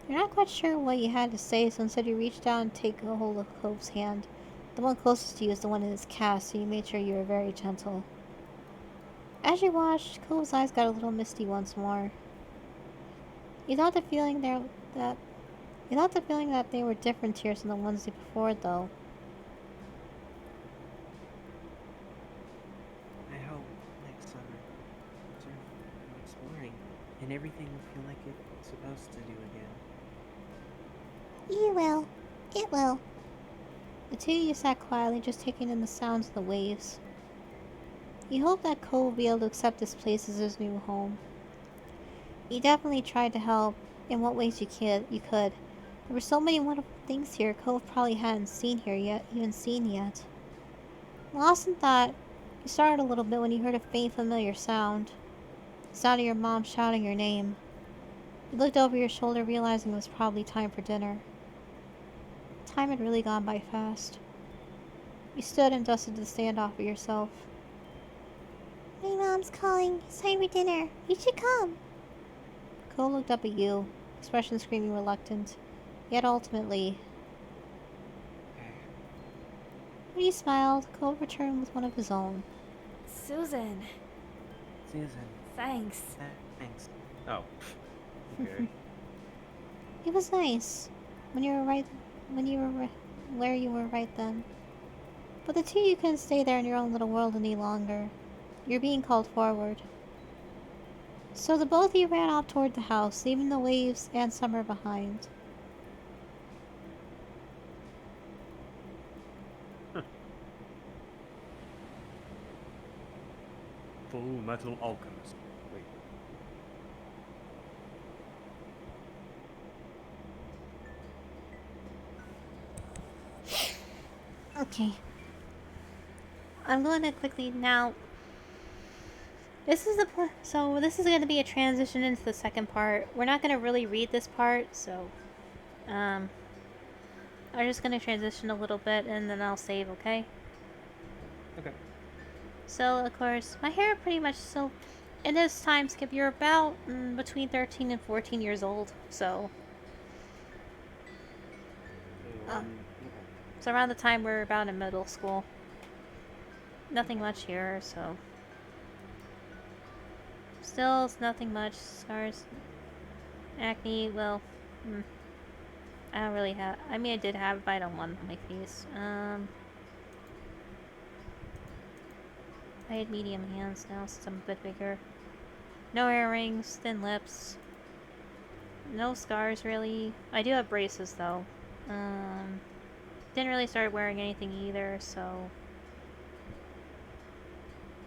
You're not quite sure what you had to say, so instead you reached out and take a hold of Cove's hand. The one closest to you is the one in his cast, so you made sure you were very gentle. As you watched, Cove's eyes got a little misty once more. You thought the feeling that they were different tears than the ones before, though. I hope next summer, sort of exploring, and everything will feel like it's supposed to do again. You will. It will. The two of you sat quietly, just taking in the sounds of the waves. You hoped that Cole would be able to accept this place as his new home. You definitely tried to help in what ways you could, There were so many wonderful things here Cove probably hadn't seen yet. Lost in thought, you started a little bit when you heard a faint familiar sound. The sound of your mom shouting your name. You looked over your shoulder, realizing it was probably time for dinner. Time had really gone by fast. You stood and dusted the stand off of yourself. My mom's calling. It's time for dinner. You should come. Cole looked up at you, expression screaming reluctant, yet ultimately. When he smiled, Cole returned with one of his own. Susan, Susan, thanks. thanks. Oh. Okay. It was nice when you were where you were right then. But the two of you couldn't stay there in your own little world any longer. You're being called forward. So the both of you ran off toward the house, leaving the waves and summer behind. Full Metal Alchemist. Wait. Okay. I'm going to quickly now. This is this is going to be a transition into the second part. We're not going to really read this part, so I'm just going to transition a little bit and then I'll save, okay? Okay. So, of course, my hair pretty much still. In this time skip, you're about between 13 and 14 years old, so. Okay. So around the time we're about in middle school. Nothing much here, so. Still, it's nothing much. Scars. Acne, well. I don't really have. I mean, I did have, but I don't want it on my face. I had medium hands now, since I'm a bit bigger. No earrings, thin lips. No scars, really. I do have braces, though. Didn't really start wearing anything either, so...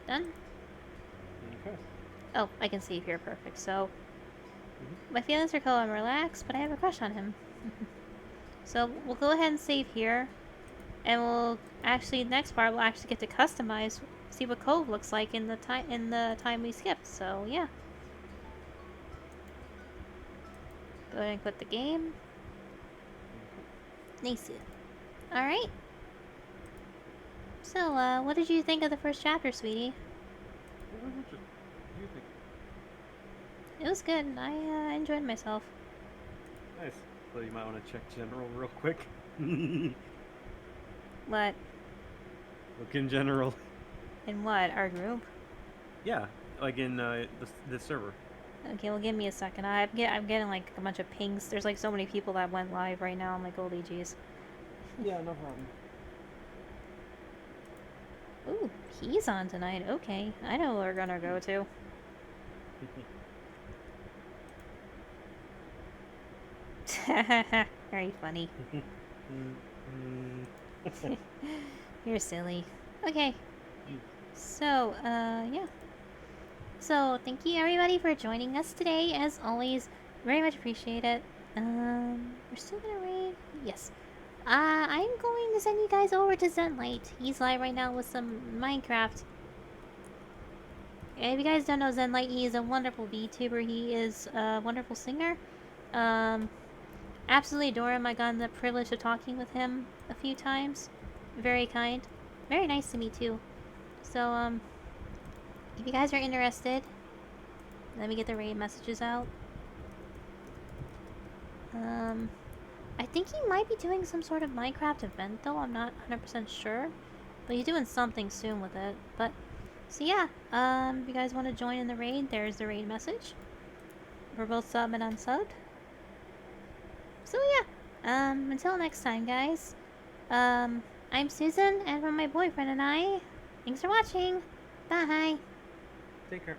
Done? Okay. Oh, I can save here, perfect. So, my feelings are calm and relaxed, but I have a crush on him. So, we'll go ahead and save here. And we'll actually, next part, we'll actually get to customize, see what Cove looks like in the time we skipped. So, yeah. Go ahead and quit the game. Nice. Alright. So, what did you think of the first chapter, sweetie? What do you think? It was good. I enjoyed myself. Nice. So you might want to check general real quick. What? Look in general. In what? Our group? Yeah, like in the server. Okay, well, give me a second. I'm getting like a bunch of pings. There's like so many people that went live right now. I'm like, holy jeez. Yeah, no problem. Ooh, he's on tonight. Okay, I know where we're gonna go to. Very funny. You're silly. Okay. So, yeah. So, thank you everybody for joining us today. As always, very much appreciate it. We're still gonna raid? Yes. I'm going to send you guys over to Zenlight. He's live right now with some Minecraft. If you guys don't know Zenlight, he is a wonderful VTuber. He is a wonderful singer. Absolutely adore him. I got the privilege of talking with him a few times. Very kind. Very nice to me too. So, if you guys are interested, let me get the raid messages out. I think he might be doing some sort of Minecraft event though. I'm not 100% sure. But he's doing something soon with it. But, so yeah. If you guys want to join in the raid, there's the raid message. We're both sub and unsubbed. So yeah. Until next time, guys. I'm Susan, and from my boyfriend and I, thanks for watching. Bye. Take care.